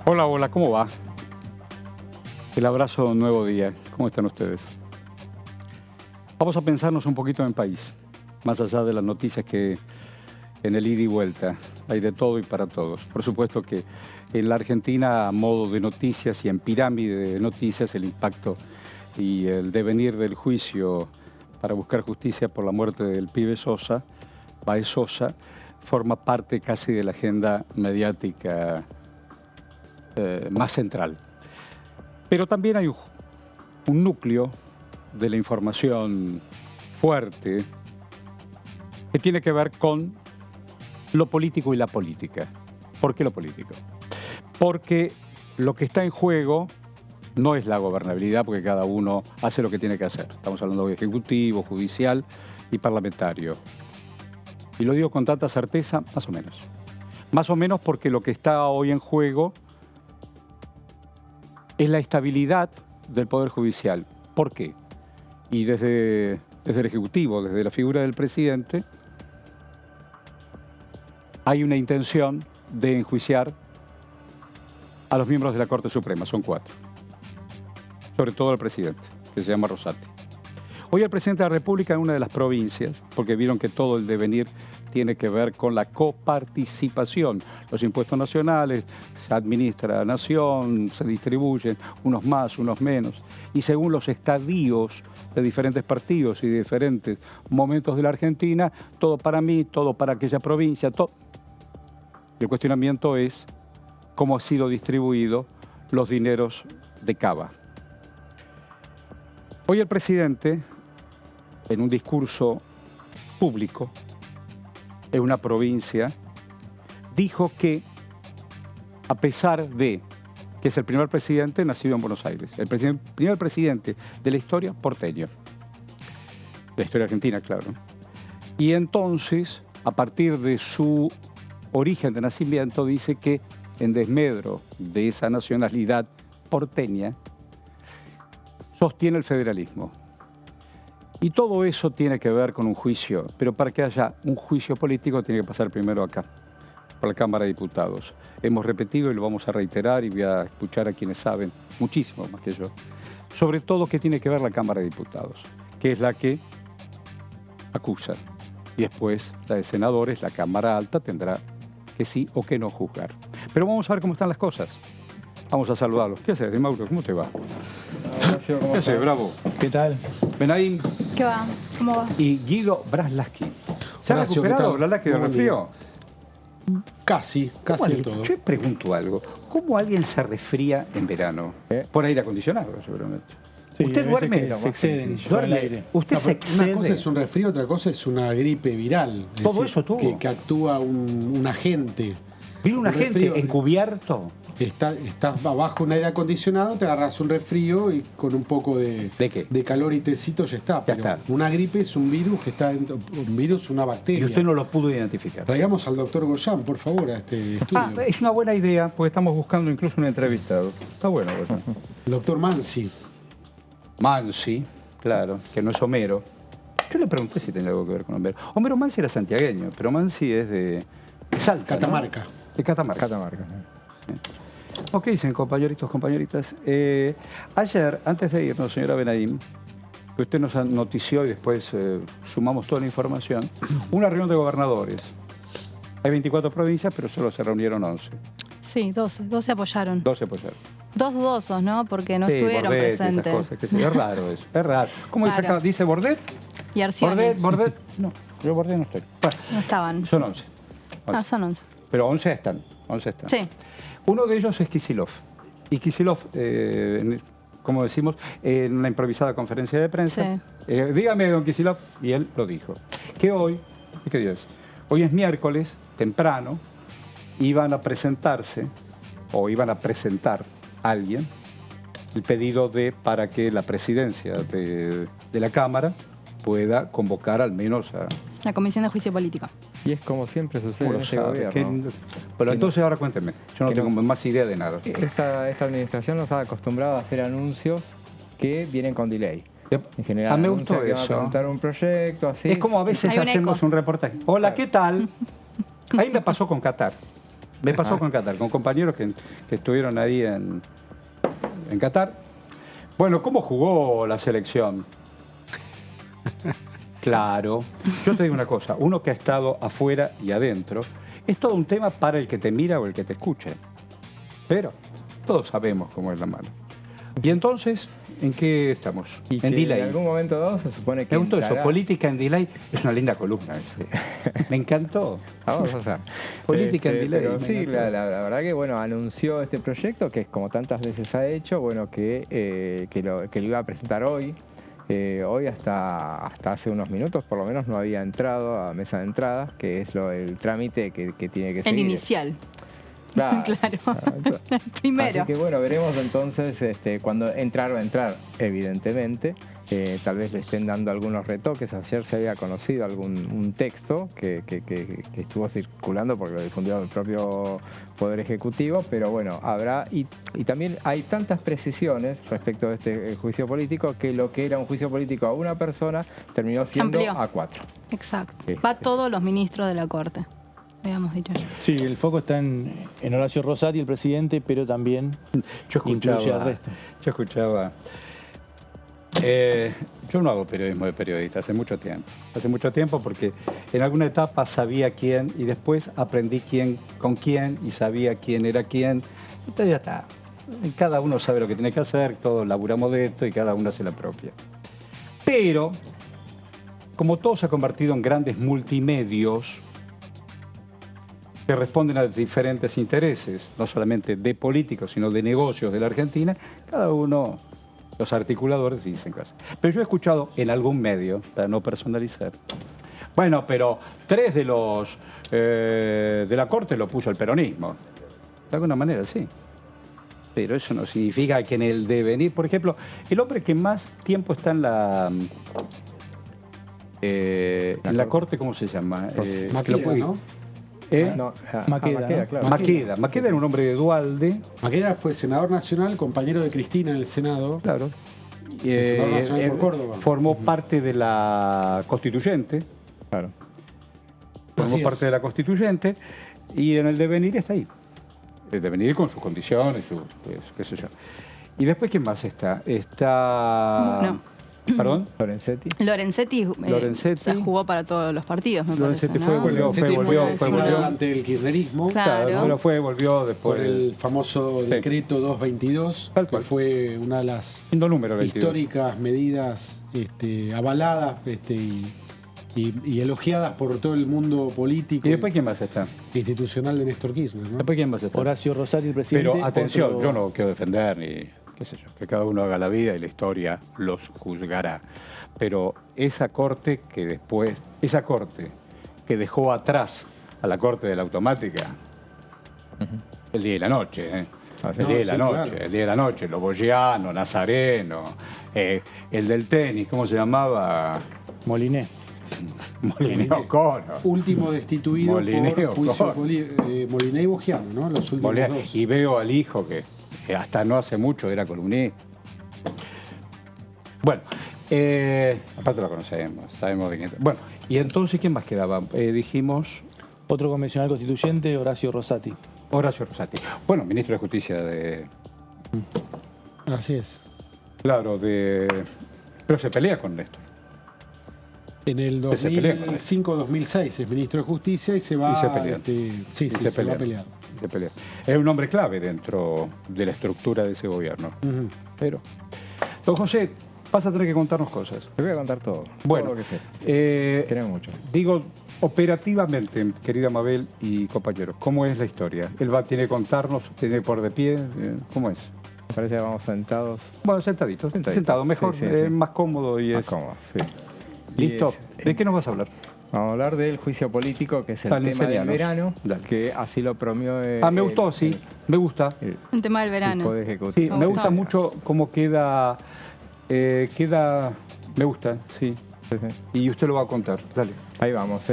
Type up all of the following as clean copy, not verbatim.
Hola, hola, ¿cómo va? El abrazo nuevo día. ¿Cómo están ustedes? Vamos a pensarnos un poquito en país, más allá de las noticias que en el ida y vuelta hay de todo y para todos. Por supuesto que en la Argentina, a modo de noticias y en pirámide de noticias, el impacto y el devenir del juicio para buscar justicia por la muerte del pibe Sosa, Baez Sosa, forma parte casi de la agenda mediática más central. Pero también hay un núcleo de la información fuerte que tiene que ver con lo político y la política. ¿Por qué lo político? Porque lo que está en juego no es la gobernabilidad, porque cada uno hace lo que tiene que hacer. Estamos hablando de ejecutivo, judicial y parlamentario. Y lo digo con tanta certeza, más o menos. Más o menos porque lo que está hoy en juego es la estabilidad del Poder Judicial. ¿Por qué? Y desde el Ejecutivo, desde la figura del presidente, hay una intención de enjuiciar a los miembros de la Corte Suprema, son 4. Sobre todo al presidente, que se llama Rosati. Hoy el presidente de la República en una de las provincias, porque vieron que todo el devenir tiene que ver con la coparticipación. Los impuestos nacionales se administra la nación, se distribuyen, unos más, unos menos. Y según los estadios de diferentes partidos y de diferentes momentos de la Argentina, todo para mí, todo para aquella provincia, todo. El cuestionamiento es cómo han sido distribuidos los dineros de Cava. Hoy el presidente, en un discurso público, en una provincia, dijo que, a pesar de que es el primer presidente nacido en Buenos Aires, el primer presidente de la historia porteño, de la historia argentina, claro, y entonces, a partir de su origen de nacimiento, dice que en desmedro de esa nacionalidad porteña, sostiene el federalismo. Y todo eso tiene que ver con un juicio, pero para que haya un juicio político tiene que pasar primero acá, por la Cámara de Diputados. Hemos repetido y lo vamos a reiterar y voy a escuchar a quienes saben, muchísimo más que yo, sobre todo qué tiene que ver la Cámara de Diputados, que es la que acusa. Y después la de senadores, la Cámara Alta, tendrá que sí o que no juzgar. Pero vamos a ver cómo están las cosas. Vamos a saludarlos. ¿Qué haces, Mauro? ¿Cómo te va? Horacio, ¿cómo ¿Qué haces, Bravo? ¿Qué tal? Benaim ¿Qué va? ¿Cómo va? y Guido Braslaski. ¿Se ha Horacio, recuperado ¿qué tal? Braslaski del Buen resfrío? Casi ¿Cómo todo. Yo pregunto algo. ¿Cómo alguien se resfría en verano? Por aire acondicionado, seguramente. Sí, ¿Usted hay duerme? veces que se exceden con el aire. ¿Usted se excede? Una cosa es un resfrío, otra cosa es una gripe viral. Es Todo decir, eso tuvo. que actúa un agente. ¿Vino un agente resfrío. encubierto? Estás abajo un aire acondicionado, te agarras un resfrío y con un poco de qué? de calor y tecito ya está. Pero está. una gripe es un virus que está dentro, un virus, una bacteria. Y usted no lo pudo identificar. Traigamos al doctor Goyán, por favor, a este estudio. Es una buena idea, porque estamos buscando incluso un entrevistado. Está bueno, Goyán. El doctor Mansi. Mansi, claro, que no es Homero. Yo le pregunté si tenía algo que ver con Homero. Homero Mansi era santiagueño, pero Mansi es de Salta, ¿no? Catamarca. De Catamarca. Catamarca. Ok, dicen compañeritos, compañeritas. Ayer, antes de irnos, señora Benaim, que usted nos notició y después sumamos toda la información, una reunión de gobernadores. Hay 24 provincias, pero solo se reunieron 11. Sí, 12 apoyaron. 12 apoyaron. 2 dudosos, ¿no? Porque no Sí, estuvieron Bordet y esas presentes. cosas, qué sé yo. Es raro eso, es raro. ¿Cómo dice Claro. acá? ¿Dice Bordet? Y Arcioni. Bordet. No, yo Bordet no estoy. Bueno, No estaban. son 11. Ah, son 11. Pero 11 están. 11 están. Sí. Uno de ellos es Kicillof. Y Kicillof, como decimos, en una improvisada conferencia de prensa, dígame, don Kicillof, y él lo dijo, que hoy, ¿qué día es? Hoy es miércoles, temprano, iban a presentarse, o iban a presentar a alguien, el pedido para que la presidencia de la Cámara pueda convocar al menos a... La Comisión de Juicio Político. Y es como siempre sucede en este sabe, gobierno. Pero entonces ahora cuénteme, yo no tengo más idea de nada. Esta administración nos ha acostumbrado a hacer anuncios que vienen con delay. En general, Ah, me gustó anuncia que van a eso. presentar un proyecto, así. Es como a veces Hay un hacemos eco. un reportaje. Hola, ¿qué tal? Ahí me pasó con Qatar. Me pasó con Qatar, con compañeros que estuvieron ahí en Qatar. Bueno, ¿cómo jugó la selección? Claro. Yo te digo una cosa, uno que ha estado afuera y adentro, es todo un tema para el que te mira o el que te escuche. Pero todos sabemos cómo es la mano. Y entonces, ¿en qué estamos? Y En que delay. en algún momento dado se supone que Me gustó eso, entrará- política en delay, es una linda columna. Me encantó. Vamos a hacer. Política en delay. Pero me sí, encantó. la verdad que bueno, anunció este proyecto que es como tantas veces ha hecho, bueno, que lo iba a presentar hoy. Hoy hasta hace unos minutos por lo menos no había entrado a mesa de entrada, que es el trámite que tiene que El seguir. inicial. Claro. Claro. Primero. Así que bueno, veremos entonces cuando entrar va a entrar, evidentemente. Tal vez le estén dando algunos retoques. Ayer se había conocido un texto que estuvo circulando porque lo difundió el propio Poder Ejecutivo, pero bueno, habrá, y también hay tantas precisiones respecto de este juicio político que lo que era un juicio político a una persona terminó siendo Amplió. a 4. Exacto. Sí, Va sí. todos los ministros de la Corte. Habíamos dicho ya. Sí, el foco está en Horacio Rosati, el presidente, pero también Yo incluye al resto. escuchaba. Yo no hago periodismo de periodista hace mucho tiempo. Hace mucho tiempo porque en alguna etapa sabía quién y después aprendí quién con quién y sabía quién era quién. Entonces ya está. Cada uno sabe lo que tiene que hacer, todos laburamos de esto y cada uno hace la propia. Pero, como todo se ha convertido en grandes multimedios que responden a diferentes intereses, no solamente de políticos, sino de negocios de la Argentina, cada uno, los articuladores dicen cosas. Pero yo he escuchado en algún medio, para no personalizar, bueno, pero 3 de los de la Corte lo puso el peronismo. De alguna manera, sí. Pero eso no significa que en el devenir, por ejemplo, el hombre que más tiempo está en la Corte, ¿cómo se llama? Maqueda, ¿no? Maqueda, ¿no? claro. Maqueda era un hombre de Dualde, Maqueda fue senador nacional, compañero de Cristina en el Senado. claro. Senador nacional por Córdoba. Formó parte de la Constituyente, Claro. formó Así parte es. de la Constituyente y en el devenir está ahí. El devenir con sus condiciones, pues, qué sé yo. Y después, ¿quién más está? Está... Bueno. ¿Perdón? Lorenzetti. Lorenzetti, Lorenzetti. se jugó para todos los partidos, me Lorenzetti parece, fue, ¿no? volvió, Lorenzetti fue, volvió. ante el kirchnerismo Claro. Bueno, volvió después. por el famoso decreto 222, Tal que cual. fue una de las Lindo número, 22. históricas medidas avaladas y elogiadas por todo el mundo político ¿Y después quién más está? e institucional de Néstor Kirchner, ¿no? ¿Después quién más está? Horacio Rosati, el presidente. Pero atención, otro- yo no quiero defender ni qué sé yo, que cada uno haga la vida y la historia los juzgará. Pero esa corte que dejó atrás a la corte de la automática, el día y la noche, ¿eh? El No, día y la sí, noche, claro. el día y la noche, Loboyano, Nazareno, el del tenis, ¿cómo se llamaba? Moliné. Molineo Cono. Último destituido Molineo, por juicio por- Moliné y Bogiano, ¿no? Los últimos Molina- dos. Y veo al hijo que hasta no hace mucho era columnista. Bueno, aparte lo conocemos, sabemos de quién. Bueno, y entonces, ¿quién más quedaba? Dijimos Otro convencional constituyente, Horacio Rosati. Horacio Rosati. Bueno, ministro de Justicia de... Así es. Claro, de... Pero se pelea con Néstor. En el Que se pelea con él. 2005-2006 es ministro de Justicia y se va... Y se pelea. sí, Y sí, se va a pelear. Se pelea. Es un hombre clave dentro de la estructura de ese gobierno. Ujú. Pero, don José, vas a tener que contarnos cosas. Te voy a contar todo. Bueno, todo lo que sé. eh, Tenemos mucho. digo, operativamente, querida Mabel y compañeros, ¿cómo es la historia? Él tiene que contarnos, tiene que por de pie, ¿cómo es? Me parece que vamos sentados. Bueno, sentadito, Sentadito. sentado, mejor, Sí, sí, sí. más cómodo y Más es... cómodos, sí. ¿Listo? Y ¿De qué nos vas a hablar? Vamos a hablar del juicio político, que es el Dale, tema del enseñanos. verano, Dale. que así lo promueve... Me gustó, sí, me gusta. Un tema del El verano. Poder Sí, Ejecutivo. me Me gusta gusta. mucho cómo queda... me gusta, sí. Sí, sí. Y usted lo va a contar. Dale. Ahí vamos.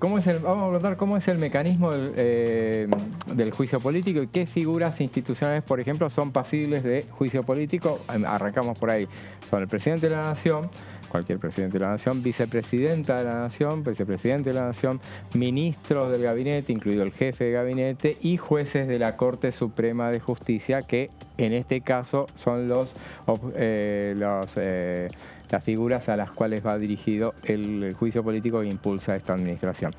Vamos a contar cómo es el mecanismo del juicio político y qué figuras institucionales, por ejemplo, son pasibles de juicio político. Arrancamos por ahí. Son el presidente de la Nación, cualquier presidente de la Nación, vicepresidenta de la Nación, vicepresidente de la Nación, ministros del gabinete, incluido el jefe de gabinete, y jueces de la Corte Suprema de Justicia, que en este caso son las figuras a las cuales va dirigido el juicio político que impulsa esta administración.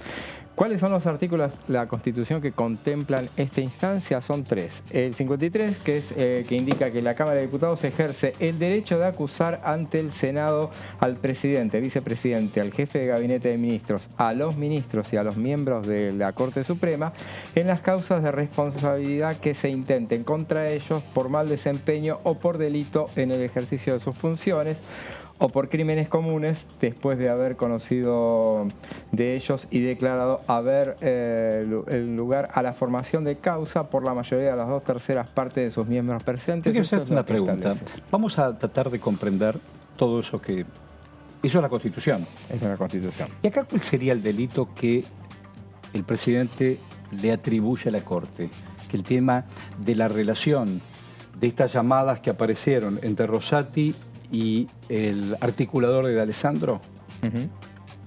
¿Cuáles son los artículos de la Constitución que contemplan esta instancia? Son 3. El 53, que indica que la Cámara de Diputados ejerce el derecho de acusar ante el Senado al presidente, vicepresidente, al jefe de gabinete de ministros, a los ministros y a los miembros de la Corte Suprema en las causas de responsabilidad que se intenten contra ellos por mal desempeño o por delito en el ejercicio de sus funciones, o por crímenes comunes después de haber conocido de ellos y declarado haber el lugar a la formación de causa por la mayoría de las 2/3 partes de sus miembros presentes. Yo quiero Eso hacerte es lo una que pregunta. establece. Vamos a tratar de comprender todo eso que... Eso es la Constitución. Es una Constitución. ¿Y acá cuál sería el delito que el presidente le atribuye a la Corte? Que el tema de la relación de estas llamadas que aparecieron entre Rosati y el articulador de Alessandro,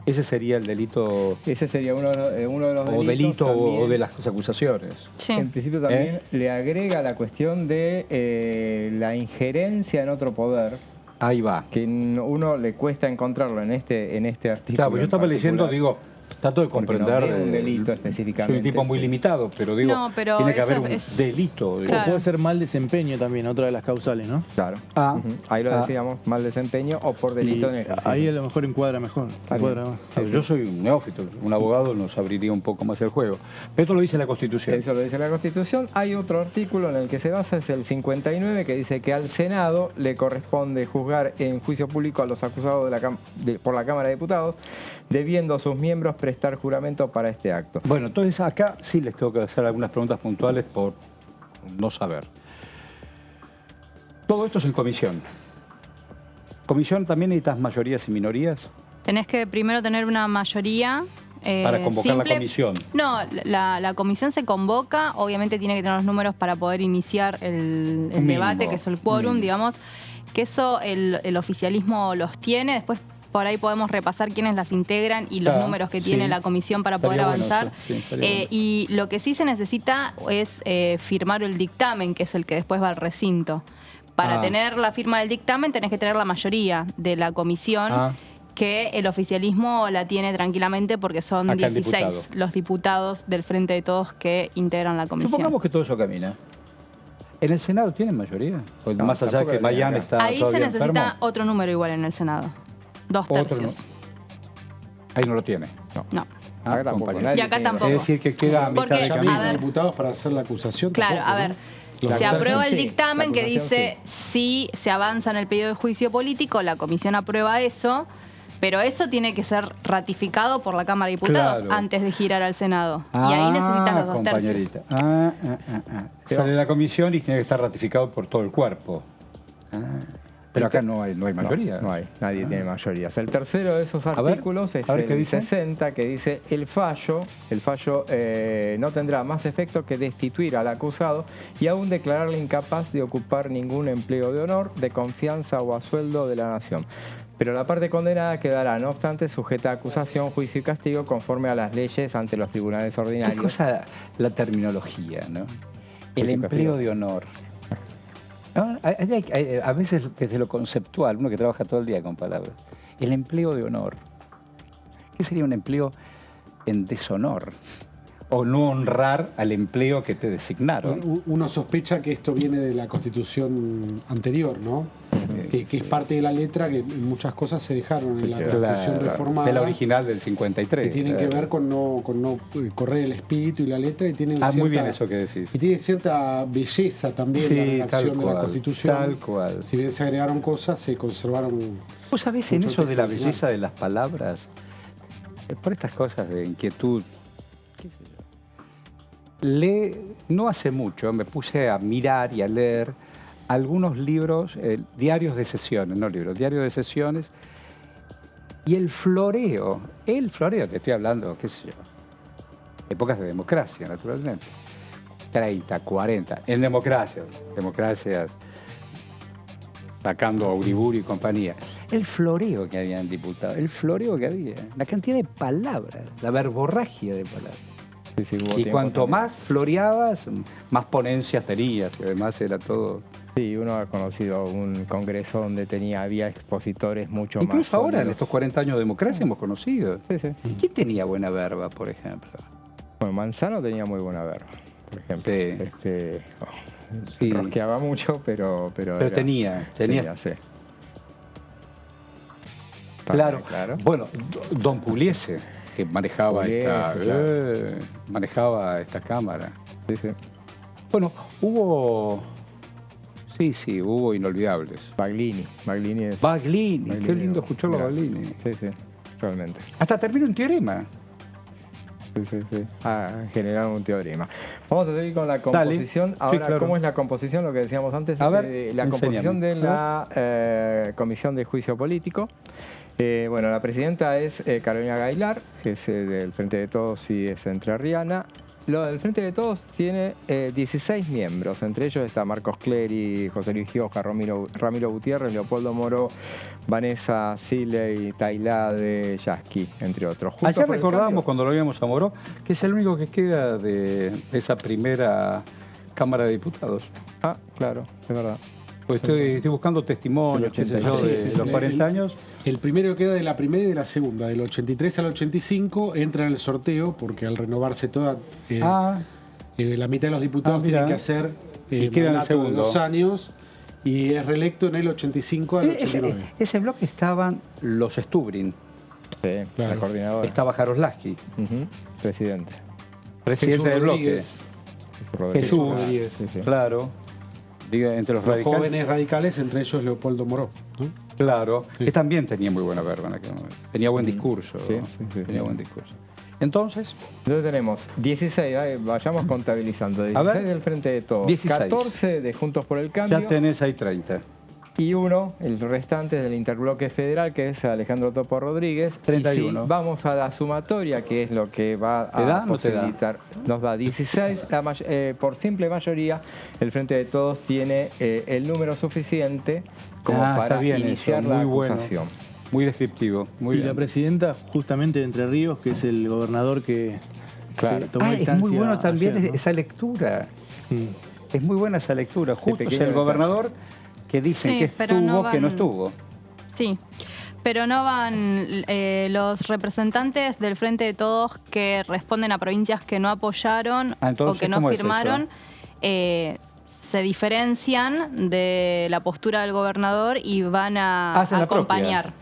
ese sería el delito, Ese sería uno de los o delito también. o de las acusaciones. Sí. En principio también le agrega la cuestión de la injerencia en otro poder, Ahí va. que uno le cuesta encontrarlo en este artículo. Claro, pues yo estaba en leyendo, particular. digo, trato de Porque no comprender. veo un delito específicamente. Soy un tipo muy limitado, pero digo, No, pero tiene que eso haber un es- delito. digo. Claro. O puede ser mal desempeño también, otra de las causales, ¿no? Claro. Ah, Ujú. Ahí lo decíamos, mal desempeño o por delito Y en el ejercicio. ahí a lo mejor encuadra mejor. encuadra más. Claro, yo soy un neófito, un abogado nos abriría un poco más el juego. Pero esto lo dice la Constitución. Eso lo dice la Constitución. Hay otro artículo en el que se basa, es el 59, que dice que al Senado le corresponde juzgar en juicio público a los acusados por la Cámara de Diputados, debiendo sus miembros prestar juramento para este acto. Bueno, entonces acá sí les tengo que hacer algunas preguntas puntuales por no saber. Todo esto es en comisión. ¿Comisión también necesitas mayorías y minorías Tenés que primero tener una mayoría para convocar simple. la comisión? No, la comisión se convoca, obviamente tiene que tener los números para poder iniciar el Un debate, mínimo, que es el un quórum, mínimo. digamos, que eso el oficialismo los tiene, después por ahí podemos repasar quiénes las integran y los Claro, números que sí. tiene la comisión para poder Estaría bueno avanzar. eso, sí, estaría bueno. Y lo que sí se necesita es firmar el dictamen, que es el que después va al recinto. Para Ah. tener la firma del dictamen tenés que tener la mayoría de la comisión, Ah. que el oficialismo la tiene tranquilamente porque son Acá el 16 diputado. los diputados del Frente de Todos que integran la comisión. Supongamos que todo eso camina. ¿En el Senado tienen mayoría? Pues No, más allá de tampoco que lo tienen Mayán acá. está Ahí se todavía necesita enfermo, otro número igual en el Senado. 2/3. ahí no lo tiene. No. Acá tampoco, compañero. nadie Y acá tiene tampoco. Es decir, que queda a mitad Porque, de Ya a camino. mismo ver. diputados para hacer la acusación. Claro, tampoco, a ver. ¿no? La Se acusación, aprueba el sí, dictamen la que acusación dice si se avanza en el pedido de juicio político, la comisión aprueba eso, pero eso tiene que ser ratificado por la Cámara de Diputados Claro. antes de girar al Senado. Y ahí necesitan los 2/3. compañerita. Sale la comisión y tiene que estar ratificado por todo el cuerpo. Pero acá no hay mayoría. No hay, nadie tiene mayorías. El tercero de esos A ver, artículos es a ver, ¿qué el dice? 60, que dice el fallo no tendrá más efecto que destituir al acusado y aún declararle incapaz de ocupar ningún empleo de honor, de confianza o a sueldo de la nación. Pero la parte condenada quedará, no obstante, sujeta a acusación, juicio y castigo conforme a las leyes ante los tribunales Qué ordinarios. cosa la terminología, ¿no? El Juicio y empleo castigo. de honor. ¿No? A veces desde lo conceptual, uno que trabaja todo el día con palabras. El empleo de honor. ¿Qué sería un empleo en deshonor? O no honrar al empleo que te designaron. Uno sospecha que esto viene de la constitución anterior, ¿no? Que es parte de la letra que en muchas cosas se dejaron en la constitución reformada. De la original del 53. Que tienen que ver con no correr el espíritu y la letra y tienen muy bien eso que decís. Y tiene cierta belleza también la Sí, tal redacción de la cual, constitución. tal cual. Si bien se agregaron cosas, se conservaron. ¿Vos sabés en mucho eso de la texto original. belleza de las palabras? Por estas cosas de inquietud, qué sé yo. No hace mucho me puse a mirar y a leer algunos libros, diarios de sesiones, no libros, diarios de sesiones, Y el floreo que estoy hablando, qué sé yo, épocas de democracia, naturalmente. 30, 40, en democracias sacando a Uriburu y compañía. El floreo que había en diputados, el floreo que había, la cantidad de palabras, la verborragia de palabras. Sí, hubo Y tiempo cuanto también. más floreabas, más ponencias tenías, y además era todo... Sí, uno ha conocido un congreso donde había expositores mucho más. Incluso ahora, en sólidos. estos 40 años de democracia, hemos conocido. Sí, sí. ¿Quién tenía buena verba, por ejemplo? Bueno, Manzano tenía muy buena verba, por ejemplo. Sí. Se Sí. rosqueaba mucho, pero Pero tenía. sí. Claro. Claro. Bueno, Don Pugliese, que manejaba Pugliese, manejaba esta cámara. Sí, sí. Bueno, hubo inolvidables. Baglini es... Baglini, qué Baglini, lindo escucharlo a mira. Baglini. Sí, sí, realmente. Hasta terminó un teorema. Sí. Generar un teorema. Vamos a seguir con la composición. Sí, Ahora, claro. ¿cómo es la composición? Lo que decíamos antes. A ver, la composición enséñame. de la Comisión de Juicio Político. Bueno, la presidenta es Carolina Gaylar, que es del Frente de Todos y es entrerriana. Lo del Frente de Todos tiene 16 miembros, entre ellos está Marcos Clery, José Luis Gioja, Ramiro Gutiérrez, Leopoldo Moro, Vanessa Siley, Tailade, Yasky, entre otros. Juntos Ayer por el recordábamos Cambio. cuando lo vimos a Moró, que es el único que queda de esa primera Cámara de Diputados. Ah, claro, es verdad. Pues estoy buscando testimonios, qué sé yo, Sí, de los 40 años. El primero queda de la primera y de la segunda, del 83 al 85, entra en el sorteo porque al renovarse toda, la mitad de los diputados mira. tienen que hacer Y queda en el mandato de segundo. 2 años y es reelecto en el 85 al 89. Ese bloque estaban los Stubrin, Sí, Claro. la coordinadora. estaba Jaroslavski, Ujú, presidente. presidente Jesús del bloque. Rodríguez, Jesús Rodríguez. Jesús. Rodríguez. Sí, sí. Claro. Diga, entre los Los radicales. jóvenes radicales, entre ellos Leopoldo Moró, ¿no? Claro, Sí. que también tenía muy buena verba en aquel momento. Tenía buen discurso. Sí, sí. Tenía buen discurso. Entonces, Entonces tenemos 16, vayamos contabilizando. 16 ver. del Frente de Todos, 16. 14 de Juntos por el Cambio ya tenés ahí 30. y uno, el restante del Interbloque Federal, que es Alejandro Topo Rodríguez. 31. Y si vamos a la sumatoria, que es lo que va ¿Te da a o no te da? posibilitar, nos da 16. Por simple mayoría, el Frente de Todos tiene el número suficiente como Está para bien iniciar eso, la muy bueno. acusación. Muy descriptivo. Muy Y bien. la presidenta, justamente de Entre Ríos, que es el gobernador que Claro. se tomó Es muy distancia bueno también ayer, ¿no? esa lectura. Es muy buena esa lectura. Justo es pequeño el detalle. gobernador que dicen Sí, que pero estuvo, no que no van- estuvo. Sí, pero no van los representantes del Frente de Todos que responden a provincias que no apoyaron Ah, entonces, o que no ¿cómo es firmaron, se diferencian de la postura del gobernador y van a Hacen la propia. acompañar.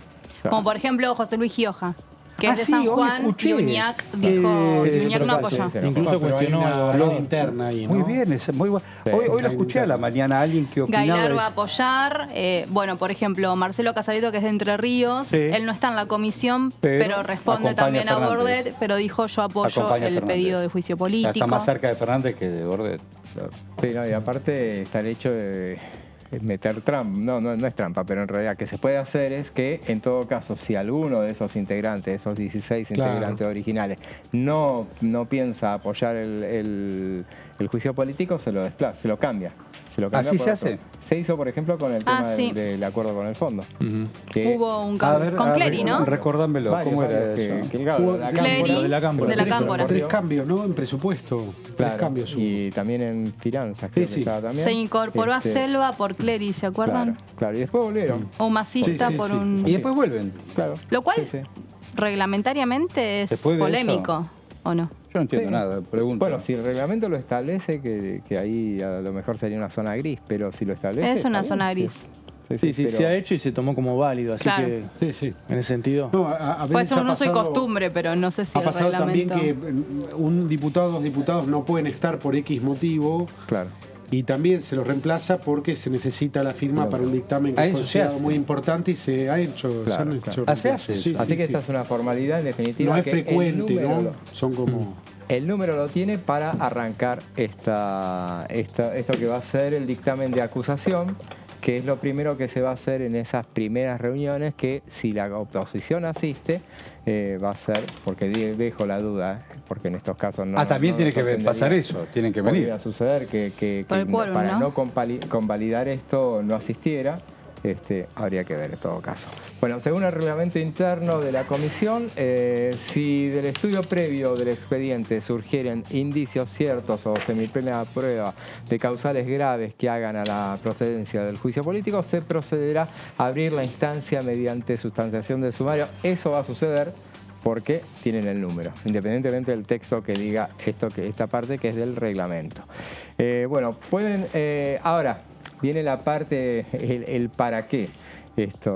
Como por ejemplo José Luis Gioja, que es de sí, San hoy Juan, escuché. y Uñac dijo, y Uñac no apoyó. sí. Incluso Pero hay cuestionó una al gobernador. pelea interna ahí, ¿no? Muy bien, es muy bueno. Sí, Hoy lo hay escuché a la interna. mañana alguien que opinaba. Gailar va a apoyar. Bueno, por ejemplo, Marcelo Casarito, que es de Entre Ríos, Sí. él no está en la comisión, Pero pero responde acompaña también a a Fernández. Bordet, pero dijo yo apoyo Acompaña a el Fernández. pedido de juicio Está político. más cerca de Fernández que de Bordet. Claro. Sí, no, y aparte está el hecho de meter trampa, no es trampa, pero en realidad que se puede hacer es que en todo caso, si alguno de esos integrantes, esos 16 Claro. integrantes originales, no piensa apoyar el juicio político, se lo desplaza, se lo cambia. ¿Así por se otro. hace? Se hizo, por ejemplo, con el Ah, tema sí. del acuerdo con el fondo. Que Hubo un A ver, con Clery, ¿no? Recordámelo, varios, ¿cómo era varios eso? claro, la Clery, cámpora, de la cámpora. de la cámpora. 3 cambios, ¿no? En presupuesto. 3 Claro, cambios hubo. y también en finanzas, creo Sí, que sí. estaba también. Se incorporó a Selva por Clery, ¿se acuerdan? Claro, claro, y después volvieron. O masista Sí, sí, por sí. un... Y después vuelven. Claro. Lo cual Sí, sí. reglamentariamente es Después de polémico, ¿o no? Yo no entiendo Sí. nada, pregunto. Bueno, si el reglamento lo establece, que ahí a lo mejor sería una zona gris, pero si lo establece... Es está una bien, zona sí. gris. Sí, pero- se ha hecho y se tomó como válido, así Claro. que Sí, sí. en ese sentido. No, a Puede veces ser un ha uso y pasado- costumbre, pero no sé si Ha el pasado también reglamento... que un diputado o 2 diputados no pueden estar por X motivo Claro. y también se los reemplaza porque se necesita la firma Claro. para un dictamen que Ah, es eso se considerado hace. muy importante y se ha hecho. se Claro, han claro. hecho Ah, se hace reemplazos. Sí, eso. Así sí, que sí. esta es una formalidad en definitiva. No es que el frecuente, número ¿no? lo- Son como. El número lo tiene para arrancar esto que va a ser el dictamen de acusación, que es lo primero que se va a hacer en esas primeras reuniones, que si la oposición asiste, va a ser, porque dejo la duda, porque en estos casos no... también tiene que pasar eso, tienen que venir. Podría suceder que quórum, para ¿no? no convalidar esto no asistiera. Habría que ver en todo caso. Bueno, según el reglamento interno de la comisión, si del estudio previo del expediente surgieren indicios ciertos o semiplena prueba de causales graves que hagan a la procedencia del juicio político, se procederá a abrir la instancia mediante sustanciación del sumario. Eso va a suceder porque tienen el número, independientemente del texto que diga esta parte que es del reglamento. Bueno, pueden... ahora, viene la parte, el para qué.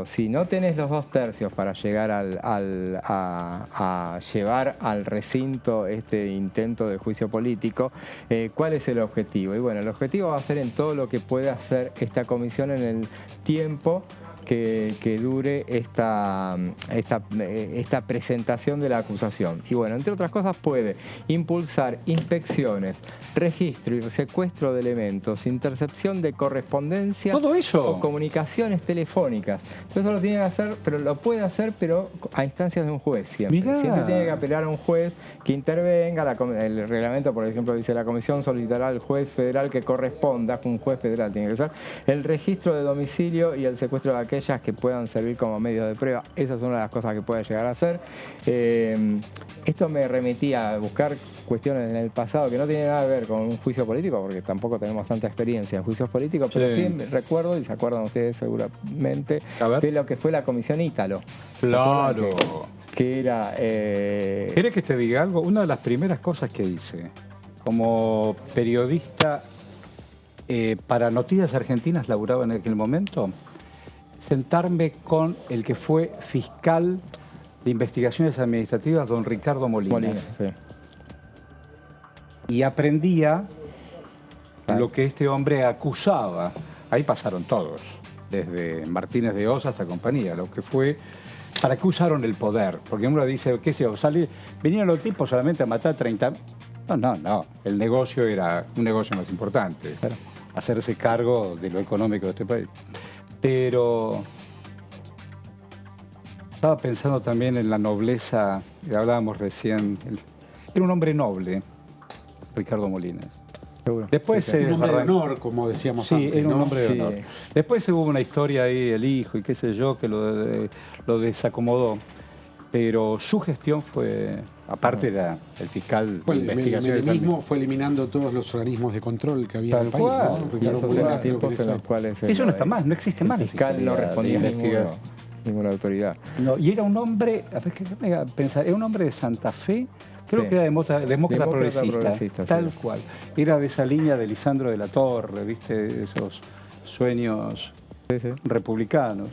Si no tenés los 2/3 para llegar a llevar al recinto este intento de juicio político, ¿cuál es el objetivo? Y bueno, el objetivo va a ser en todo lo que pueda hacer esta comisión en el tiempo que dure esta presentación de la acusación. Y bueno, entre otras cosas puede impulsar inspecciones, registro y secuestro de elementos, intercepción de correspondencia, todo eso, o comunicaciones telefónicas. Entonces eso lo tiene que hacer, pero lo puede hacer, pero a instancias de un juez siempre. Mirá. Siempre tiene que apelar a un juez que intervenga. El reglamento, por ejemplo, dice: la comisión solicitará al juez federal que corresponda, un juez federal tiene que ser, el registro de domicilio y el secuestro de aquellas que puedan servir como medio de prueba. Esa es una de las cosas que puede llegar a hacer. Esto me remitía a buscar cuestiones en el pasado que no tienen nada que ver con un juicio político, porque tampoco tenemos tanta experiencia en juicios políticos, pero sí recuerdo, y se acuerdan ustedes seguramente, de lo que fue la Comisión Ítalo. Claro. Que era... ¿Querés que te diga algo? Una de las primeras cosas que hice como periodista para Noticias Argentinas, laburaba en aquel momento, sentarme con el que fue fiscal de investigaciones administrativas, don Ricardo Molinas. Sí. Y aprendía lo que este hombre acusaba. Ahí pasaron todos, desde Martínez de Oz hasta compañía, lo que fue... ¿Para qué usaron el poder? Porque uno dice, qué sé yo, vinieron los tipos solamente a matar 30... No. El negocio era un negocio más importante. Claro. Hacerse cargo de lo económico de este país. Pero estaba pensando también en la nobleza, que hablábamos recién. Era un hombre noble, Ricardo Molinas. Seguro. Después un hombre de honor, como decíamos antes. Sí, era un hombre de Sí. honor. Después hubo una historia ahí, el hijo y qué sé yo, que lo desacomodó. Pero su gestión fue, aparte era el fiscal de El investigaciones. menemismo fue eliminando todos los organismos de control que había en el país, cual. ¿no? Y Ricardo esos Molinas eran creo que tiempos en los cuales... Eso no está más, no existe más. El fiscal no respondía a ninguna autoridad. No, y era un hombre, a ver, ¿qué me pensar? Era un hombre de Santa Fe, creo que era demócrata progresista, tal cual. Era de esa línea de Lisandro de la Torre, ¿viste? Esos sueños republicanos.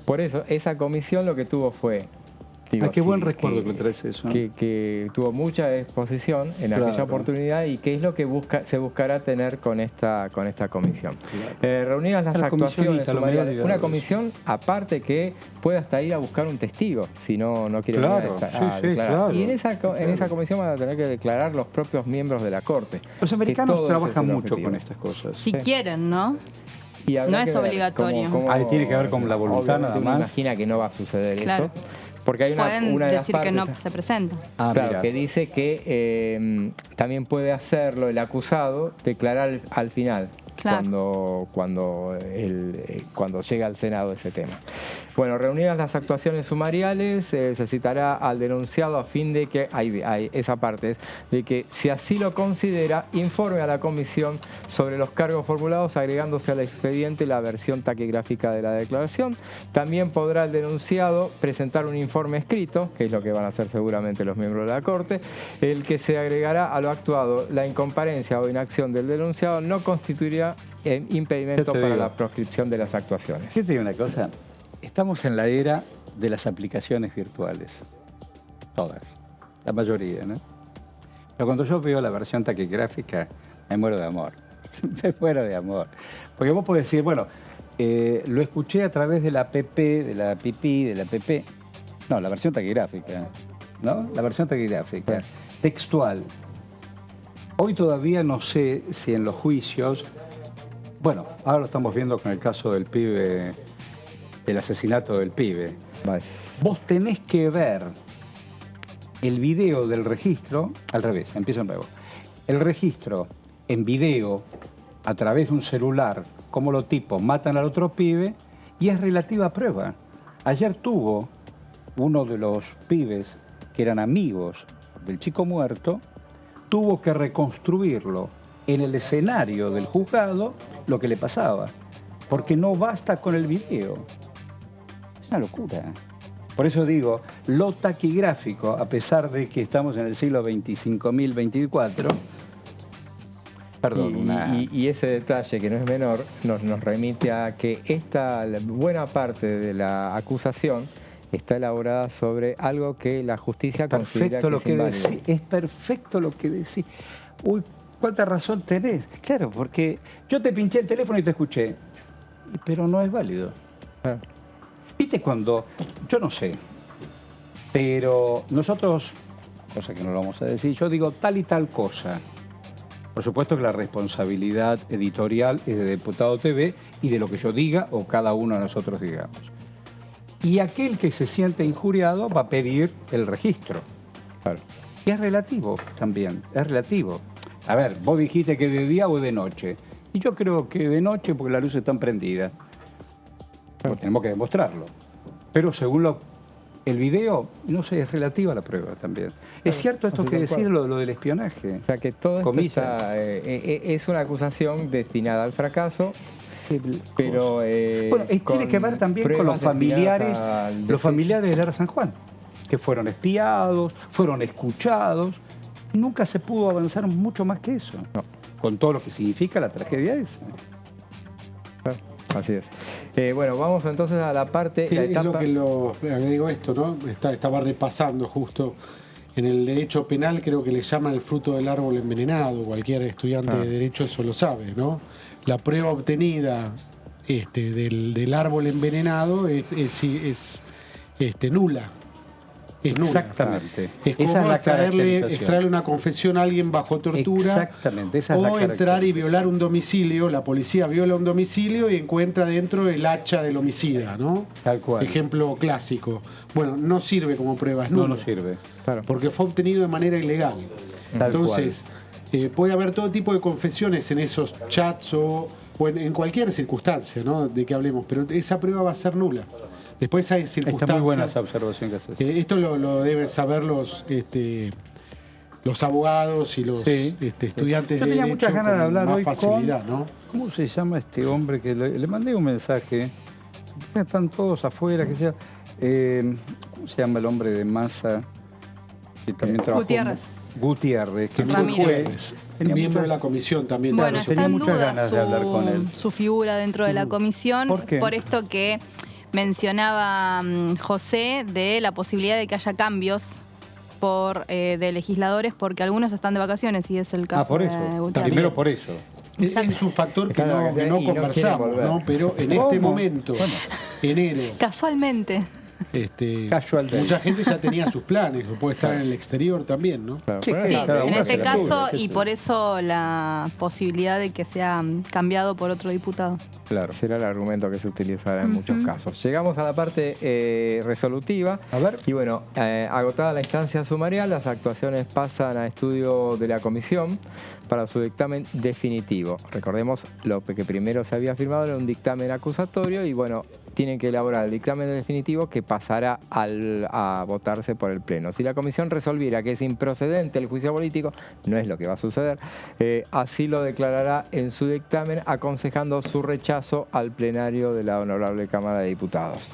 Por eso, esa comisión lo que tuvo fue... qué buen recuerdo que traes eso. Que tuvo mucha exposición en aquella oportunidad, y qué es lo que se buscará tener con esta comisión. Claro. Reunidas las actuaciones sumariales, una comisión aparte que pueda hasta ir a buscar un testigo si no quiere venir a declarar. Claro. Y en esa comisión van a tener que declarar los propios miembros de la Corte. Los americanos trabajan mucho con estas cosas. Si quieren, ¿no? No es obligatorio. Tiene que ver con la voluntad nada más. Uno imagina que no va a suceder eso. Porque hay pueden una de decir las partes, que no se presenta. Claro, que dice que también puede hacerlo el acusado, declarar al final, cuando llega al Senado ese tema. Bueno, reunidas las actuaciones sumariales, se citará al denunciado a fin de que, esa parte es, de que si así lo considera, informe a la comisión sobre los cargos formulados, agregándose al expediente la versión taquigráfica de la declaración. También podrá el denunciado presentar un informe escrito, que es lo que van a hacer seguramente los miembros de la Corte, el que se agregará a lo actuado. La incomparecencia o inacción del denunciado no constituirá impedimento para la proscripción de las actuaciones. Yo te digo una cosa. Estamos en la era de las aplicaciones virtuales. Todas. La mayoría, ¿no? Pero cuando yo veo la versión taquigráfica, me muero de amor. Me muero de amor. Porque vos podés decir, bueno, lo escuché a través de la app, de la pipí, de la app. No, la versión taquigráfica. ¿No? La versión taquigráfica. Textual. Hoy todavía no sé si en los juicios Bueno, ahora lo estamos viendo con el caso del pibe, el asesinato del pibe. Vale. Vos tenés que ver el video del registro, al revés, empiezo de nuevo. El registro en video, a través de un celular, cómo los tipos matan al otro pibe, y es relativa prueba. Ayer tuvo uno de los pibes que eran amigos del chico muerto, tuvo que reconstruirlo en el escenario del juzgado lo que le pasaba, porque no basta con el video. Es una locura. Por eso digo, lo taquigráfico, a pesar de que estamos en el siglo 25.024, perdón, y ese detalle, que no es menor, nos remite a que buena parte de la acusación está elaborada sobre algo que la justicia considera que es inválido. Es perfecto lo que decís. Uy, cuánta razón tenés. Claro, porque yo te pinché el teléfono y te escuché, pero no es válido. Ah. ¿Viste cuando? Yo no sé, pero nosotros, cosa que no lo vamos a decir, yo digo tal y tal cosa. Por supuesto que la responsabilidad editorial es de Diputado TV y de lo que yo diga o cada uno de nosotros digamos. Y aquel que se siente injuriado va a pedir el registro. Claro. Y es relativo también, es relativo. A ver, vos dijiste que de día o de noche. Y yo creo que de noche porque las luces están prendidas. Pues tenemos que demostrarlo. Pero según el video, no sé, es relativa a la prueba también. Es cierto esto que decís, lo del espionaje. O sea que todo esto es una acusación destinada al fracaso. Pero bueno, tiene que ver también con los familiares de Lara San Juan, que fueron espiados, fueron escuchados. Nunca se pudo avanzar mucho más que eso, no. Con todo lo que significa la tragedia esa. Así es. Bueno, vamos entonces a la parte... Es lo que agrego esto, ¿no? Estaba repasando justo. En el derecho penal creo que le llaman el fruto del árbol envenenado. Cualquier estudiante de derecho eso lo sabe, ¿no? La prueba obtenida del árbol envenenado es nula. Es nula. Exactamente. Es como esa es la extraerle una confesión a alguien bajo tortura. Exactamente, esa es la o entrar y violar un domicilio. La policía viola un domicilio y encuentra dentro el hacha del homicida, ¿no? Tal cual. Ejemplo clásico. Bueno, no sirve como prueba, es nulo. No sirve. Claro. Porque fue obtenido de manera ilegal. Tal Entonces, puede haber todo tipo de confesiones en esos chats o en cualquier circunstancia, ¿no? De que hablemos, pero esa prueba va a ser nula. Después hay circunstancias... Está muy buena esa observación que haces. Esto lo deben saber los abogados y los estudiantes Yo de tenía derecho muchas ganas de hablar con hoy más facilidad, ¿no? ¿Cómo se llama este hombre? Que le mandé un mensaje. Están todos afuera, que sea... ¿cómo se llama el hombre de Massa? Que también trabajó... Gutiérrez, que Ramírez. Miembro de la comisión también. Bueno, está en muchas duda ganas de hablar con él. su figura dentro de la comisión. ¿Por qué? Por esto que mencionaba José de la posibilidad de que haya cambios de legisladores porque algunos están de vacaciones y es el caso por eso. de Gutiérrez. Primero por eso. Es un factor que no conversamos, ¿no? Pero en este momento, enero, Casualmente. mucha gente ya tenía sus planes, o puede estar en el exterior también, ¿no? Claro. Sí, cada en uno este hace la caso, suya, y por eso la posibilidad de que sea cambiado por otro diputado. Claro, será el argumento que se utilizará en muchos casos. Llegamos a la parte resolutiva. A ver. Y bueno, agotada la instancia sumarial, las actuaciones pasan a estudio de la comisión para su dictamen definitivo. Recordemos, lo que primero se había firmado era un dictamen acusatorio y bueno, tienen que elaborar el dictamen definitivo que pasará a votarse por el Pleno. Si la comisión resolviera que es improcedente el juicio político, no es lo que va a suceder, así lo declarará en su dictamen aconsejando su rechazo al plenario de la Honorable Cámara de Diputados.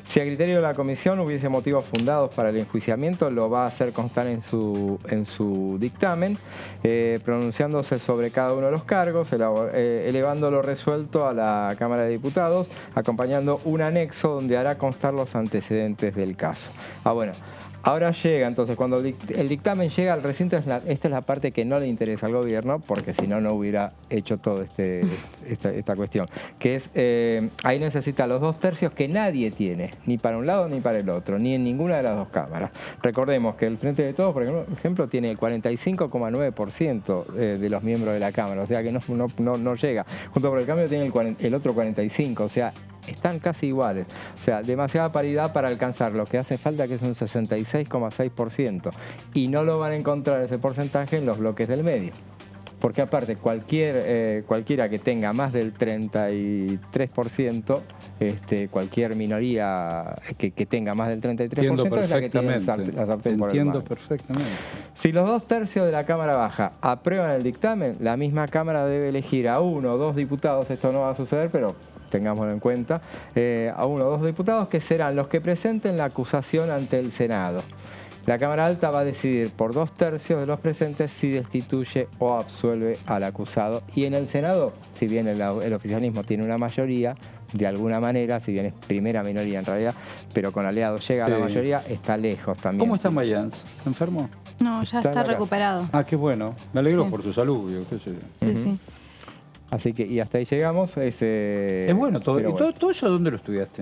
Si a criterio de la comisión hubiese motivos fundados para el enjuiciamiento, lo va a hacer constar en su dictamen, pronunciándose sobre cada uno de los cargos, elevando lo resuelto a la Cámara de Diputados, acompañando un anexo donde hará constar los antecedentes del caso. Bueno, Ahora llega, entonces, cuando el dictamen llega al recinto, esta es la parte que no le interesa al gobierno, porque si no, no hubiera hecho todo esta cuestión, que es, ahí necesita los 2/3 que nadie tiene, ni para un lado ni para el otro, ni en ninguna de las dos cámaras. Recordemos que el Frente de Todos, por ejemplo, tiene el 45,9% de los miembros de la Cámara, o sea que no llega. Junto por el Cambio tiene el otro 45%, o sea, están casi iguales. O sea, demasiada paridad para alcanzar lo que hace falta, que es un 66,6%. Y no lo van a encontrar ese porcentaje en los bloques del medio. Porque aparte, cualquiera que tenga más del 33%, cualquier minoría que tenga más del 33% es la que tiene la sartén por el Entiendo mango. perfectamente. Si los 2/3 de la Cámara Baja aprueban el dictamen, la misma Cámara debe elegir a 1 o 2 diputados, esto no va a suceder, pero tengámoslo en cuenta, a 1 o 2 diputados que serán los que presenten la acusación ante el Senado. La Cámara Alta va a decidir por 2/3 de los presentes si destituye o absuelve al acusado. Y en el Senado, si bien el oficialismo tiene una mayoría, de alguna manera, si bien es primera minoría en realidad, pero con aliados llega a la mayoría, está lejos también. ¿Cómo está Mayans? ¿Está enfermo? No, ya está recuperado. Ah, qué bueno. Me alegro Sí. por su salud. Qué sé yo. Sí, sí. Así que, y hasta ahí llegamos. Es bueno todo. pero ¿Y todo eso dónde lo estudiaste?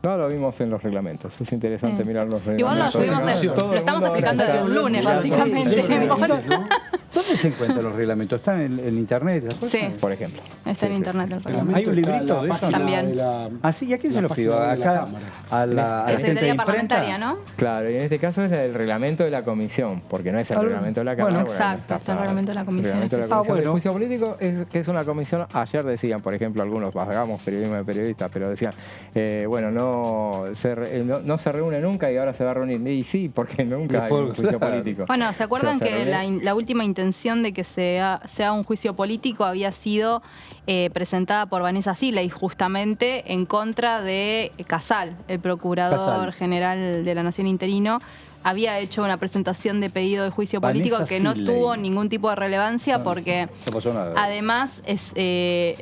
No, lo vimos en los reglamentos. Es interesante mirar los reglamentos. Igual lo estamos aplicando desde un lunes, básicamente. ¿Dónde se encuentran los reglamentos? ¿Están en internet? ¿Las cosas? Sí. Por ejemplo. Está en internet el reglamento. ¿Hay un librito de eso? También. Ah, sí, ¿y a quién se lo pido? Acá, a la La gente de Secretaría imprenta. Parlamentaria, ¿no? Claro, y en este caso es el reglamento de la comisión, porque no es el reglamento de la Cámara. Bueno, porque exacto, está el reglamento de la comisión. El reglamento de la específica. comisión de juicio político que es una comisión, ayer decían, por ejemplo, algunos, hagamos periodismo de periodistas, pero decían, bueno, no se reúne nunca y ahora se va a reunir. Y sí, porque nunca hay un juicio político. Bueno, ¿se acuerdan que la última intención de que se haga un juicio político había sido presentada por Vanessa Siley, justamente en contra de Casal, el procurador general de la Nación interino? Había hecho una presentación de pedido de juicio político Vanessa que no Siley. tuvo ningún tipo de relevancia porque No pasó nada. además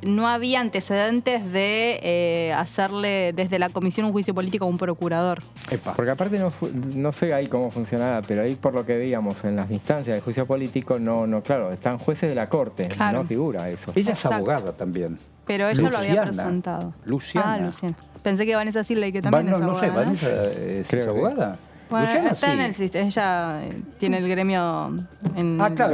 no había antecedentes de hacerle desde la comisión un juicio político a un procurador. Epa. Porque aparte no sé ahí cómo funcionaba, pero ahí por lo que veíamos en las instancias del juicio político, claro, están jueces de la corte, Claro. no figura eso. Ella es Exacto. abogada también. Pero ella lo había Luciana. presentado. Luciana. Ah, Luciana. Pensé que Vanessa Siley, que también es No abogada, sé, ¿no? Vanessa es Creo que- abogada. Bueno, Luciana está sí. en el sistema. Ella tiene el gremio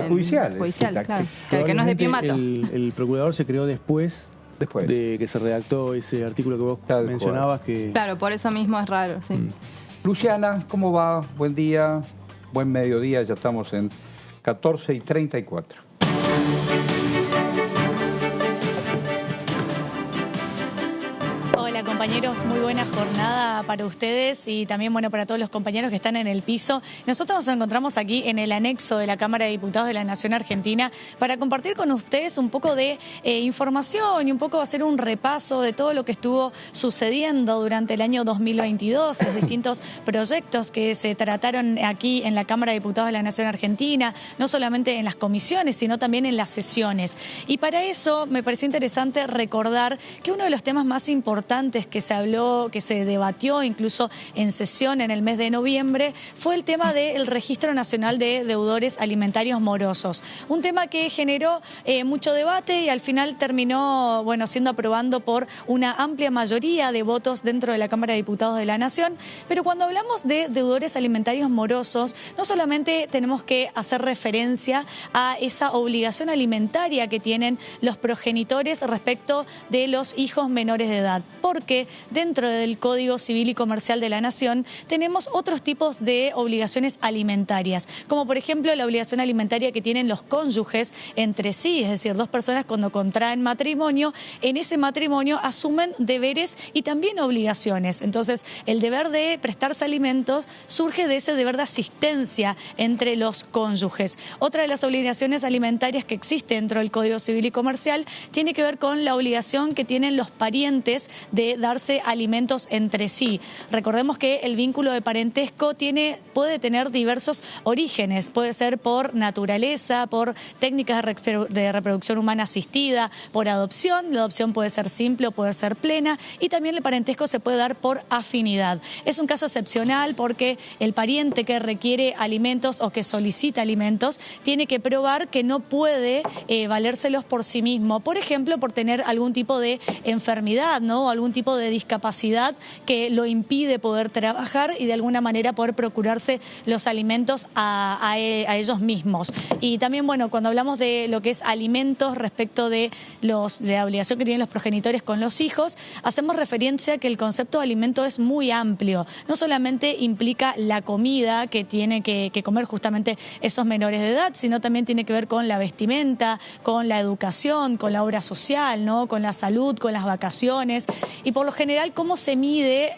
judicial. Judicial, Exacto. claro. Que el que no es de pie mata. El procurador se creó después Después. de que se redactó ese artículo que vos Tal mencionabas. Que Claro, por eso mismo es raro, sí. Luciana, ¿cómo va? Buen día, buen mediodía, ya estamos en 14:34. Hola compañeros, muy buena jornada para ustedes y también bueno para todos los compañeros que están en el piso. Nosotros nos encontramos aquí en el anexo de la Cámara de Diputados de la Nación Argentina para compartir con ustedes un poco de información y un poco hacer un repaso de todo lo que estuvo sucediendo durante el año 2022, los distintos proyectos que se trataron aquí en la Cámara de Diputados de la Nación Argentina, no solamente en las comisiones, sino también en las sesiones. Y para eso me pareció interesante recordar que uno de los temas más importantes que se habló, que se debatió incluso en sesión en el mes de noviembre, fue el tema del Registro Nacional de Deudores Alimentarios Morosos. Un tema que generó mucho debate y al final terminó siendo aprobado por una amplia mayoría de votos dentro de la Cámara de Diputados de la Nación. Pero cuando hablamos de deudores alimentarios morosos, no solamente tenemos que hacer referencia a esa obligación alimentaria que tienen los progenitores respecto de los hijos menores de edad, porque dentro del Código Civil y Comercial de la Nación tenemos otros tipos de obligaciones alimentarias, como por ejemplo la obligación alimentaria que tienen los cónyuges entre sí, es decir, dos personas cuando contraen matrimonio, en ese matrimonio asumen deberes y también obligaciones. Entonces, el deber de prestarse alimentos surge de ese deber de asistencia entre los cónyuges. Otra de las obligaciones alimentarias que existe dentro del Código Civil y Comercial tiene que ver con la obligación que tienen los parientes de darse darse alimentos entre sí. Recordemos que el vínculo de parentesco puede tener diversos orígenes. Puede ser por naturaleza, por técnicas de reproducción humana asistida, por adopción. La adopción puede ser simple o puede ser plena. Y también el parentesco se puede dar por afinidad. Es un caso excepcional porque el pariente que requiere alimentos o que solicita alimentos tiene que probar que no puede valérselos por sí mismo. Por ejemplo, por tener algún tipo de enfermedad, ¿no? O algún tipo de discapacidad que lo impide poder trabajar y de alguna manera poder procurarse los alimentos a ellos mismos. Y también, bueno, cuando hablamos de lo que es alimentos respecto de la obligación que tienen los progenitores con los hijos, hacemos referencia a que el concepto de alimento es muy amplio. No solamente implica la comida que tiene que comer justamente esos menores de edad, sino también tiene que ver con la vestimenta, con la educación, con la obra social, ¿no? Con la salud, con las vacaciones. Y por lo general, ¿cómo se mide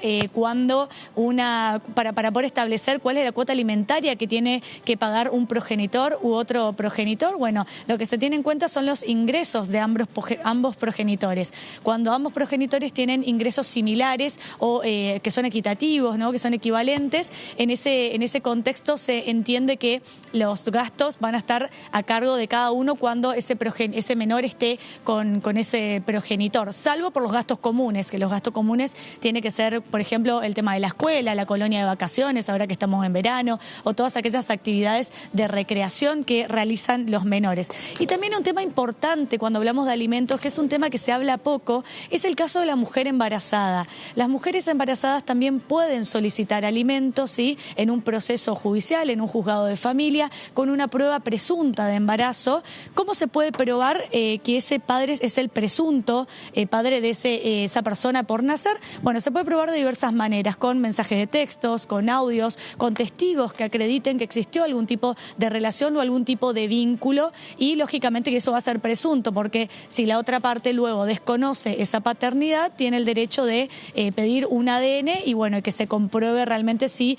para poder establecer cuál es la cuota alimentaria que tiene que pagar un progenitor u otro progenitor? Bueno, lo que se tiene en cuenta son los ingresos de ambos progenitores. Cuando ambos progenitores tienen ingresos similares o que son equitativos, ¿no? Que son equivalentes, en ese contexto se entiende que los gastos van a estar a cargo de cada uno cuando ese menor esté con ese progenitor, salvo por los gastos comunes, que los gastos comunes tiene que ser, por ejemplo, el tema de la escuela, la colonia de vacaciones, ahora que estamos en verano, o todas aquellas actividades de recreación que realizan los menores. Y también un tema importante cuando hablamos de alimentos, que es un tema que se habla poco, es el caso de la mujer embarazada. Las mujeres embarazadas también pueden solicitar alimentos, ¿sí? En un proceso judicial, en un juzgado de familia, con una prueba presunta de embarazo. ¿Cómo se puede probar que ese padre es el presunto padre de esa persona por nacer? Bueno, se puede probar de diversas maneras, con mensajes de textos, con audios, con testigos que acrediten que existió algún tipo de relación o algún tipo de vínculo, y lógicamente que eso va a ser presunto, porque si la otra parte luego desconoce esa paternidad, tiene el derecho de pedir un ADN y bueno, que se compruebe realmente si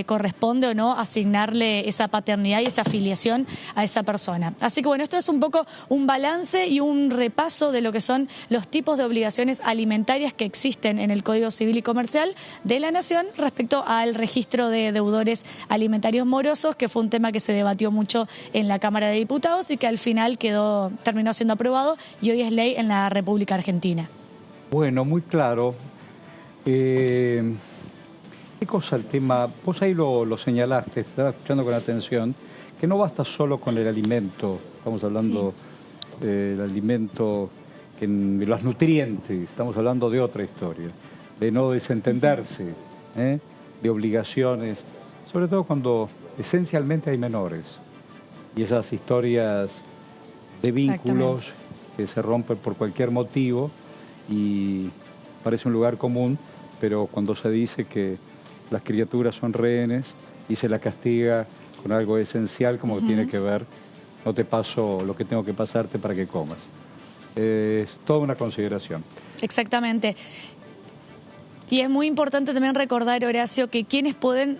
corresponde o no asignarle esa paternidad y esa afiliación a esa persona. Así que bueno, esto es un poco un balance y un repaso de lo que son los tipos de obligaciones alimentarias que existen en el Código Civil y Comercial de la Nación respecto al registro de deudores alimentarios morosos, que fue un tema que se debatió mucho en la Cámara de Diputados y que al final terminó siendo aprobado y hoy es ley en la República Argentina. Bueno, muy claro. ¿Qué cosa el tema? Vos ahí lo señalaste, estaba escuchando con atención, que no basta solo con el alimento, estamos hablando del alimento, de los nutrientes, estamos hablando de otra historia, de no desentenderse, de obligaciones, sobre todo cuando esencialmente hay menores, y esas historias de vínculos que se rompen por cualquier motivo y parece un lugar común, pero cuando se dice que las criaturas son rehenes y se las castiga con algo esencial como que tiene que ver, no te paso lo que tengo que pasarte para que comas. Es toda una consideración. Exactamente. Y es muy importante también recordar, Horacio, que quienes pueden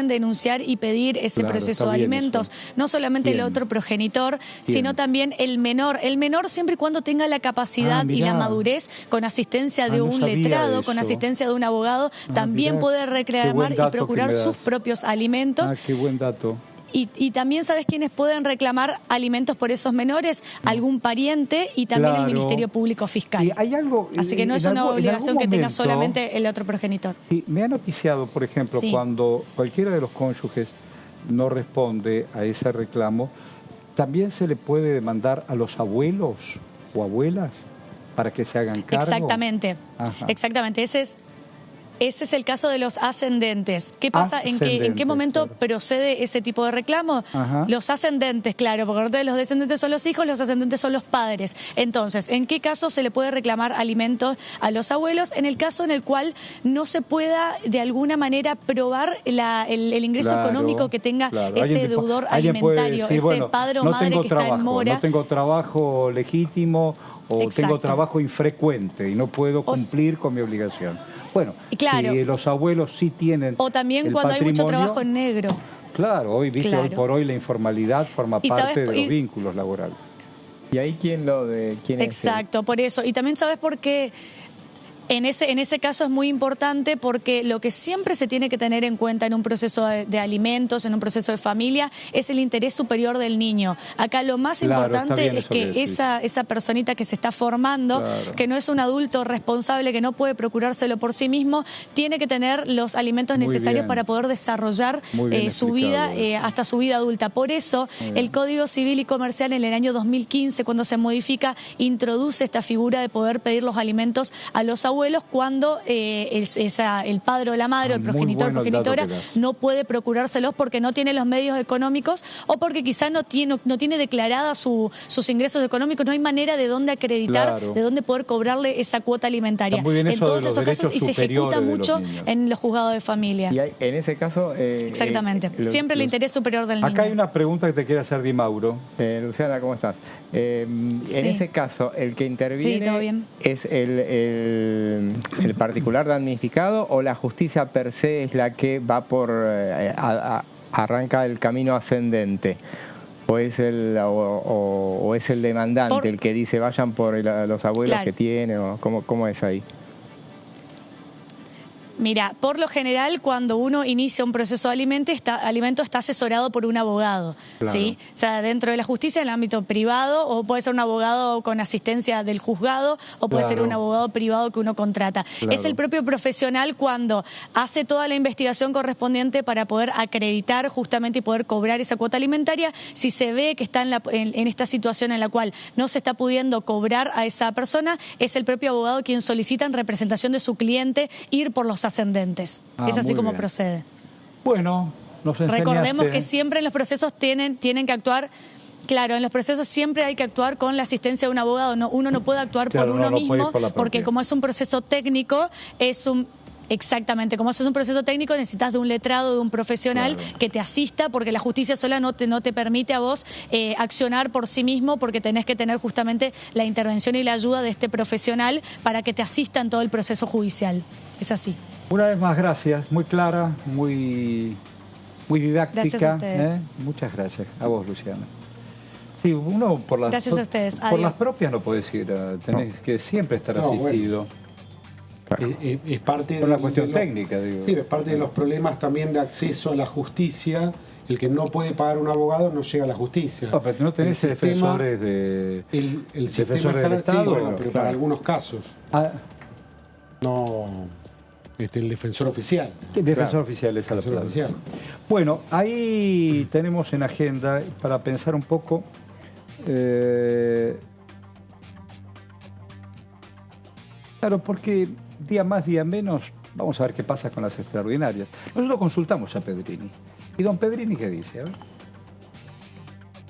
denunciar y pedir ese proceso de alimentos, no solamente el otro progenitor, sino también el menor. El menor siempre y cuando tenga la capacidad y la madurez, con asistencia de un letrado, con asistencia de un abogado, también puede reclamar y procurar sus propios alimentos. Qué buen dato. Y también, ¿sabes quiénes pueden reclamar alimentos por esos menores? Algún pariente y también el Ministerio Público Fiscal. Y hay algo, así que no es una obligación que tenga solamente el otro progenitor. Sí, me ha noticiado, por ejemplo, cuando cualquiera de los cónyuges no responde a ese reclamo, también se le puede demandar a los abuelos o abuelas para que se hagan cargo. Exactamente, exactamente. Ese es el caso de los ascendentes. ¿Qué pasa? ¿En qué momento procede ese tipo de reclamo? Los ascendentes, claro, porque los descendentes son los hijos, los ascendentes son los padres. Entonces, ¿en qué caso se le puede reclamar alimentos a los abuelos? En el caso en el cual no se pueda de alguna manera probar el ingreso económico que tenga ese deudor alimentario, decir, ese padre o madre que está en mora. No tengo trabajo legítimo o tengo trabajo infrecuente y no puedo cumplir con mi obligación. Bueno, si los abuelos sí tienen o también cuando hay mucho trabajo en negro. Claro, hoy por hoy la informalidad forma parte de los vínculos laborales. ¿Y ahí quién Exacto, por eso. Y también sabes por qué En ese caso es muy importante porque lo que siempre se tiene que tener en cuenta en un proceso de alimentos, en un proceso de familia, es el interés superior del niño. Acá lo más importante es que esa personita que se está formando, que no es un adulto responsable, que no puede procurárselo por sí mismo, tiene que tener los alimentos necesarios para poder desarrollar su vida hasta su vida adulta. Por eso el Código Civil y Comercial en el año 2015, cuando se modifica, introduce esta figura de poder pedir los alimentos a los abuelos cuando el padre o la madre, el progenitor o progenitora no puede procurárselos porque no tiene los medios económicos o porque quizás no tiene declarada sus ingresos económicos, no hay manera de dónde acreditar, de dónde poder cobrarle esa cuota alimentaria. En todos esos casos, y se ejecuta mucho en los juzgados de familia. Y en ese caso... exactamente, siempre el interés superior del niño. Acá hay una pregunta que te quiere hacer Di Mauro. Luciana, ¿cómo estás? En ese caso, el que interviene es el particular damnificado o la justicia per se es la que va arranca el camino ascendente. ¿O es el demandante el que dice vayan por los abuelos que tiene? O ¿cómo es ahí? Mira, por lo general, cuando uno inicia un proceso de alimento está asesorado por un abogado, ¿sí? O sea, dentro de la justicia, en el ámbito privado, o puede ser un abogado con asistencia del juzgado, o puede ser un abogado privado que uno contrata. Es el propio profesional cuando hace toda la investigación correspondiente para poder acreditar justamente y poder cobrar esa cuota alimentaria. Si se ve que está en esta situación en la cual no se está pudiendo cobrar a esa persona, es el propio abogado quien solicita en representación de su cliente ir por los ascendentes. Es así como procede. Bueno, nos enseñaste. Recordemos que siempre en los procesos tienen que actuar. Claro, en los procesos siempre hay que actuar con la asistencia de un abogado. Uno no puede actuar por uno mismo, porque como es un proceso técnico, exactamente, como eso es un proceso técnico, necesitas de un letrado, de un profesional que te asista, porque la justicia sola no te permite a vos accionar por sí mismo, porque tenés que tener justamente la intervención y la ayuda de este profesional para que te asista en todo el proceso judicial. Es así. Una vez más, gracias. Muy clara, muy didáctica. Gracias a ustedes. Muchas gracias. A vos, Luciana. Sí, uno por las, gracias a ustedes. Por las propias no podés ir, tenés que siempre estar asistido. Es parte por la cuestión técnica, digo. Sí, es parte de los problemas también de acceso a la justicia. El que no puede pagar un abogado no llega a la justicia. No, pero no tenés defensores de... El sistema del Estado. Sí, bueno, pero para algunos casos. No... el defensor oficial. El defensor oficial es la palabra. Bueno, ahí tenemos en agenda para pensar un poco. Claro, porque día más, día menos, vamos a ver qué pasa con las extraordinarias. Nosotros consultamos a Pedrini. ¿Y don Pedrini qué dice? A ver.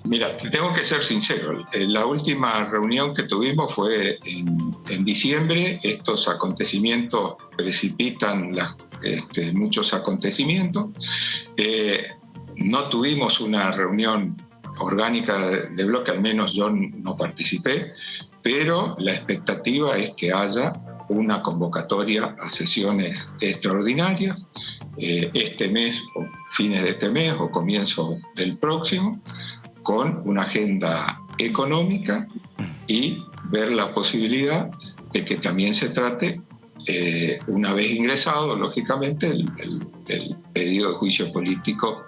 Mira, tengo que ser sincero. La última reunión que tuvimos fue en diciembre. Estos acontecimientos precipitan muchos acontecimientos. No tuvimos una reunión orgánica de bloque, al menos yo no participé, pero la expectativa es que haya una convocatoria a sesiones extraordinarias este mes, o fines de este mes o comienzo del próximo, con una agenda económica y ver la posibilidad de que también se trate, una vez ingresado, lógicamente, el pedido de juicio político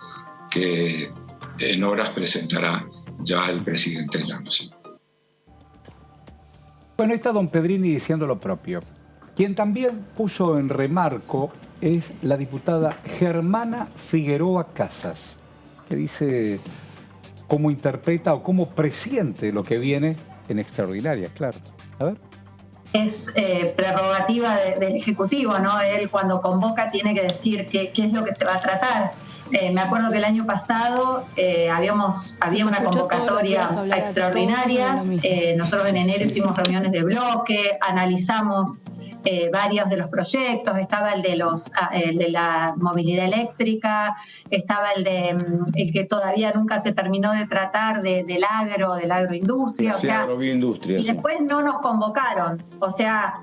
que en horas presentará ya el presidente de la Nación. Bueno, ahí está don Pedrini diciendo lo propio. Quien también puso en remarco es la diputada Germana Figueroa Casas, que dice cómo interpreta o cómo presiente lo que viene en extraordinarias, claro. A ver. Es prerrogativa del Ejecutivo, ¿no? Él cuando convoca tiene que decir qué es lo que se va a tratar. Me acuerdo que el año pasado había una convocatoria a extraordinarias. Nosotros en enero hicimos reuniones de bloque, analizamos varios de los proyectos. Estaba el de la movilidad eléctrica, estaba el que todavía nunca se terminó de tratar de la agroindustria. Y después no nos convocaron. O sea,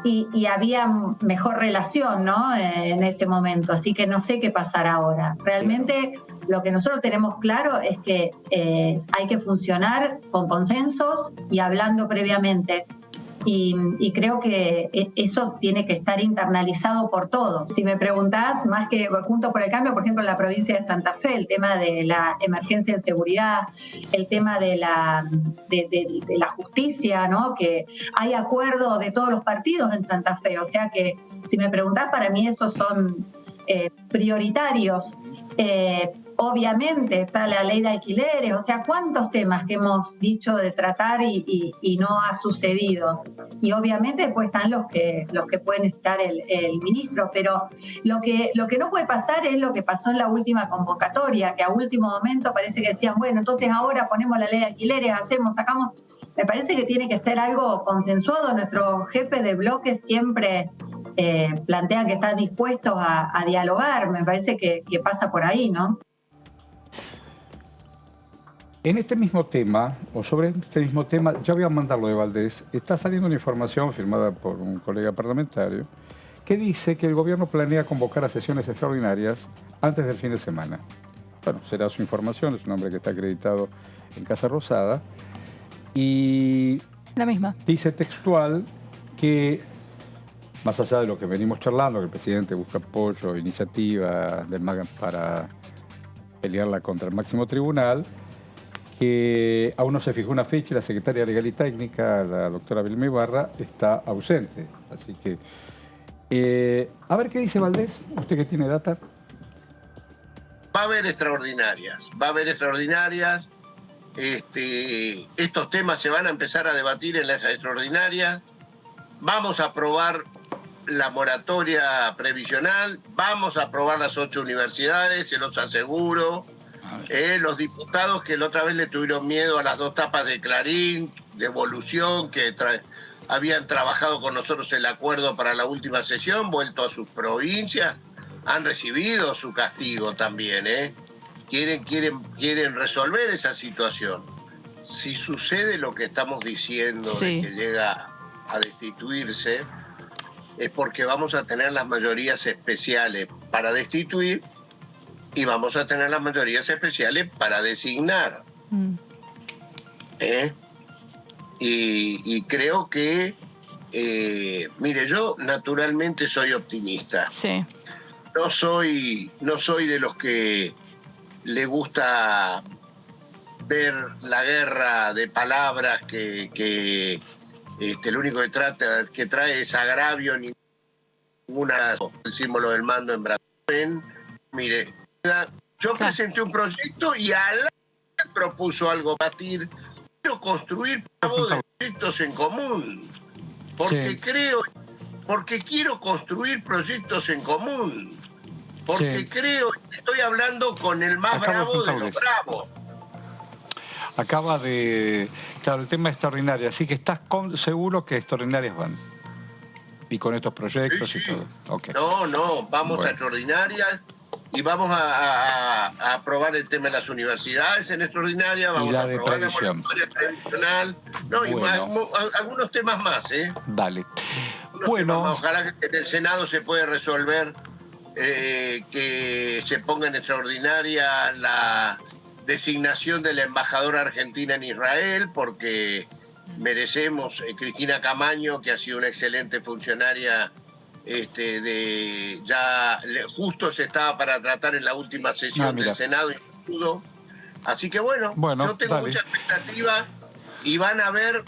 y había mejor relación, ¿no? En ese momento, así que no sé qué pasará ahora. Realmente lo que nosotros tenemos claro es que hay que funcionar con consensos y hablando previamente y creo que eso tiene que estar internalizado por todos. Si me preguntás, más que Juntos por el Cambio, por ejemplo, en la provincia de Santa Fe, el tema de la emergencia en seguridad, el tema de la justicia, ¿no? Que hay acuerdo de todos los partidos en Santa Fe, o sea que si me preguntás, para mí esos son prioritarios. Obviamente está la ley de alquileres, o sea, cuántos temas que hemos dicho de tratar y no ha sucedido. Y obviamente después están los que puede necesitar el ministro, pero lo que no puede pasar es lo que pasó en la última convocatoria, que a último momento parece que decían, bueno, entonces ahora ponemos la ley de alquileres, sacamos. Me parece que tiene que ser algo consensuado. Nuestro jefe de bloque siempre plantea que está dispuesto a dialogar. Me parece que pasa por ahí, ¿no? En este mismo tema, o sobre este mismo tema, ya voy a mandar lo de Valdés, está saliendo una información firmada por un colega parlamentario que dice que el gobierno planea convocar a sesiones extraordinarias antes del fin de semana. Bueno, será su información, es un hombre que está acreditado en Casa Rosada. Y la misma. Dice textual que, más allá de lo que venimos charlando, que el presidente busca apoyo, iniciativa del MAG para pelearla contra el máximo tribunal, que aún no se fijó una fecha y la secretaria legal y técnica, la doctora Vilma Ibarra, está ausente. Así que, a ver qué dice Valdés, usted que tiene data. Va a haber extraordinarias, estos temas se van a empezar a debatir en las extraordinarias, vamos a aprobar la moratoria previsional, vamos a aprobar las 8 universidades, se los aseguro. Los diputados que la otra vez le tuvieron miedo a las 2 tapas de Clarín, de Evolución, que habían trabajado con nosotros el acuerdo para la última sesión, vuelto a sus provincias, han recibido su castigo también, Quieren resolver esa situación. Si sucede lo que estamos diciendo, sí, de que llega a destituirse, es porque vamos a tener las mayorías especiales para destituir y vamos a tener las mayorías especiales para designar. Y creo que, mire, yo naturalmente soy optimista. Sí. No soy de los que le gusta ver la guerra de palabras que lo único que trae es agravio, ninguna, el símbolo del mando en Brasil. Mire, yo presenté un proyecto y Alan propuso algo para batir. Quiero construir proyectos en común, porque quiero construir proyectos en común, porque creo que estoy hablando con el más bravo de los bravos. Acaba de... Claro, el tema extraordinario, así que estás seguro que extraordinarias van. Y con estos proyectos y todo. Okay. No, vamos a extraordinarias y vamos a aprobar el tema de las universidades en extraordinaria, vamos a aprobar la moratoria previsional, y algunos temas más, Dale. Ojalá que en el Senado se pueda resolver que se ponga en extraordinaria la designación de la embajadora argentina en Israel, porque merecemos Cristina Camaño, que ha sido una excelente funcionaria, justo se estaba para tratar en la última sesión del Senado y pudo. Así que bueno, yo tengo mucha expectativa y van a ver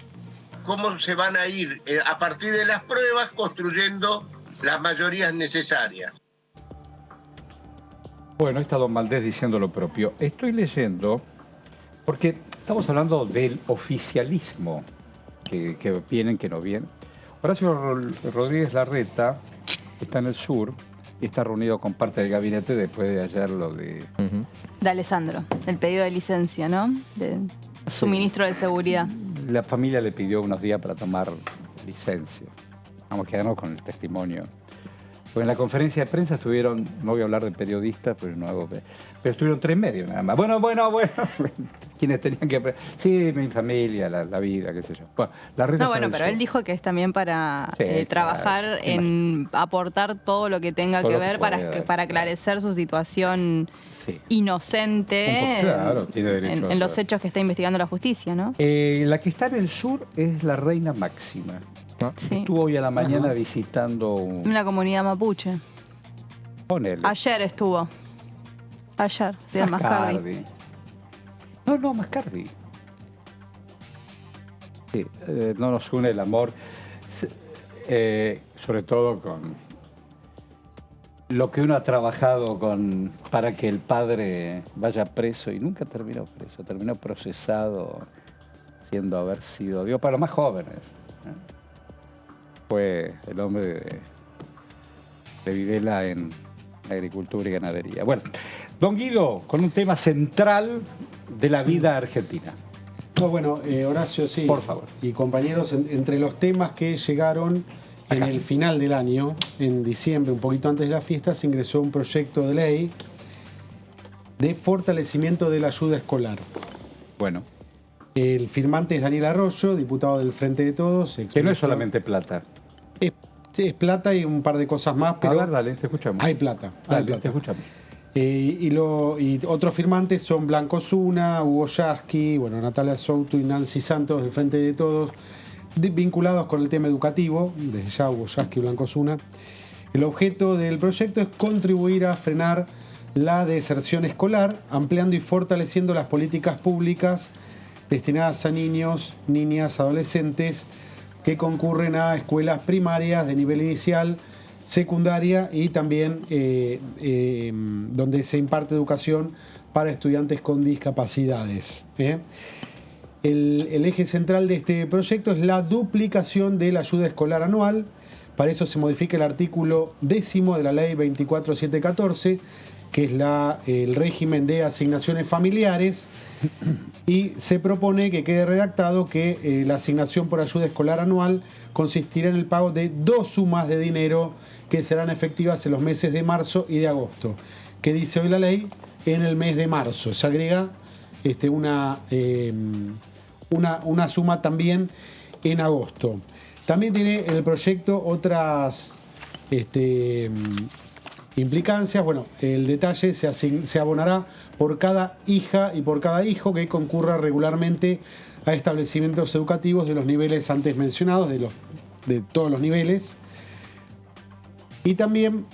cómo se van a ir a partir de las pruebas construyendo las mayorías necesarias. Bueno, está don Valdés diciendo lo propio. Estoy leyendo, porque estamos hablando del oficialismo, que vienen, que no vienen. Horacio Rodríguez Larreta está en el sur y está reunido con parte del gabinete después de ayer lo de... De Alessandro, el pedido de licencia, ¿no? De su ministro de Seguridad. La familia le pidió unos días para tomar licencia. Vamos a quedarnos con el testimonio. Porque en la conferencia de prensa estuvieron, no voy a hablar de periodistas, pero estuvieron 3 medios nada más. Bueno, quienes tenían que... Sí, mi familia, la vida, qué sé yo. Bueno, pero él dijo que es también para trabajar en aportar todo lo que tenga que ver para aclarecer su situación inocente tiene derecho en los hechos que está investigando la justicia, ¿no? La que está en el sur es la reina Máxima. ¿no? Sí. Estuvo hoy a la mañana visitando Una comunidad mapuche. Ponele. Ayer estuvo. Ayer, sí, en Mascardi. No, Mascardi. Sí, no nos une el amor, sobre todo con lo que uno ha trabajado para que el padre vaya preso y nunca terminó preso, terminó procesado, siendo haber sido, digo, para los más jóvenes. Fue el hombre de Videla en agricultura y ganadería. Bueno, don Guido, con un tema central de la vida argentina. No, bueno, Horacio, sí. Por favor. Y compañeros, entre los temas que llegaron en el final del año, en diciembre, un poquito antes de la fiesta, se ingresó un proyecto de ley de fortalecimiento de la ayuda escolar. Bueno. El firmante es Daniel Arroyo, diputado del Frente de Todos. Que no es solamente plata. Es plata y un par de cosas más, pero... A ver, dale, te escuchamos. Hay plata. Dale, te escuchamos. Y otros firmantes son Blanco Zuna, Hugo Yasky, bueno, Natalia Souto y Nancy Santos del Frente de Todos, vinculados con el tema educativo, desde ya Hugo Yasky y Blanco Zuna. El objeto del proyecto es contribuir a frenar la deserción escolar, ampliando y fortaleciendo las políticas públicas destinadas a niños, niñas, adolescentes que concurren a escuelas primarias de nivel inicial, secundaria y también donde se imparte educación para estudiantes con discapacidades. El eje central de este proyecto es la duplicación de la ayuda escolar anual. Para eso se modifica el artículo 10 de la ley 24714, que es el régimen de asignaciones familiares, y se propone que quede redactado que la asignación por ayuda escolar anual consistirá en el pago de 2 sumas de dinero que serán efectivas en los meses de marzo y de agosto. ¿Qué dice hoy la ley? En el mes de marzo se agrega una suma también en agosto. También tiene el proyecto otras implicancias. Bueno, el detalle se abonará por cada hija y por cada hijo que concurra regularmente a establecimientos educativos de los niveles antes mencionados, de todos los niveles. Y también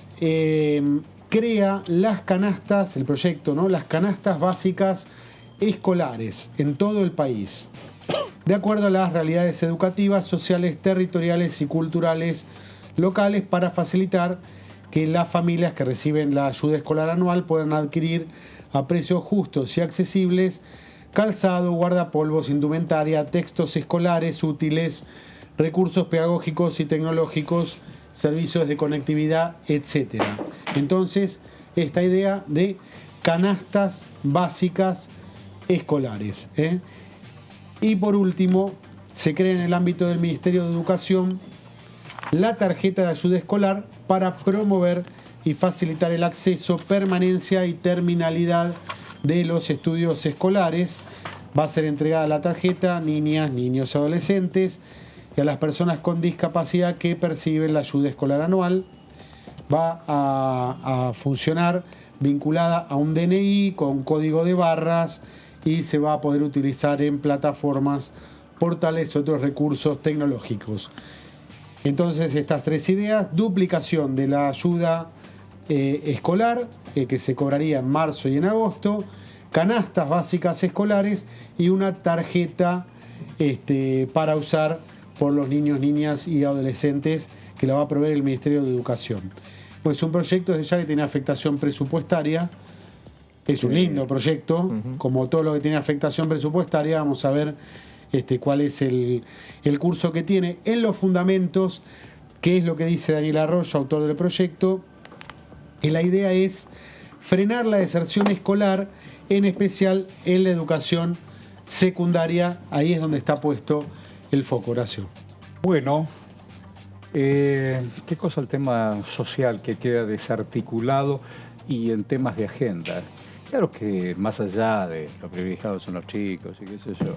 crea las canastas, el proyecto, ¿no? Las canastas básicas escolares en todo el país, de acuerdo a las realidades educativas, sociales, territoriales y culturales locales, para facilitar que las familias que reciben la ayuda escolar anual puedan adquirir a precios justos y accesibles calzado, guardapolvos, indumentaria, textos escolares útiles, recursos pedagógicos y tecnológicos, servicios de conectividad, etc. Entonces, esta idea de canastas básicas escolares. Y por último, se crea en el ámbito del Ministerio de Educación la tarjeta de ayuda escolar para promover y facilitar el acceso, permanencia y terminalidad de los estudios escolares. Va a ser entregada la tarjeta a niñas, niños y adolescentes y a las personas con discapacidad que perciben la ayuda escolar anual. Va a funcionar vinculada a un DNI con código de barras y se va a poder utilizar en plataformas, portales y otros recursos tecnológicos. Entonces, estas 3 ideas: duplicación de la ayuda escolar, que se cobraría en marzo y en agosto, canastas básicas escolares y una tarjeta para usar por los niños, niñas y adolescentes, que la va a proveer el Ministerio de Educación. Pues es un proyecto desde ya que tiene afectación presupuestaria. Es un lindo proyecto, como todo lo que tiene afectación presupuestaria. Vamos a ver cuál es el curso que tiene. En los fundamentos, qué es lo que dice Daniel Arroyo, autor del proyecto, y la idea es frenar la deserción escolar, en especial en la educación secundaria. Ahí es donde está puesto el foco, Horacio. Bueno, qué cosa el tema social que queda desarticulado y en temas de agenda. Claro que más allá de lo privilegiados son los chicos y qué sé yo,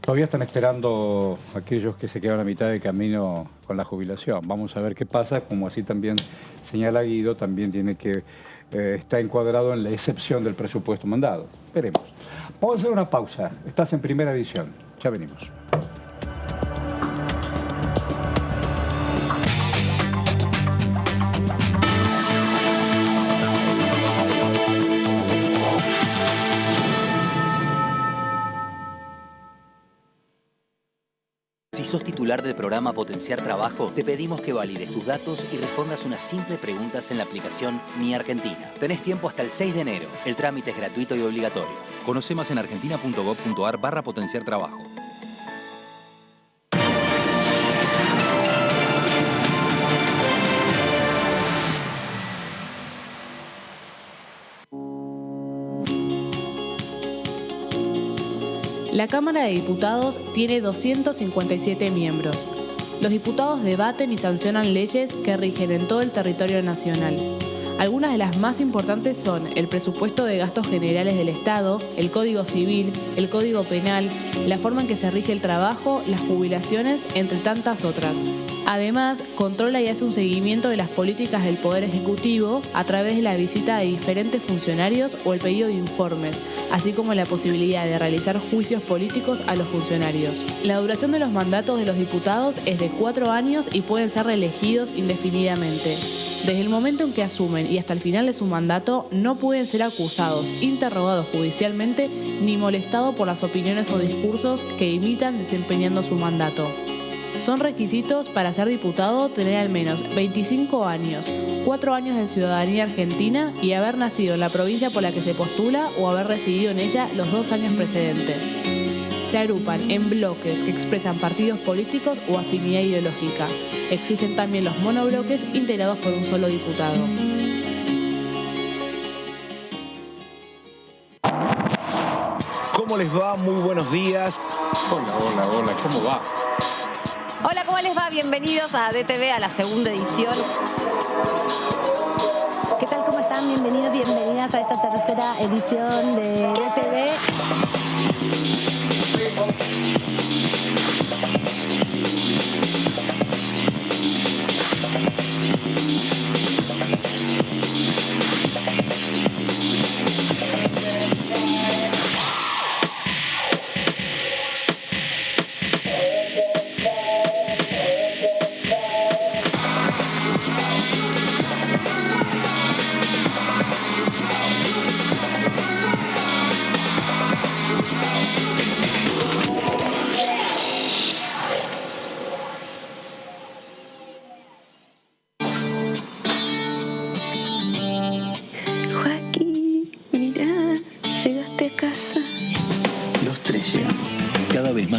todavía están esperando aquellos que se quedan a mitad de camino con la jubilación. Vamos a ver qué pasa. Como así también señala Guido, también tiene que está encuadrado en la excepción del presupuesto mandado. Veremos. Vamos a hacer una pausa. Estás en Primera Edición. Ya venimos. sos titular del programa Potenciar Trabajo, te pedimos que valides tus datos y respondas unas simples preguntas en la aplicación Mi Argentina. Tenés tiempo hasta el 6 de enero. El trámite es gratuito y obligatorio. Conoce más en argentina.gov.ar/potenciar trabajo. La Cámara de Diputados tiene 257 miembros. Los diputados debaten y sancionan leyes que rigen en todo el territorio nacional. Algunas de las más importantes son el presupuesto de gastos generales del Estado, el Código Civil, el Código Penal, la forma en que se rige el trabajo, las jubilaciones, entre tantas otras. Además, controla y hace un seguimiento de las políticas del Poder Ejecutivo a través de la visita de diferentes funcionarios o el pedido de informes, así como la posibilidad de realizar juicios políticos a los funcionarios. La duración de los mandatos de los diputados es de 4 años y pueden ser reelegidos indefinidamente. Desde el momento en que asumen y hasta el final de su mandato, no pueden ser acusados, interrogados judicialmente, ni molestados por las opiniones o discursos que imitan desempeñando su mandato. Son requisitos para ser diputado tener al menos 25 años, 4 años de ciudadanía argentina y haber nacido en la provincia por la que se postula o haber residido en ella los 2 años precedentes. Se agrupan en bloques que expresan partidos políticos o afinidad ideológica. Existen también los monobloques integrados por un solo diputado. ¿Cómo les va? Muy buenos días. Hola, ¿cómo va? Hola, ¿cómo les va? Bienvenidos a DTV, a la segunda edición. ¿Qué tal? ¿Cómo están? Bienvenidos, bienvenidas a esta tercera edición de DTV.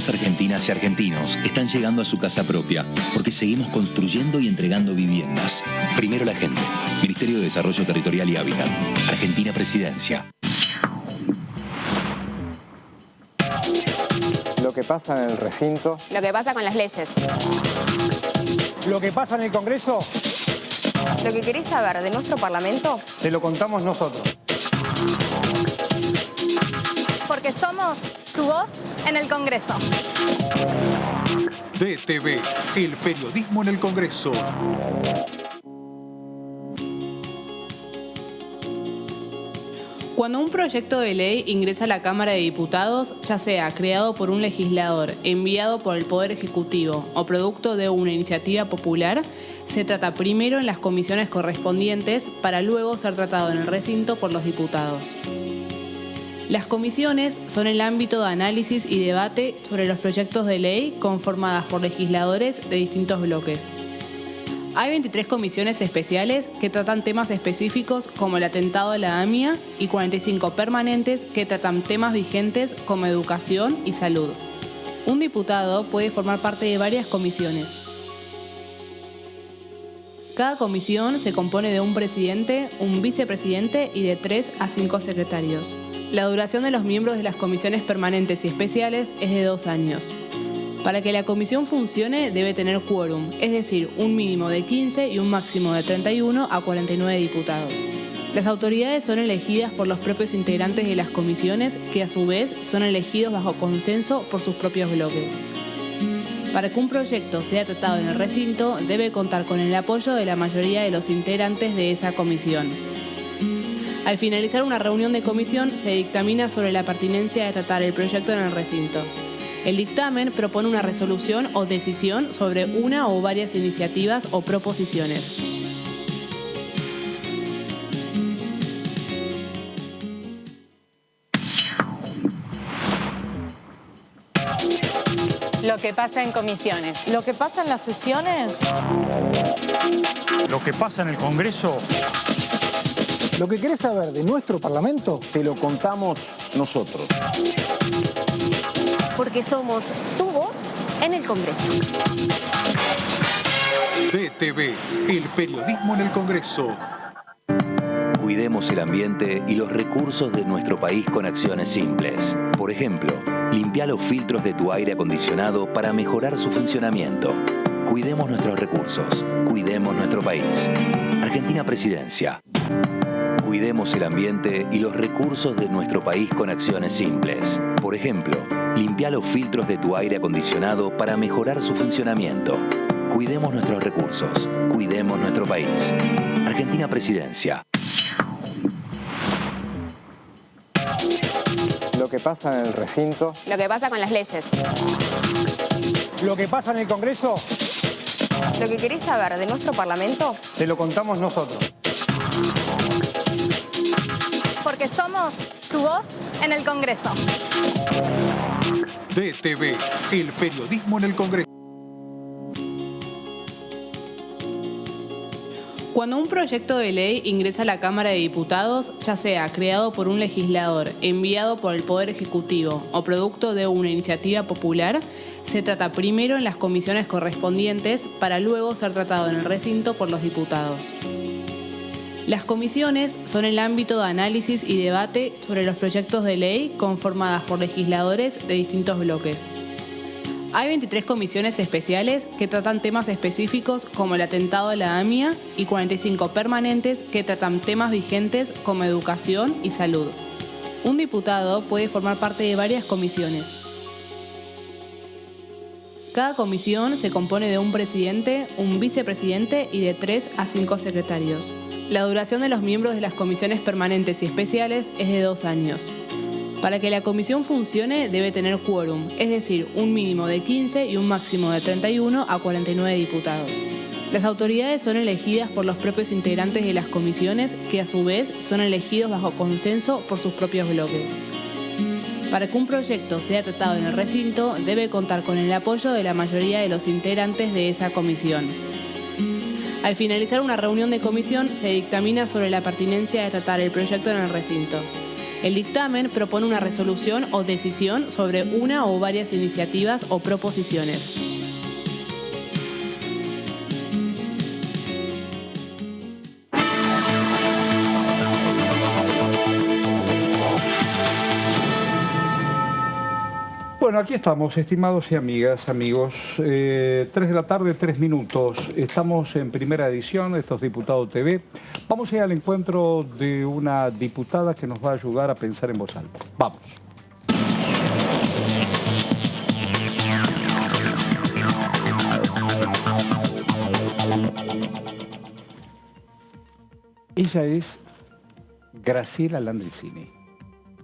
Argentinas y argentinos están llegando a su casa propia porque seguimos construyendo y entregando viviendas. Primero la gente. Ministerio de Desarrollo Territorial y Hábitat. Argentina Presidencia. Lo que pasa en el recinto. Lo que pasa con las leyes. Lo que pasa en el Congreso. Lo que querés saber de nuestro Parlamento. Te lo contamos nosotros. Porque somos tu voz en el Congreso. DTV, el periodismo en el Congreso. Cuando un proyecto de ley ingresa a la Cámara de Diputados, ya sea creado por un legislador, enviado por el Poder Ejecutivo o producto de una iniciativa popular, se trata primero en las comisiones correspondientes para luego ser tratado en el recinto por los diputados. Las comisiones son el ámbito de análisis y debate sobre los proyectos de ley conformadas por legisladores de distintos bloques. Hay 23 comisiones especiales que tratan temas específicos como el atentado a la AMIA y 45 permanentes que tratan temas vigentes como educación y salud. Un diputado puede formar parte de varias comisiones. Cada comisión se compone de un presidente, un vicepresidente y de 3 a 5 secretarios. La duración de los miembros de las comisiones permanentes y especiales es de 2 años. Para que la comisión funcione debe tener quórum, es decir, un mínimo de 15 y un máximo de 31 a 49 diputados. Las autoridades son elegidas por los propios integrantes de las comisiones, que a su vez son elegidos bajo consenso por sus propios bloques. Para que un proyecto sea tratado en el recinto, debe contar con el apoyo de la mayoría de los integrantes de esa comisión. Al finalizar una reunión de comisión, se dictamina sobre la pertinencia de tratar el proyecto en el recinto. El dictamen propone una resolución o decisión sobre una o varias iniciativas o proposiciones. Lo que pasa en comisiones. Lo que pasa en las sesiones. Lo que pasa en el Congreso. Lo que querés saber de nuestro Parlamento, Te lo contamos nosotros. Porque somos tu voz en el Congreso. DTV, el periodismo en el Congreso. Cuidemos el ambiente y los recursos de nuestro país con acciones simples. Por ejemplo, limpia los filtros de tu aire acondicionado para mejorar su funcionamiento. Cuidemos nuestros recursos. Cuidemos nuestro país. Argentina Presidencia. Cuidemos el ambiente y los recursos de nuestro país con acciones simples. Por ejemplo, limpia los filtros de tu aire acondicionado para mejorar su funcionamiento. Cuidemos nuestros recursos. Cuidemos nuestro país. Argentina Presidencia. Lo que pasa en el recinto. Lo que pasa con las leyes. lo que pasa en el Congreso, Lo que querés saber de nuestro Parlamento, te lo contamos nosotros. Porque somos tu voz en el Congreso. DTV, el periodismo en el Congreso. Cuando un proyecto de ley ingresa a la Cámara de Diputados, ya sea creado por un legislador, enviado por el Poder Ejecutivo o producto de una iniciativa popular, se trata primero en las comisiones correspondientes para luego ser tratado en el recinto por los diputados. Las comisiones son el ámbito de análisis y debate sobre los proyectos de ley conformadas por legisladores de distintos bloques. Hay 23 comisiones especiales que tratan temas específicos como el atentado a la AMIA y 45 permanentes que tratan temas vigentes como educación y salud. Un diputado puede formar parte de varias comisiones. Cada comisión se compone de un presidente, un vicepresidente y de 3 a 5 secretarios. La duración de los miembros de las comisiones permanentes y especiales es de 2 años. Para que la comisión funcione debe tener quórum, es decir, un mínimo de 15 y un máximo de 31 a 49 diputados. Las autoridades son elegidas por los propios integrantes de las comisiones, que a su vez son elegidos bajo consenso por sus propios bloques. Para que un proyecto sea tratado en el recinto, debe contar con el apoyo de la mayoría de los integrantes de esa comisión. Al finalizar una reunión de comisión, se dictamina sobre la pertinencia de tratar el proyecto en el recinto. El dictamen propone una resolución o decisión sobre una o varias iniciativas o proposiciones. Bueno, aquí estamos, estimados y amigas, amigos. 3 de la tarde, 3 minutos. Estamos en primera edición de estos Diputados TV. Vamos a ir al encuentro de una diputada que nos va a ayudar a pensar en voz alta. Vamos. Ella es Graciela Landricini.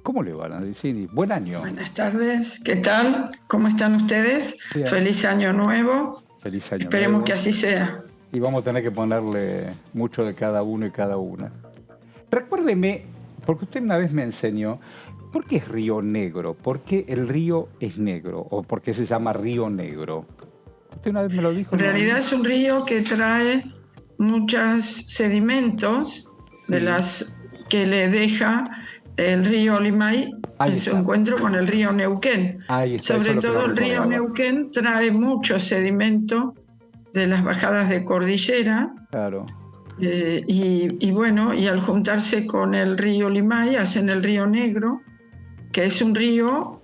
¿Cómo le va, Landricini? Buen año. Buenas tardes, ¿qué tal? ¿Cómo están ustedes? Bien. Feliz año nuevo. Feliz año Esperemos nuevo. que así sea. Y vamos a tener que ponerle mucho de cada uno y cada una. Recuérdeme, porque usted una vez me enseñó, ¿por qué es Río Negro? ¿Por qué el río es negro? ¿O por qué se llama Río Negro? Usted una vez me lo dijo. En realidad es un río que trae muchos sedimentos de las que le deja el río Limay en su encuentro con el río Neuquén. Sobre todo el río Neuquén trae mucho sedimento de las bajadas de cordillera. Claro. Y bueno, y al juntarse con el río Limay hacen el río Negro, que es un río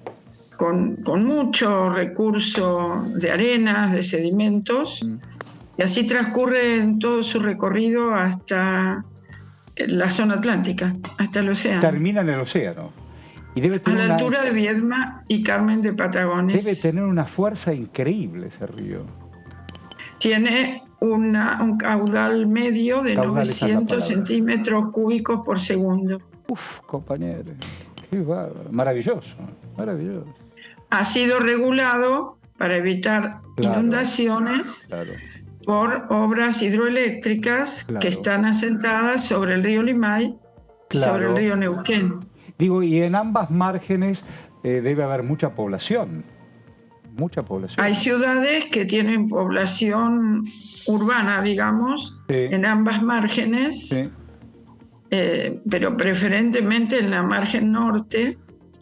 con mucho recurso de arenas, de sedimentos, y así transcurre en todo su recorrido hasta la zona atlántica, hasta el océano. Termina en el océano. Y debe A tener la altura de Viedma y Carmen de Patagones. Debe tener una fuerza increíble ese río. Tiene un caudal medio de Caudal, esa es la 900 palabra. centímetros cúbicos por segundo. Uf, compañero. Qué bárbaro. Maravilloso, maravilloso. Ha sido regulado para evitar inundaciones por obras hidroeléctricas que están asentadas sobre el río Limay y sobre el río Neuquén. Digo, y en ambas márgenes debe haber mucha población. mucha población. Hay ciudades que tienen población urbana, digamos, en ambas márgenes, pero preferentemente en la margen norte,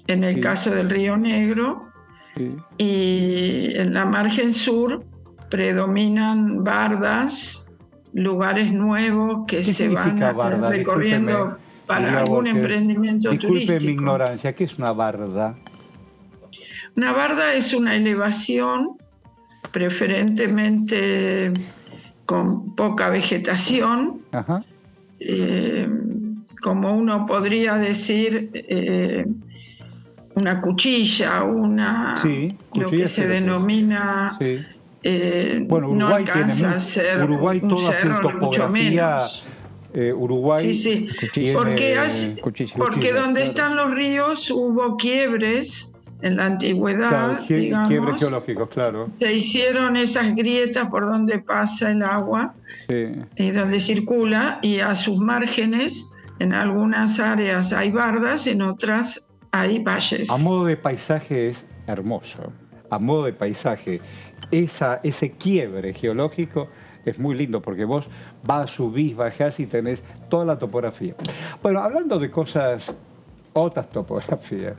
en el caso del Río Negro, y en la margen sur predominan bardas, lugares nuevos que se van recorriendo para algún emprendimiento turístico. Disculpe mi ignorancia, ¿qué es una barda? Una barda es una elevación, preferentemente con poca vegetación, como uno podría decir, una cuchilla, lo que se denomina... Bueno, Uruguay no alcanza a ser Uruguay un toda cerro, su topografía, Uruguay porque donde están los ríos hubo quiebres en la antigüedad, digamos, quiebres geológicos, claro. Se hicieron esas grietas por donde pasa el agua y donde circula, y a sus márgenes en algunas áreas hay bardas, en otras hay valles. A modo de paisaje es hermoso, a modo de paisaje. Ese quiebre geológico es muy lindo porque vos subís, bajás y tenés toda la topografía. Bueno, hablando de cosas, otras topografías.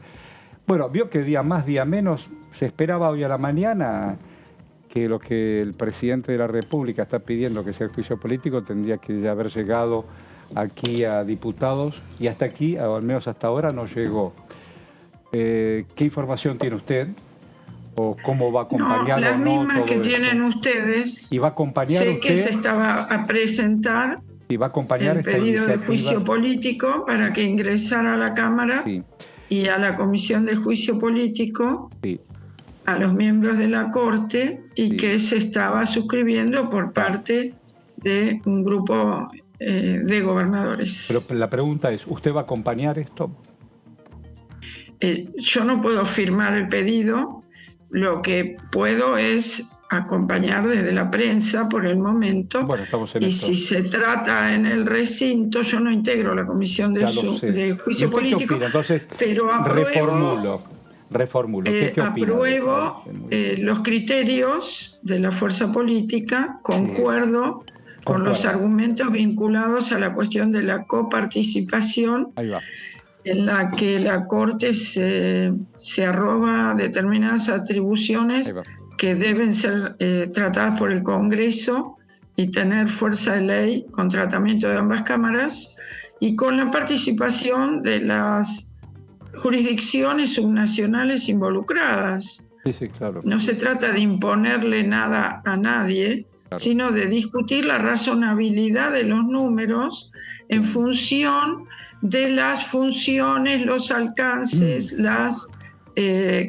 Bueno, vio que día más, día menos, se esperaba hoy a la mañana que lo que el presidente de la República está pidiendo que sea el juicio político tendría que ya haber llegado aquí a diputados, y hasta aquí, o al menos hasta ahora, no llegó. ¿Qué información tiene usted? ¿O cómo va a acompañar? Las mismas que tienen ustedes. ¿Y va a acompañar usted? Sé que se estaba a presentar y va a acompañar el pedido de juicio político para que ingresara a la Cámara y a la Comisión de Juicio Político, a los miembros de la Corte, y que se estaba suscribiendo por parte de un grupo de gobernadores. Pero la pregunta es, ¿usted va a acompañar esto? Yo no puedo firmar el pedido. Lo que puedo es acompañar desde la prensa por el momento. Bueno, estamos en esto. Si se trata en el recinto, yo no integro la comisión de juicio político, entonces, pero reformulo. ¿Qué opina? Apruebo los criterios de la fuerza política, concuerdo con los argumentos vinculados a la cuestión de la coparticipación. Ahí va. En la que la Corte se arroga determinadas atribuciones que deben ser tratadas por el Congreso y tener fuerza de ley con tratamiento de ambas cámaras, y con la participación de las jurisdicciones subnacionales involucradas. Claro. No se trata de imponerle nada a nadie, sino de discutir la razonabilidad de los números en función de las funciones, los alcances, las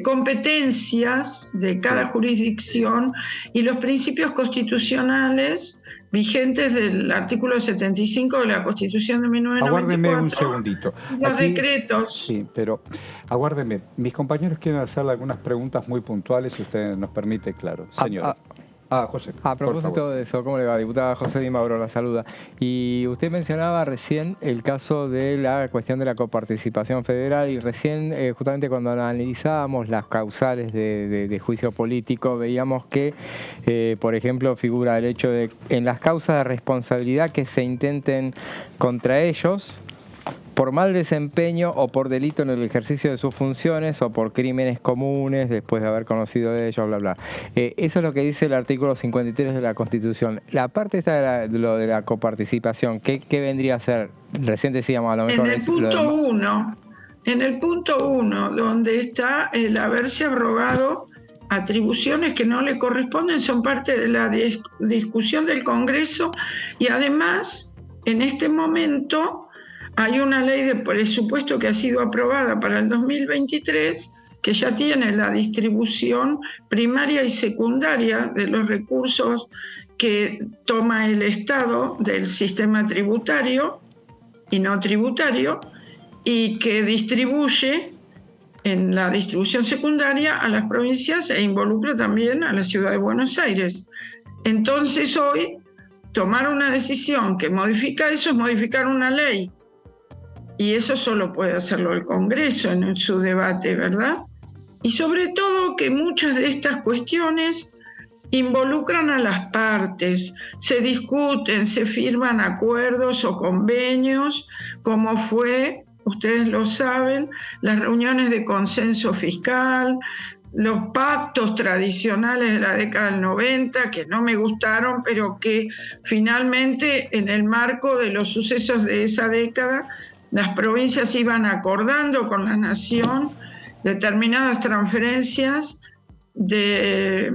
competencias de cada jurisdicción y los principios constitucionales vigentes del artículo 75 de la Constitución de 1994. Aguárdeme un segundito. Los decretos. Sí, pero aguárdeme. Mis compañeros quieren hacerle algunas preguntas muy puntuales, si usted nos permite, claro. Señor. José. A propósito de eso, ¿cómo le va? Diputada José Di Mauro la saluda. Y usted mencionaba recién el caso de la cuestión de la coparticipación federal, y recién, justamente cuando analizábamos las causales de juicio político, veíamos que, por ejemplo, figura el hecho de, en las causas de responsabilidad que se intenten contra ellos, por mal desempeño o por delito en el ejercicio de sus funciones o por crímenes comunes después de haber conocido de ellos, bla, bla. Eso es lo que dice el artículo 53 de la Constitución. La parte esta de lo de la coparticipación, ¿qué vendría a ser? Recién decíamos a lo mejor... En el punto 1, donde está el haberse abrogado atribuciones que no le corresponden, son parte de la discusión del Congreso, y además, en este momento... hay una ley de presupuesto que ha sido aprobada para el 2023 que ya tiene la distribución primaria y secundaria de los recursos que toma el Estado del sistema tributario y no tributario, y que distribuye en la distribución secundaria a las provincias e involucra también a la ciudad de Buenos Aires. Entonces hoy tomar una decisión que modifica eso es modificar una ley. Y eso solo puede hacerlo el Congreso en su debate, ¿verdad? y sobre todo que muchas de estas cuestiones involucran a las partes, se discuten, se firman acuerdos o convenios, como fue, ustedes lo saben, las reuniones de consenso fiscal, los pactos tradicionales de la década del 90, que no me gustaron, pero que finalmente en el marco de los sucesos de esa década, las provincias iban acordando con la nación determinadas transferencias de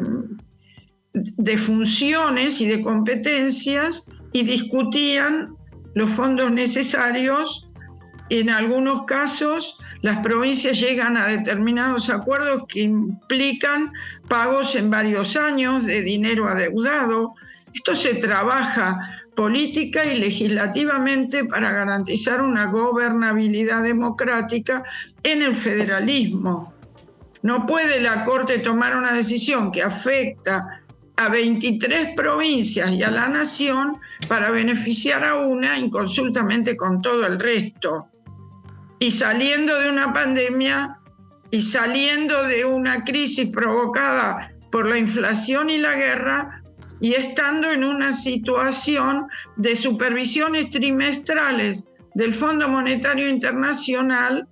funciones y de competencias y discutían los fondos necesarios. En algunos casos, las provincias llegan a determinados acuerdos que implican pagos en varios años de dinero adeudado. Esto se trabaja política y legislativamente para garantizar una gobernabilidad democrática en el federalismo. No puede la Corte tomar una decisión que afecta a 23 provincias y a la nación para beneficiar a una inconsultamente con todo el resto. Y saliendo de una pandemia y saliendo de una crisis provocada por la inflación y la guerra, y estando en una situación de supervisiones trimestrales del Fondo Monetario Internacional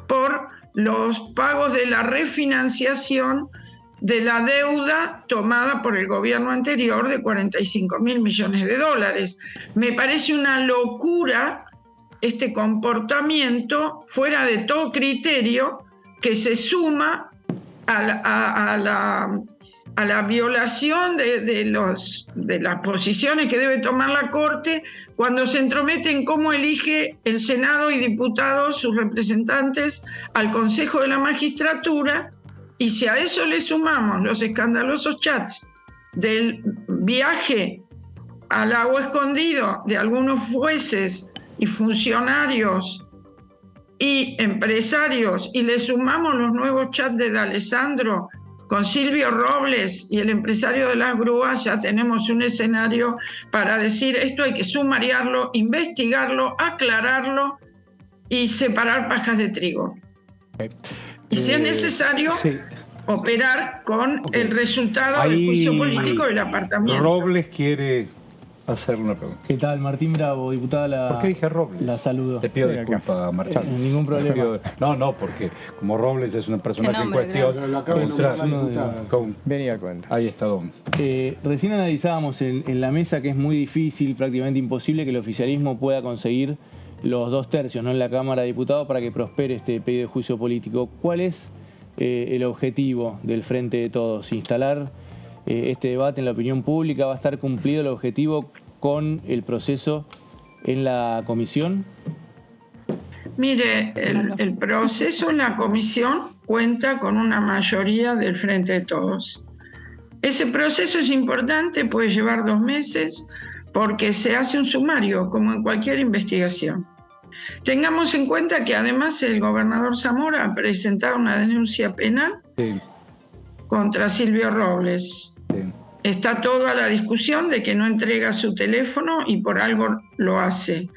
por los pagos de la refinanciación de la deuda tomada por el gobierno anterior de 45.000 millones de dólares. Me parece una locura este comportamiento fuera de todo criterio que se suma a la violación de las posiciones que debe tomar la Corte cuando se entromete en cómo elige el Senado y diputados sus representantes al Consejo de la Magistratura. Y si a eso le sumamos los escandalosos chats del viaje al lago escondido de algunos jueces y funcionarios y empresarios, y le sumamos los nuevos chats de D'Alessandro con Silvio Robles y el empresario de las grúas, ya tenemos un escenario para decir esto hay que sumariarlo, investigarlo, aclararlo y separar pajas de trigo. Y si es necesario, operar con el resultado del juicio político del apartamiento. Robles quiere hacer una pregunta. ¿Qué tal? Martín Bravo, diputada. ¿Por qué dije Robles? La saludo. Te pido disculpas, Martín. Ningún problema. No, porque como Robles es una personaje en cuestión. Lo acabo de nombrar la diputada. Venía a cuenta. Ahí está, don. Recién analizábamos en la mesa que es muy difícil, prácticamente imposible, que el oficialismo pueda conseguir los 2/3, ¿no?, en la Cámara de Diputados para que prospere este pedido de juicio político. ¿Cuál es el objetivo del Frente de Todos? ¿Instalar este debate en la opinión pública? ¿Va a estar cumplido el objetivo con el proceso en la comisión? Mire, el proceso en la comisión cuenta con una mayoría del Frente de Todos. Ese proceso es importante, puede llevar 2 meses, porque se hace un sumario, como en cualquier investigación. Tengamos en cuenta que además el gobernador Zamora ha presentado una denuncia penal contra Silvio Robles. Está toda la discusión de que no entrega su teléfono y por algo lo hace.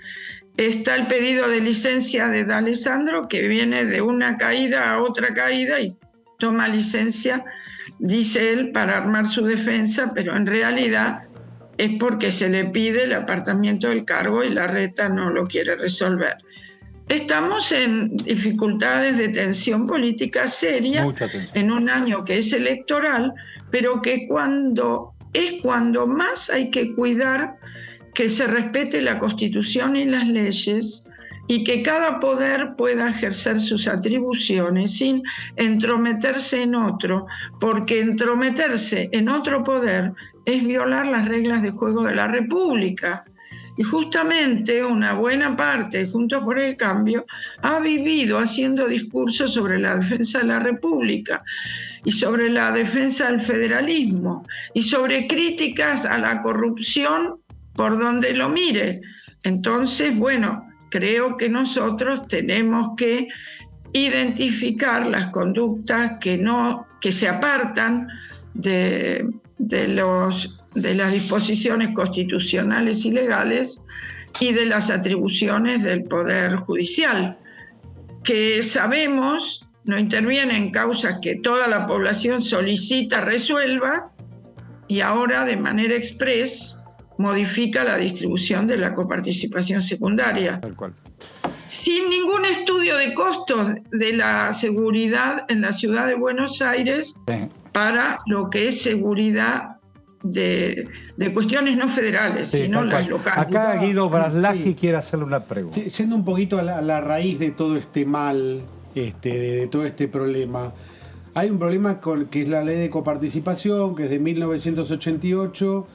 Está el pedido de licencia de D'Alessandro, que viene de una caída a otra caída y toma licencia, dice él, para armar su defensa, pero en realidad es porque se le pide el apartamiento del cargo y la reta no lo quiere resolver. Estamos en dificultades de tensión política seria en un año que es electoral, pero que cuando más hay que cuidar que se respete la Constitución y las leyes y que cada poder pueda ejercer sus atribuciones sin entrometerse en otro, porque entrometerse en otro poder es violar las reglas de juego de la República. Y justamente una buena parte, Juntos por el Cambio, ha vivido haciendo discursos sobre la defensa de la República y sobre la defensa del federalismo y sobre críticas a la corrupción por donde lo mire. Entonces, bueno, creo que nosotros tenemos que identificar las conductas que se apartan de las disposiciones constitucionales y legales y de las atribuciones del Poder Judicial, que sabemos no interviene en causas que toda la población solicita resuelva, y ahora de manera express modifica la distribución de la coparticipación secundaria. Tal cual. Sin ningún estudio de costos de la seguridad en la ciudad de Buenos Aires para lo que es seguridad de cuestiones no federales, sino las locales. Acá Guido Braslaki quiere hacerle una pregunta. Yendo un poquito a la raíz de todo este mal, de todo este problema. Hay un problema que es la ley de coparticipación, que es de 1988,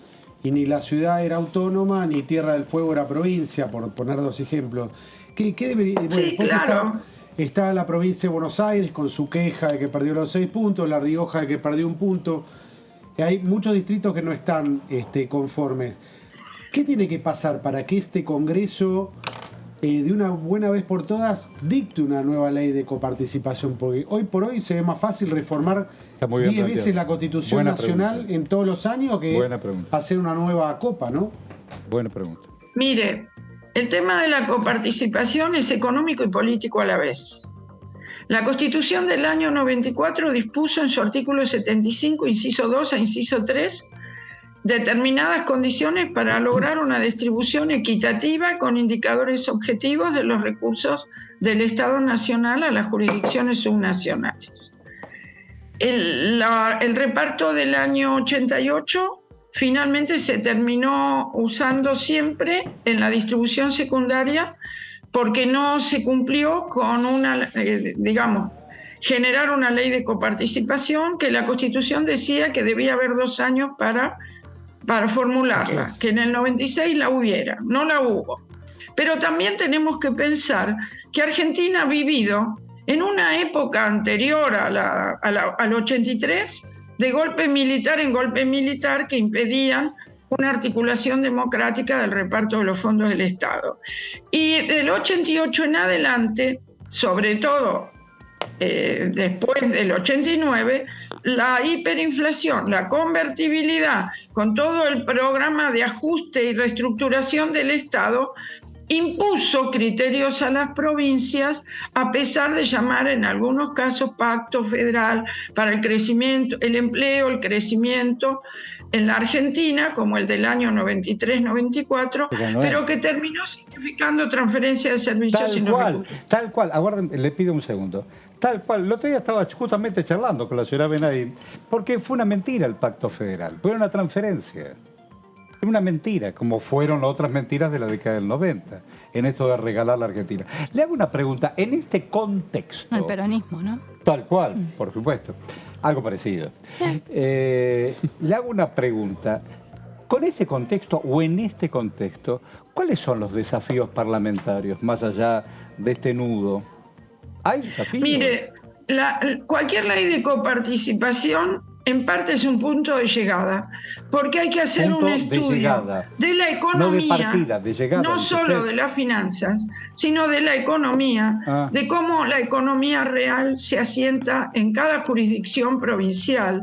y ni la ciudad era autónoma, ni Tierra del Fuego era provincia, por poner dos ejemplos. ¿Qué debería? Bueno, sí, después claro. Está la provincia de Buenos Aires con su queja de que perdió los 6 puntos, La Rioja de que perdió 1 punto. Hay muchos distritos que no están conformes. ¿Qué tiene que pasar para que este Congreso, de una buena vez por todas, dicte una nueva ley de coparticipación? Porque hoy por hoy se ve más fácil reformar 10 veces la Constitución Nacional en todos los años que hacer una nueva copa, ¿no? Buena pregunta. Mire, el tema de la coparticipación es económico y político a la vez. La Constitución del año 94 dispuso en su artículo 75, inciso 2 a inciso 3, determinadas condiciones para lograr una distribución equitativa con indicadores objetivos de los recursos del Estado Nacional a las jurisdicciones subnacionales. El reparto del año 88 finalmente se terminó usando siempre en la distribución secundaria porque no se cumplió con generar una ley de coparticipación que la Constitución decía que debía haber 2 años para formularla, que en el 96 la hubiera, no la hubo. Pero también tenemos que pensar que Argentina ha vivido en una época anterior al 83 de golpe militar en golpe militar que impedían una articulación democrática del reparto de los fondos del Estado. Y del 88 en adelante, sobre todo después del 89, la hiperinflación, la convertibilidad, con todo el programa de ajuste y reestructuración del Estado, impuso criterios a las provincias, a pesar de llamar en algunos casos pacto federal para el crecimiento, el empleo, el crecimiento en la Argentina, como el del año 93-94, pero que terminó significando transferencia de servicios. Tal cual, aguarden, le pido un segundo. Tal cual, el otro día estaba justamente charlando con la señora Benadim, porque fue una mentira el pacto federal, fue una transferencia. Es una mentira, como fueron otras mentiras de la década del 90, en esto de regalar la Argentina. Le hago una pregunta, en este contexto... El peronismo, ¿no? Tal cual, por supuesto. Algo parecido. Le hago una pregunta. Con este contexto, o en este contexto, ¿cuáles son los desafíos parlamentarios, más allá de este nudo? ¿Hay desafíos? Mire, cualquier ley de coparticipación en parte es un punto de llegada, porque hay que hacer un estudio de la economía, no de partida, de llegada, no solo de las finanzas, sino de la economía, de cómo la economía real se asienta en cada jurisdicción provincial,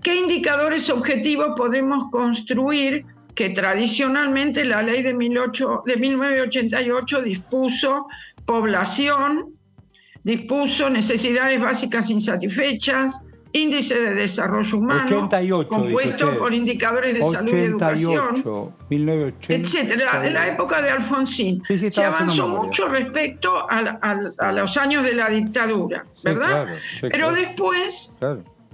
qué indicadores objetivos podemos construir, que tradicionalmente la ley de 1988 dispuso población, dispuso necesidades básicas insatisfechas, índice de desarrollo humano, 88, compuesto por indicadores de salud y educación, 1980, etcétera. En la época de Alfonsín se avanzó mucho respecto a los años de la dictadura, ¿verdad? Pero después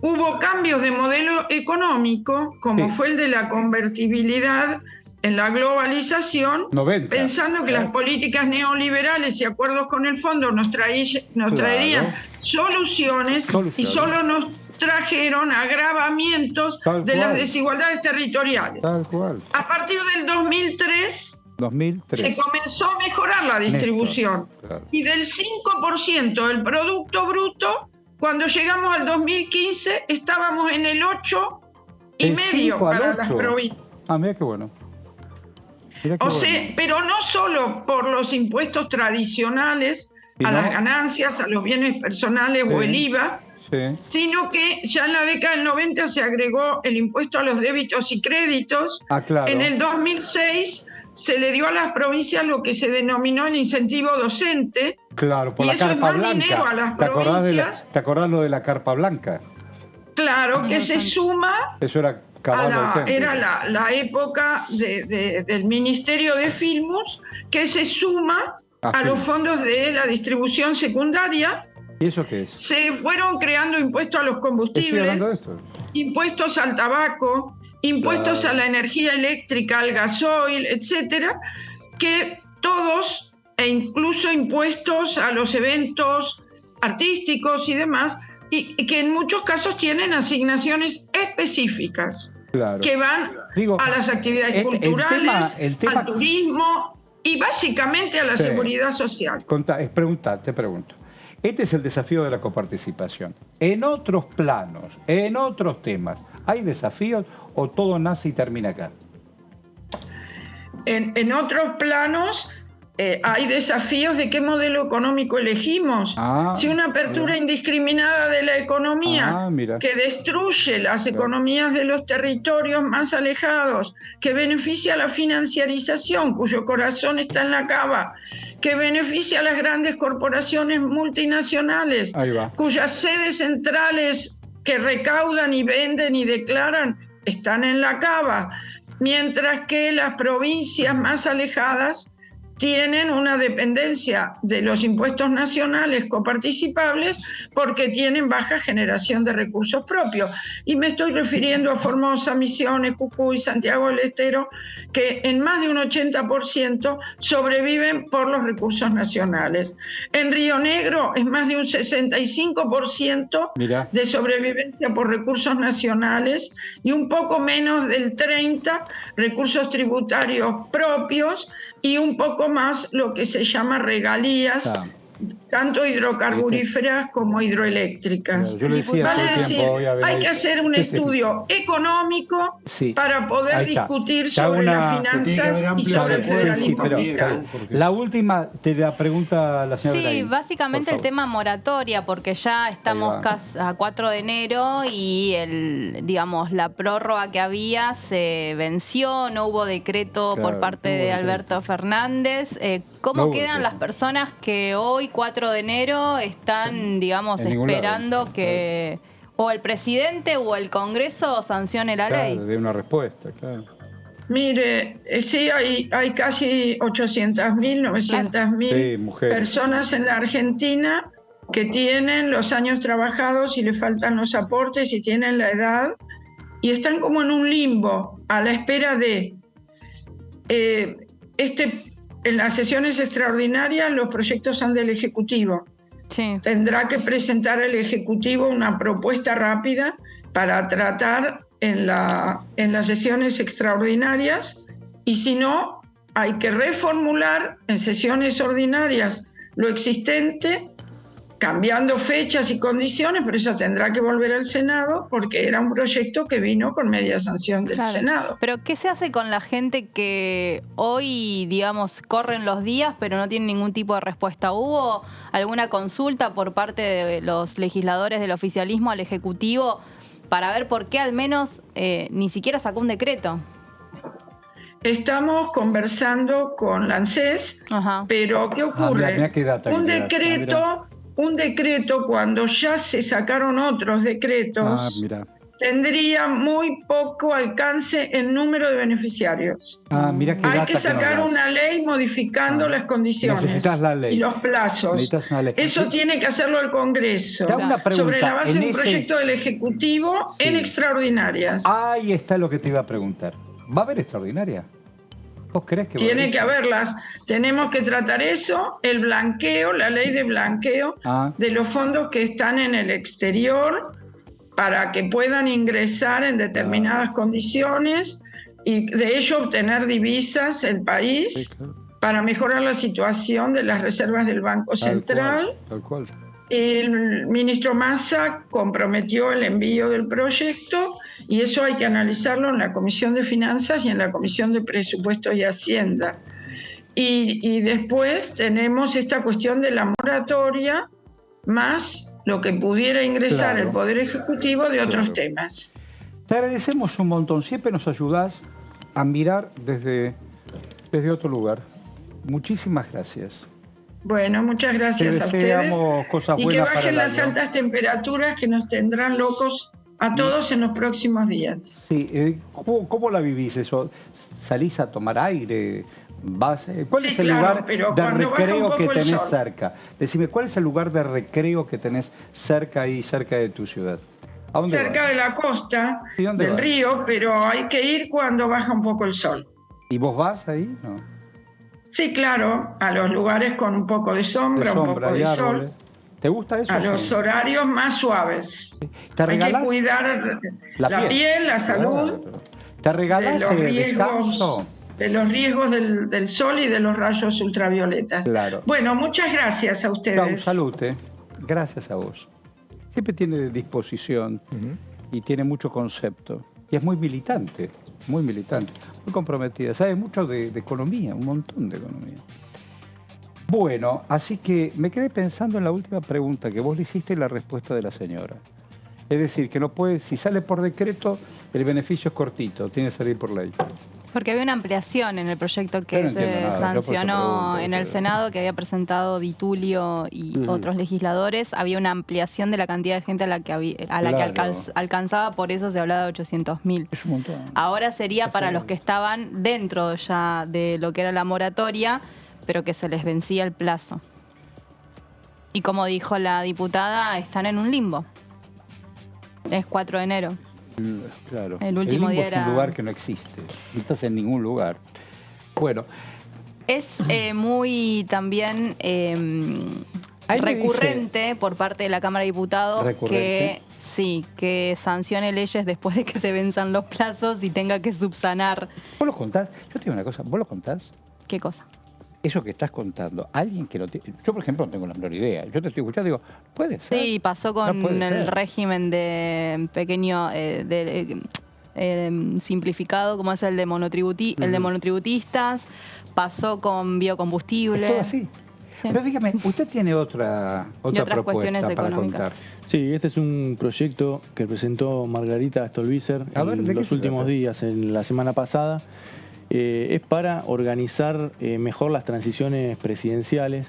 hubo cambios de modelo económico, como fue el de la convertibilidad en la globalización, pensando que las políticas neoliberales y acuerdos con el fondo nos traerían soluciones y solo nos trajeron agravamientos de las desigualdades territoriales. A partir del 2003 se comenzó a mejorar la distribución y del 5% del Producto Bruto, cuando llegamos al 2015 estábamos en el 8,5% para las provincias. Ah, mira qué bueno. Pero no solo por los impuestos tradicionales a las ganancias, a los bienes personales o el IVA, sino que ya en la década del 90 se agregó el impuesto a los débitos y créditos. En el 2006 se le dio a las provincias lo que se denominó el incentivo docente. Claro, por y la eso carpa es más dinero blanca. a las ¿Te provincias? ¿Te acordás lo de la carpa blanca? Claro, que se suma Eso era era la época del Ministerio de Filmus, que se suma a los fondos de la distribución secundaria. ¿Y eso qué es? Se fueron creando impuestos a los combustibles, impuestos al tabaco, impuestos a la energía eléctrica, al gasoil, etcétera, que todos, e incluso impuestos a los eventos artísticos y demás, y que en muchos casos tienen asignaciones específicas que van a las actividades culturales, al turismo y básicamente a la seguridad social. Te pregunto. Este es el desafío de la coparticipación. En otros planos, en otros temas, ¿hay desafíos o todo nace y termina acá? En otros planos hay desafíos de qué modelo económico elegimos. Si una apertura indiscriminada de la economía que destruye las economías de los territorios más alejados, que beneficia a la financiarización, cuyo corazón está en la cava, que beneficia a las grandes corporaciones multinacionales, cuyas sedes centrales que recaudan y venden y declaran están en la cava, mientras que las provincias más alejadas tienen una dependencia de los impuestos nacionales coparticipables porque tienen baja generación de recursos propios. Y me estoy refiriendo a Formosa, Misiones, Jujuy, Santiago del Estero, que en más de un 80% sobreviven por los recursos nacionales. En Río Negro es más de un 65% de sobrevivencia por recursos nacionales y un poco menos del 30% recursos tributarios propios y un poco más lo que se llama regalías, tanto hidrocarburíferas como hidroeléctricas. Vale decir, hay que hacer un estudio económico para poder discutir sobre las finanzas y sobre el federalismo fiscal. La última te la pregunta la señora Brain. Sí, básicamente el tema moratoria, porque ya estamos casi a 4 de enero y la prórroga que había se venció, no hubo decreto por parte de Alberto Fernández. ¿Cómo quedan las personas que hoy, 4 de enero, están, esperando que o el presidente o el Congreso sancione la ley? De una respuesta, claro. Mire, sí, hay casi 800.000, 900.000 personas en la Argentina que tienen los años trabajados y le faltan los aportes y tienen la edad y están como en un limbo a la espera de en las sesiones extraordinarias los proyectos son del Ejecutivo. Tendrá que presentar el Ejecutivo una propuesta rápida para tratar en las sesiones extraordinarias y si no, hay que reformular en sesiones ordinarias lo existente, cambiando fechas y condiciones, pero eso tendrá que volver al Senado porque era un proyecto que vino con media sanción del Senado. Pero ¿qué se hace con la gente que hoy, corren los días pero no tienen ningún tipo de respuesta? ¿Hubo alguna consulta por parte de los legisladores del oficialismo al Ejecutivo para ver por qué al menos ni siquiera sacó un decreto? Estamos conversando con la ANSES, pero ¿qué ocurre? Un decreto, cuando ya se sacaron otros decretos, tendría muy poco alcance en número de beneficiarios. Hay que sacar una ley modificando las condiciones y los plazos. Eso tiene que hacerlo el Congreso, sobre la base de un proyecto del Ejecutivo en extraordinarias. Ahí está lo que te iba a preguntar. ¿Va a haber extraordinaria? ¿Vos crees que tiene que haberlas? Tenemos que tratar eso, el blanqueo, la ley de blanqueo de los fondos que están en el exterior para que puedan ingresar en determinadas condiciones y de ello obtener divisas el país para mejorar la situación de las reservas del Banco Central. Tal cual. El ministro Massa comprometió el envío del proyecto y eso hay que analizarlo en la Comisión de Finanzas y en la Comisión de Presupuestos y Hacienda. Y después tenemos esta cuestión de la moratoria más lo que pudiera ingresar el Poder Ejecutivo de otros temas. Te agradecemos un montón. Siempre nos ayudás a mirar desde desde otro lugar. Muchísimas gracias. Bueno, muchas gracias a ustedes. Deseamos cosas Y que buenas para bajen el las año. altas temperaturas que nos tendrán locos a todos en los próximos días. Sí, ¿cómo la vivís eso? ¿Salís a tomar aire? ¿Cuál Sí, es el claro, lugar pero de cuando baja un recreo poco que el tenés sol. cerca? Decime, ¿cuál es el lugar de recreo que tenés cerca ahí, cerca de tu ciudad? ¿A dónde Cerca vas? de la costa ¿Y dónde del vas? río, pero hay que ir cuando baja un poco el sol. ¿Y vos vas ahí? No. Sí, claro, a los lugares con un poco de sombra, un poco y de árboles. sol, ¿Te gusta eso? a Sí. los horarios más suaves. ¿Te Hay que regalás? cuidar la piel, la salud, Claro. ¿Te regalás de los descanso? riesgos del sol y de los rayos ultravioletas. Claro. Bueno, muchas gracias a ustedes. Chau, salud, Gracias a vos. Siempre tiene disposición y tiene mucho concepto. Y es muy militante, muy comprometida. Sabe mucho de economía, un montón de economía. Bueno, así que me quedé pensando en la última pregunta que vos le hiciste y la respuesta de la señora. Es decir, que no puede, si sale por decreto, el beneficio es cortito, tiene que salir por ley. Porque había una ampliación en el proyecto Yo que no se entiendo nada, yo por eso sancionó pregunto, en el pero- Senado, que había presentado Di Tulio y otros legisladores. Había una ampliación de la cantidad de gente a la que Claro. alcanzaba, por eso se hablaba de 800.000. Es un montón. Ahora sería para los que estaban dentro ya de lo que era la moratoria, pero que se les vencía el plazo. Y como dijo la diputada, están en un limbo. Es 4 de enero. Claro. El último limbo día es era- un lugar que no existe. No estás en ningún lugar. Bueno, Es muy también Ahí me recurrente por parte de la Cámara de Diputados ¿Recurrente? que sancione leyes después de que se venzan los plazos y tenga que subsanar. ¿vos lo contás? Yo te digo una cosa, ¿vos lo contás? ¿Qué cosa? Eso que estás contando, alguien que no tiene... Yo, por ejemplo, no tengo la menor idea. Yo te estoy escuchando y digo, puede ser. Sí, pasó con No puede el ser. régimen de pequeño simplificado, como es el de monotributistas, pasó con biocombustible. Es todo así. Sí. Pero dígame, usted tiene otra otras propuesta cuestiones para económicas. contar. Sí, este es un proyecto que presentó Margarita Stolbizer A ver, ¿de en qué los se últimos trata? días, en la semana pasada. Es para organizar mejor las transiciones presidenciales.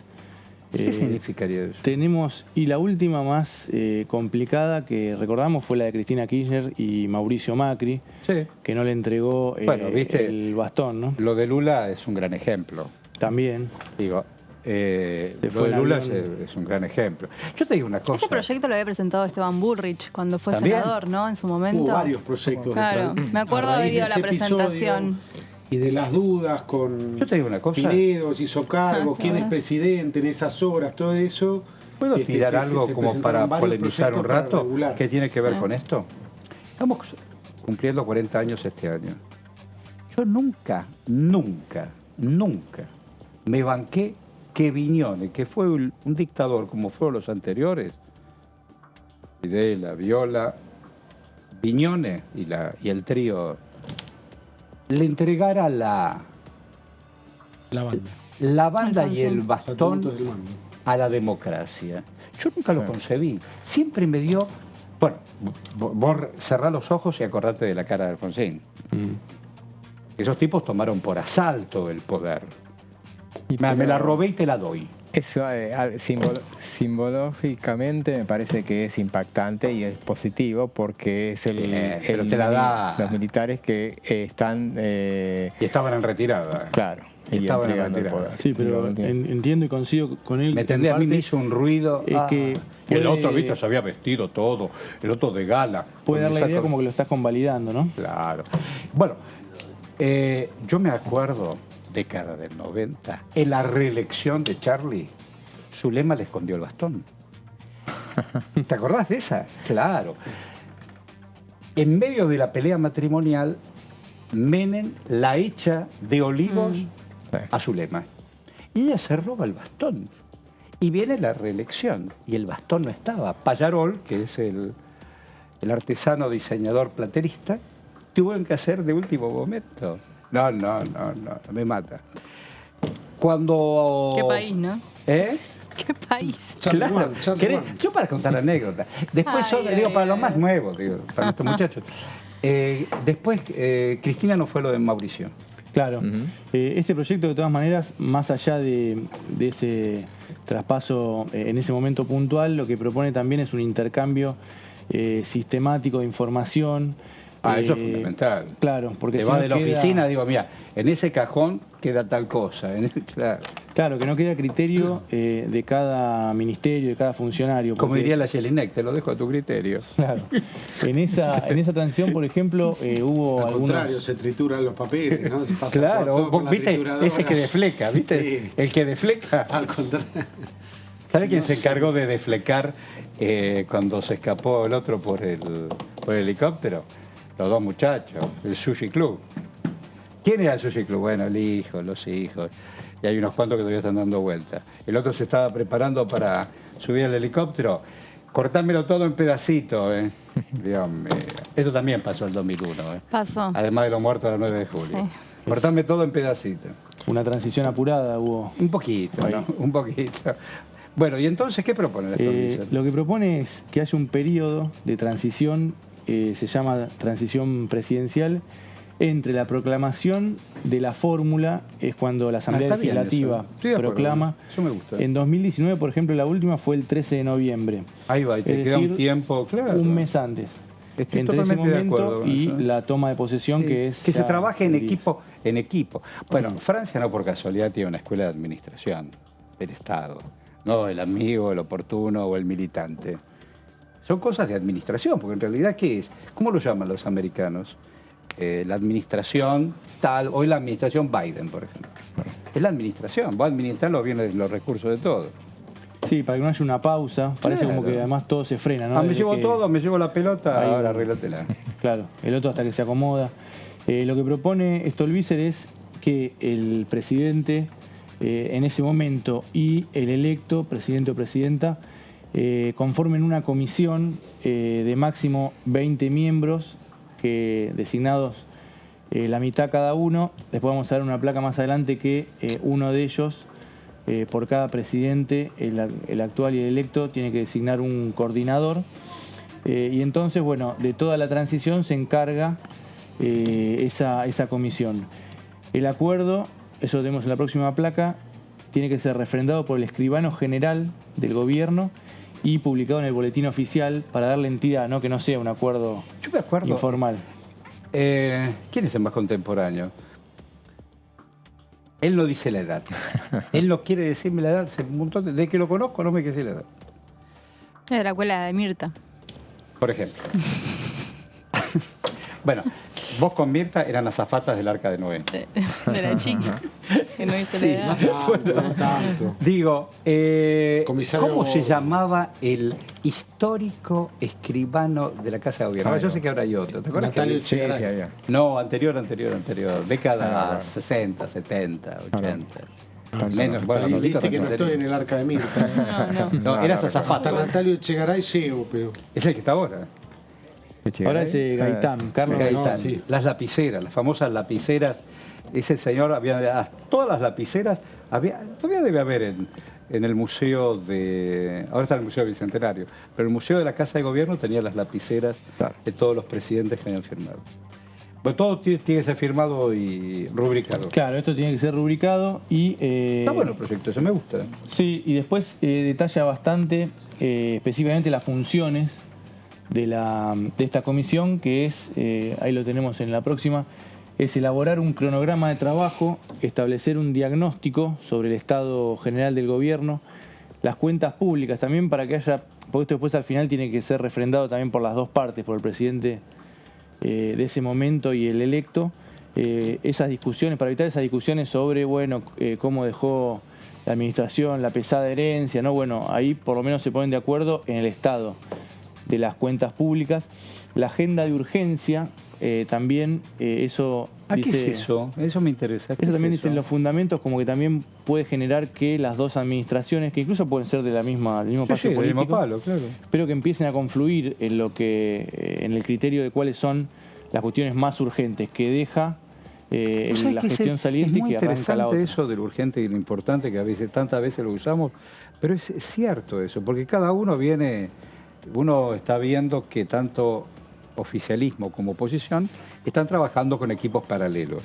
¿Qué significaría eso? Tenemos, y la última más complicada que recordamos fue la de Cristina Kirchner y Mauricio Macri, Sí. que no le entregó Bueno, ¿viste? el bastón, ¿no? Lo de Lula es un gran ejemplo. También. Digo, lo fue de en Lula avión. es un gran ejemplo. Yo te digo una cosa. Este proyecto lo había presentado Esteban Bullrich cuando fue ¿También? senador, ¿no? En su momento. Hubo varios proyectos. Claro, me acuerdo a haber raíz ido a de la ese episodio presentación. Y de las dudas con Yo te digo una cosa. Pinedo, si hizo cargo, Ah, quién es claro. presidente en esas horas, todo eso. ¿Puedo tirar se- algo se como presentaron para varios polemizar un proyectos para rato? regular. ¿Qué tiene que ver Sí. con esto? Estamos cumpliendo 40 años este año. Yo nunca me banqué que Viñone, que fue un dictador como fueron los anteriores, Videla, Viola, Viñone y el trío, le entregara la banda y el bastón Atributos del mando. a la democracia. Yo nunca lo concebí. Siempre me dio... Bueno, vos cerrá los ojos y acordate de la cara de Alfonsín. Esos tipos tomaron por asalto el poder. Me la robé y te la doy. Eso simbológicamente me parece que es impactante y es positivo porque es pero te la da. los militares que están... Y estaban en retirada. Claro. Y estaban en entregando el retirada. poder. Sí, pero entiendo y coincido con él. ¿Me entendés? A mí me hizo un ruido. Es que el puede- otro, viste, se había vestido todo. El otro de gala. Puede dar con la el idea saco- como que lo estás convalidando, ¿no? Claro. Bueno, yo me acuerdo, década del 90, en la reelección de Charlie, Zulema le escondió el bastón. ¿Te acordás de esa? Claro. En medio de la pelea matrimonial, Menem la echa de Olivos a Zulema. Y ella se roba el bastón. Y viene la reelección. Y el bastón no estaba. Pallarol, que es el artesano diseñador platerista, tuvo que hacer de último momento. No, me mata. Cuando... Qué país, ¿no? ¿Eh? Qué país. Claro. ¿Querés? Yo para contar la anécdota. Después, digo, para los más nuevos, digo, para estos muchachos. Después, Cristina no fue lo de Mauricio. Claro. Este proyecto, de todas maneras, más allá de ese traspaso en ese momento puntual, lo que propone también es un intercambio sistemático de información. Eso es fundamental. Claro, porque te si va no de la queda... oficina, digo, mira, en ese cajón queda tal cosa. Claro, que no queda criterio de cada ministerio, de cada funcionario. Como diría la Jelinek, te lo dejo a tu criterio. Claro. En esa transición, por ejemplo, hubo Al algunos... contrario, se trituran los papeles, ¿no? Se pasa Claro, por todo con la viste, trituradora. ese que defleca, ¿viste? Sí. El que defleca. Al contrario. ¿Sabe quién No se sé. encargó de deflecar cuando se escapó el otro por el helicóptero? Los dos muchachos, el Sushi Club. ¿Quién era el Sushi Club? Bueno, el hijo, los hijos. Y hay unos cuantos que todavía están dando vueltas. El otro se estaba preparando para subir al helicóptero. Cortármelo todo en pedacitos, ¿eh? Dios mío. Esto también pasó el 2001, ¿eh? Pasó. Además de los muertos del 9 de julio. Sí. Cortarme todo en pedacitos. Una transición apurada hubo. Un poquito, ¿no? Un poquito. Bueno, ¿y entonces qué propone esto? Lo que propone es que haya un periodo de transición, se llama transición presidencial, entre la proclamación de la fórmula, es cuando la Asamblea está bien Legislativa eso. Estoy de acuerdo. proclama. Eso me gusta. En 2019, por ejemplo, la última fue el 13 de noviembre. Ahí va, y te Es queda un decir, tiempo, claro. un mes antes. Estoy Entre ese totalmente de momento acuerdo con y eso. la toma de posesión, Sí, que es... que se ya trabaje en el 10. equipo. Bueno, Francia no por casualidad tiene una escuela de administración del Estado. No el amigo, el oportuno o el militante. Son cosas de administración, porque en realidad, ¿qué es? ¿Cómo lo llaman los americanos? La administración tal, hoy la administración Biden, por ejemplo. Es la administración, va a administrar los bienes, los recursos de todos. Sí, para que no haya una pausa, parece Claro. como que además todo se frena, ¿no? Me Desde llevo que- todo, me llevo la pelota, Ahí ahora va. arréglatela. Claro, el otro hasta que se acomoda. Lo que propone Stolbizer es que el presidente en ese momento y el electo, presidente o presidenta, conformen una comisión de máximo 20 miembros designados la mitad cada uno. Después vamos a ver una placa más adelante que uno de ellos, por cada presidente, el actual y el electo, tiene que designar un coordinador. Y entonces, bueno, de toda la transición se encarga esa comisión. El acuerdo, eso lo tenemos en la próxima placa, tiene que ser refrendado por el escribano general del gobierno y publicado en el boletín oficial para darle entidad, ¿no? Que no sea un acuerdo Yo me acuerdo. informal. ¿Quién es el más contemporáneo? Él no dice la edad. Él no quiere decirme la edad. Hace un montón de que lo conozco, no me quiere decir la edad. Es de la escuela de Mirta. Por ejemplo. Bueno, vos con Mirta eran azafatas del Arca de Noé. De la chica. Que no dice Sí, la edad. No tanto. Digo, Comisario- ¿cómo se llamaba el histórico escribano de la Casa de Gobierno? Ay, Yo no. sé que ahora hay otro. ¿Te acuerdas? Natalio que Sí, Chegaray. sí, había. No, anterior. Décadas Ah. 60, 70, 80. Tanto Menos, no. bueno, Ahí Lolita viste que no también estoy en tenía. el arca de Mirta. No, eras Hasta azafato. Natalio Chegaray llego, pero... Es el que está ahora. Ahora es Gaitán, Carlos Gaitán. Gaitán. sí. Las lapiceras, las famosas lapiceras. Ese señor había. Todas las lapiceras todavía debe haber en el museo de. Ahora está en el Museo Bicentenario. Pero el Museo de la Casa de Gobierno tenía las lapiceras de todos los presidentes que habían firmado. Bueno, todo tiene que ser firmado y rubricado. Claro, esto tiene que ser rubricado y... Está bueno el proyecto, eso me gusta. Sí, y después detalla bastante específicamente las funciones de esta comisión, que es, ahí lo tenemos en la próxima, es elaborar un cronograma de trabajo, establecer un diagnóstico sobre el estado general del gobierno, las cuentas públicas también para que haya, porque esto después al final tiene que ser refrendado también por las dos partes, por el presidente de ese momento y el electo, esas discusiones, para evitar esas discusiones sobre, bueno, cómo dejó la administración, la pesada herencia, ¿no? Bueno, ahí por lo menos se ponen de acuerdo en el estado de las cuentas públicas. La agenda de urgencia, también eso ¿A dice... qué es eso? Eso me interesa. ¿Qué Eso es también eso? dicen los fundamentos, como que también puede generar que las dos administraciones, que incluso pueden ser de del mismo Sí, espacio sí, del político, mismo palo, claro. pero que empiecen a confluir en en el criterio de cuáles son las cuestiones más urgentes que deja ¿Vos sabés la que gestión es saliente y muy que arranca la interesante otra. eso de lo urgente y lo importante que a veces, tantas veces lo usamos, pero es cierto eso, porque cada uno está viendo que tanto oficialismo como oposición están trabajando con equipos paralelos.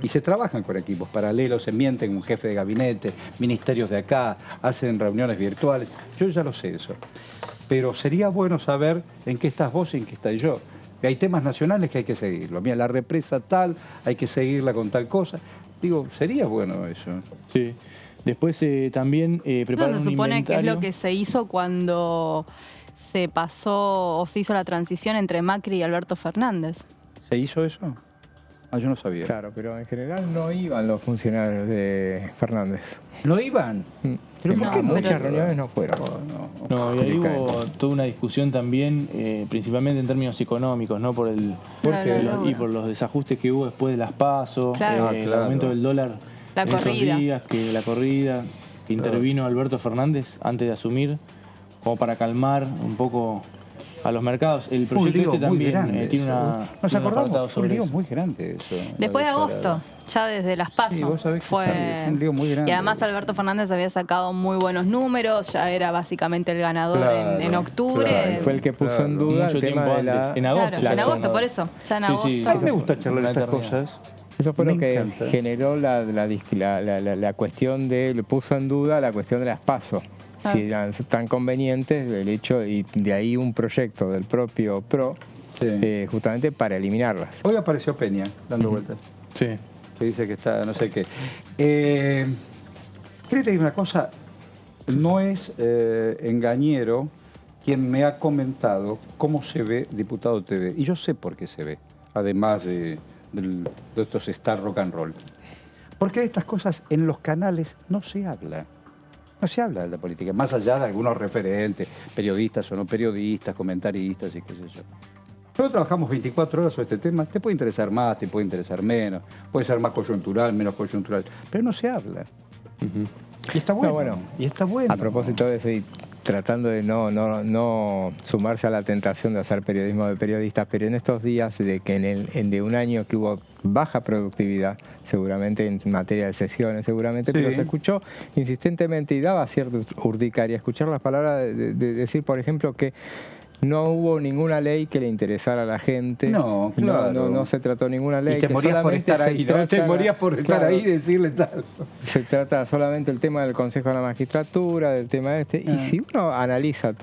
Y se trabajan con equipos paralelos, se mienten un jefe de gabinete, ministerios de acá, hacen reuniones virtuales. Yo ya lo sé eso. Pero sería bueno saber en qué estás vos y en qué estoy yo. Hay temas nacionales que hay que seguirlo. Mira, la represa tal, hay que seguirla con tal cosa. Digo, sería bueno eso. Sí. Después también prepararon Entonces se un supone que es inventario. lo que se hizo cuando se pasó o se hizo la transición entre Macri y Alberto Fernández. ¿Se hizo eso? Ah, yo no sabía. Claro, pero en general no iban los funcionarios de Fernández. ¿No iban? Pero ¿por qué no? muchas reuniones no fueron. No, y ahí hubo toda una discusión también, principalmente en términos económicos, ¿no? Por los desajustes que hubo después de las PASO, Claro. el aumento del dólar La en esos corrida. días, la corrida, que intervino Alberto Fernández antes de asumir, como para calmar un poco a los mercados. El proyecto lío este muy también grande tiene eso. una... Nos tiene un apartado acordamos, fue un sobre lío eso. muy grande eso. Después de agosto, ya desde las PASO. Sí, vos sabés que fue... fue un lío muy grande. Y además Alberto Fernández había sacado muy buenos números, ya era básicamente el ganador en octubre. Claro, fue el que puso en duda Mucho el tema tiempo de la... antes, en agosto. Claro, en agosto, por eso, ya en agosto. A mí me gusta charlar estas cosas. Eso fue Me lo que encanta. generó la cuestión de, le puso en duda la cuestión de las PASO. Claro. Si eran tan convenientes del hecho, y de ahí un proyecto del propio PRO, justamente para eliminarlas. Hoy apareció Peña dando vueltas. Sí. Que dice que está no sé qué. Quería decir una cosa, no es engañero quien me ha comentado cómo se ve Diputado TV. Y yo sé por qué se ve, además de estos Star Rock and Roll. Porque de estas cosas en los canales no se habla. No se habla de la política, más allá de algunos referentes, periodistas o no periodistas, comentaristas y qué sé yo. Nosotros trabajamos 24 horas sobre este tema, te puede interesar más, te puede interesar menos, puede ser más coyuntural, menos coyuntural, pero no se habla. Y está bueno, y está bueno. A propósito de eso, y tratando de no sumarse a la tentación de hacer periodismo de periodistas, pero en estos días de que de un año que hubo baja productividad, seguramente en materia de sesiones, seguramente, pero se escuchó insistentemente y daba cierta urticaria escuchar las palabras de decir, por ejemplo, que no hubo ninguna ley que le interesara a la gente. No, claro. No se trató ninguna ley. Y te que morías por solamente estar se ahí, ¿no? trata- Te morías por estar Claro. ahí y decirle tal. Se trata solamente el tema del Consejo de la Magistratura, del tema este. Y si uno analiza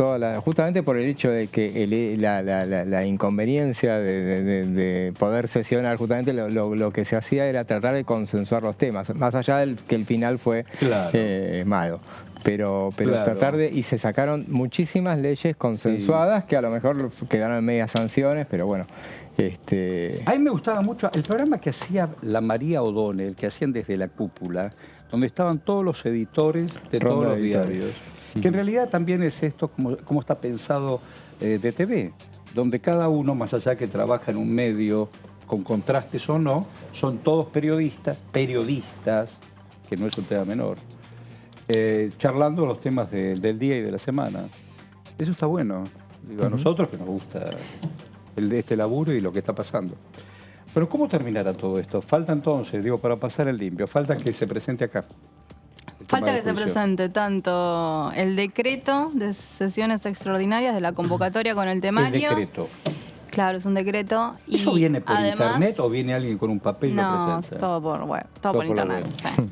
justamente por el hecho de que la inconveniencia de poder sesionar, justamente lo que se hacía era tratar de consensuar los temas, más allá del que el final fue malo. Pero Claro. tratar de... Y se sacaron muchísimas leyes consensuadas que a lo mejor quedaron en medias sanciones, pero bueno. A mí me gustaba mucho el programa que hacía la María O'Donnell, que hacían desde la cúpula, donde estaban todos los editores de Ronda todos los de editores. diarios. Que en realidad también es esto como está pensado de TV, donde cada uno, más allá que trabaja en un medio con contrastes o no, son todos periodistas, que no es un tema menor, charlando los temas del día y de la semana. Eso está bueno. Digo, a nosotros que nos gusta este laburo y lo que está pasando. Pero ¿cómo terminará todo esto? Falta entonces, digo, para pasar el limpio, falta que se presente acá. Falta que se presente tanto el decreto de sesiones extraordinarias de la convocatoria con el temario. El decreto. Claro, es un decreto. ¿Eso y viene por además, internet o viene alguien con un papel y lo No, presenta? todo por web, todo por por la internet. web.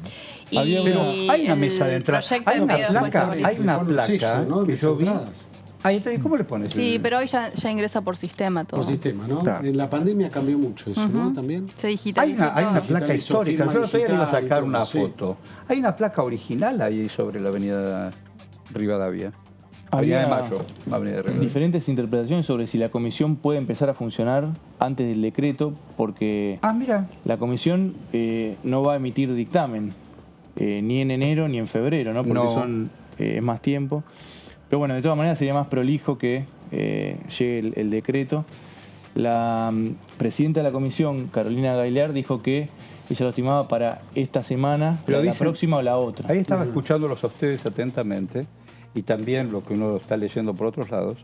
Sí. Había Y pero hay una mesa de el entrada. proyecto Hay de una pedido de placa, juicio hay una político. placa ¿no? que De yo vi. entradas. Ahí está, ¿y cómo le pones? Sí, pero hoy ya ingresa por sistema todo. Por sistema, ¿no? Claro. En la pandemia cambió mucho eso, ¿no? Ujú. También. Se Hay digitalizó una todo. placa Digitalizó, histórica. firma Yo el otro día le iba a digital y sacar todo, una sí. foto. Hay una placa original ahí sobre la avenida Rivadavia. Avenida de Había Mayo. Avenida de Rivadavia. diferentes interpretaciones sobre si la comisión puede empezar a funcionar antes del decreto, porque mira. la comisión no va a emitir dictamen ni en enero ni en febrero, ¿no? Porque es más tiempo. Pero bueno, de todas maneras sería más prolijo que llegue el decreto. La presidenta de la comisión, Carolina Gailer, dijo que ella lo estimaba para esta semana, Pero la dicen- próxima o la otra. Ahí estaba escuchándolos a ustedes atentamente y también lo que uno está leyendo por otros lados.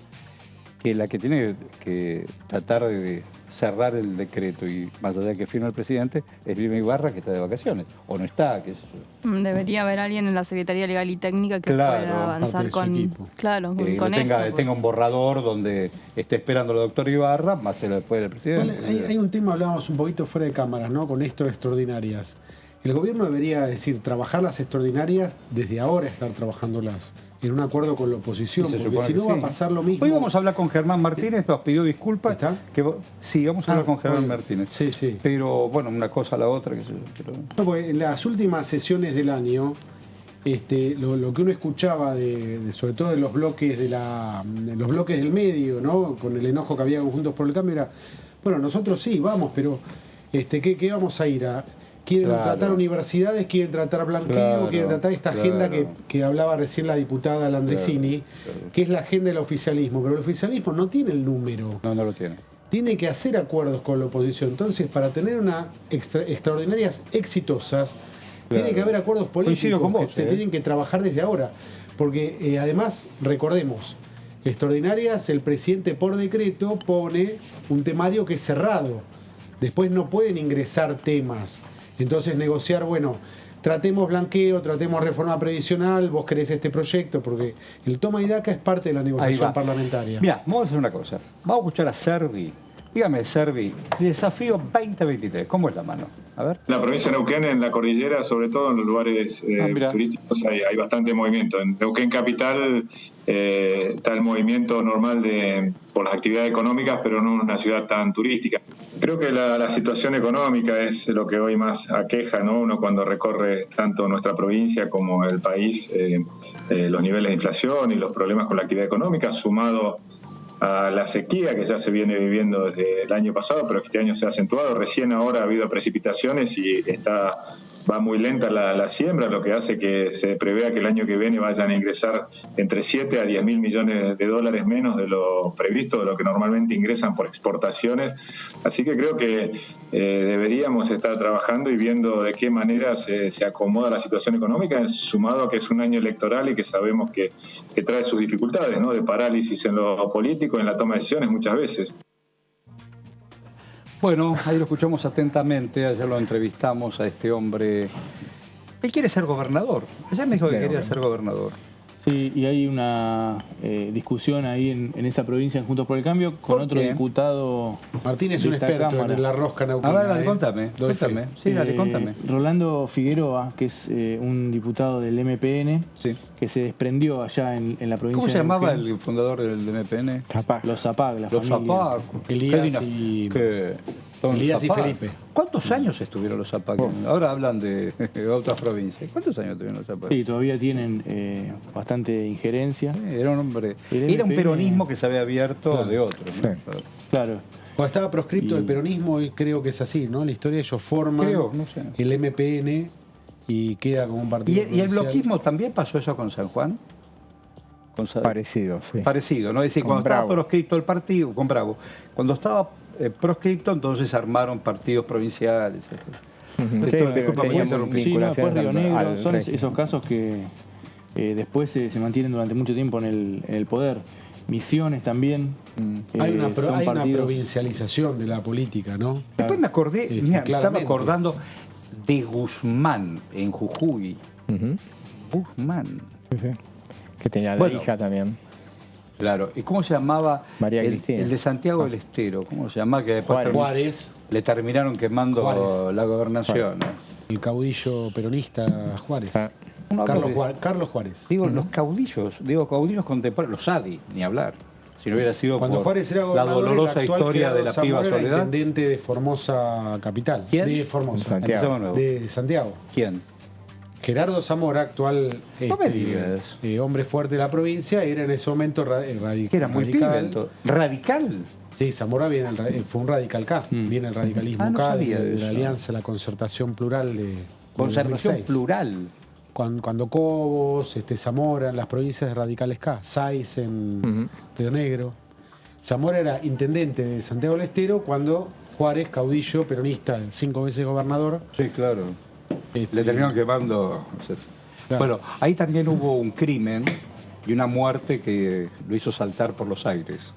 que la que tiene que tratar de cerrar el decreto y más allá de que firme el presidente es Vilma Ibarra, que está de vacaciones, o no está, qué sé yo. Debería haber alguien en la Secretaría Legal y Técnica que pueda avanzar con esto. Tenga un borrador donde esté esperando el doctor Ibarra, más se lo después del presidente. Bueno, hay un tema, hablábamos un poquito fuera de cámaras, ¿no? Con esto de extraordinarias. El gobierno debería decir, trabajar las extraordinarias desde ahora, estar trabajándolas en un acuerdo con la oposición, porque si no va a pasar lo mismo. Hoy vamos a hablar con Germán Martínez, nos pidió disculpas. ¿Está? Sí, vamos a hablar con Germán Martínez. Sí, sí. Pero bueno, una cosa a la otra. No, porque en las últimas sesiones del año, lo que uno escuchaba sobre todo de los bloques los bloques del medio, ¿no? Con el enojo que había con Juntos por el Cambio, era, bueno, nosotros sí, vamos, pero ¿qué vamos a ir a? Quieren tratar universidades, quieren tratar blanqueo, quieren tratar esta agenda que hablaba recién la diputada Landricini, que es la agenda del oficialismo. Pero el oficialismo no tiene el número. No lo tiene. Tiene que hacer acuerdos con la oposición. Entonces, para tener unas extraordinarias exitosas, tiene que haber acuerdos políticos con vos, que se tienen que trabajar desde ahora. Porque además, recordemos, extraordinarias, el presidente por decreto pone un temario que es cerrado. Después no pueden ingresar temas. Entonces negociar, bueno, tratemos blanqueo, tratemos reforma previsional, vos querés este proyecto, porque el toma y daca es parte de la negociación parlamentaria. Mira, vamos a hacer una cosa. Vamos a escuchar a Servi. Dígame, Servi, desafío 2023, ¿cómo es la mano? A ver. La provincia de Neuquén, en la cordillera, sobre todo en los lugares turísticos, hay bastante movimiento. En Neuquén capital está el movimiento normal por las actividades económicas, pero no en una ciudad tan turística. Creo que la situación económica es lo que hoy más aqueja, ¿no? Uno cuando recorre tanto nuestra provincia como el país, los niveles de inflación y los problemas con la actividad económica, sumado a la sequía que ya se viene viviendo desde el año pasado, pero que este año se ha acentuado. Recién ahora ha habido precipitaciones y va muy lenta la siembra, lo que hace que se prevea que el año que viene vayan a ingresar entre 7 a 10 mil millones de dólares menos de lo previsto, de lo que normalmente ingresan por exportaciones. Así que creo que deberíamos estar trabajando y viendo de qué manera se acomoda la situación económica, sumado a que es un año electoral y que sabemos que trae sus dificultades, ¿no? De parálisis en lo político, en la toma de decisiones muchas veces. Bueno, ahí lo escuchamos atentamente, ayer lo entrevistamos a este hombre. Él quiere ser gobernador, ayer me dijo que quería ser gobernador. Sí, y hay una discusión ahí en esa provincia en Juntos por el Cambio con otro diputado. Martín es un experto en la rosca neuquina. A ver, contame. Sí, dale, contame. Rolando Figueroa, que es un diputado del MPN, que se desprendió allá en la provincia. ¿Cómo se llamaba el fundador del MPN? Zapag. Los Zapag, la familia. Los Zapag. Elías y Felipe. ¿Cuántos años estuvieron los Zapag? Ahora hablan de otras provincias. ¿Cuántos años tuvieron los Zapag? Sí, todavía tienen bastante injerencia. Era un hombre. Era un peronismo que se había abierto de otros. ¿no? Claro. Cuando estaba proscripto el peronismo, creo que es así, ¿no? La historia, ellos forman el MPN y queda como un partido. ¿Y el bloquismo también pasó eso con San Juan? Parecido, sí. Parecido, ¿no? Es decir, cuando estaba proscripto el partido, con Bravo, cuando estaba proscripto, entonces armaron partidos provinciales. Disculpa por interrumpir. Sí, después Río Negro, son esos casos que después se mantienen durante mucho tiempo en el poder. Misiones también. Hay una provincialización de la política, ¿no? Después me acordé, estaba acordando de Guzmán en Jujuy. Guzmán. Sí. Que tenía la hija también. Claro. ¿Y cómo se llamaba María Cristina? El de Santiago del Estero? ¿Cómo se llamaba? Que después Juárez. Le terminaron quemando la gobernación. ¿No? El caudillo peronista Juárez. Carlos Juárez. Digo, los caudillos contemporáneos, los Sadi, ni hablar. Si no hubiera sido cuando Juárez era la dolorosa historia de la piba Soledad. Intendente de Formosa capital. ¿Quién? De Formosa. Santiago. De Santiago. ¿Quién? Gerardo Zamora, actual hombre fuerte de la provincia, era en ese momento radical. Era muy pibe, ¿radical? Sí, Zamora fue un radical K. Viene el radicalismo K, de la Alianza, la Concertación Plural de Concertación 2006. Plural. Cuando Cobos, Zamora, en las provincias de radicales K, Sáiz en Río Negro. Zamora era intendente de Santiago del Estero cuando Juárez, caudillo peronista, 5 veces gobernador. Sí, claro. Le terminaron quemando. Claro. Bueno, ahí también hubo un crimen y una muerte que lo hizo saltar por los aires.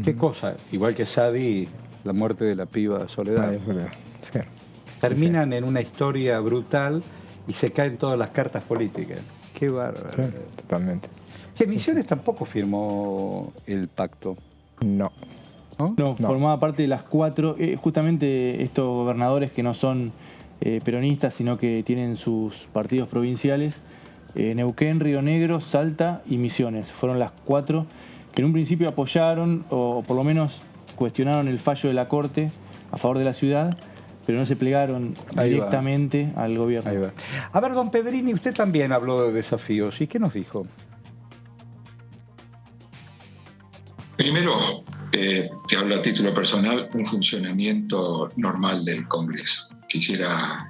¿Qué cosa? Igual que Sadi, la muerte de la piba Soledad. Sí. Terminan en una historia brutal y se caen todas las cartas políticas. Qué bárbaro. Sí, totalmente. Que Misiones tampoco firmó el pacto. No. No, formaba parte de las 4, justamente estos gobernadores que no son peronistas, sino que tienen sus partidos provinciales, Neuquén, Río Negro, Salta y Misiones. Fueron las 4 que en un principio apoyaron, o por lo menos cuestionaron el fallo de la Corte a favor de la ciudad, pero no se plegaron directamente al gobierno. Ahí va. A ver, don Pedrini, usted también habló de desafíos. ¿Y qué nos dijo? Primero, te hablo a título personal, un funcionamiento normal del Congreso. Quisiera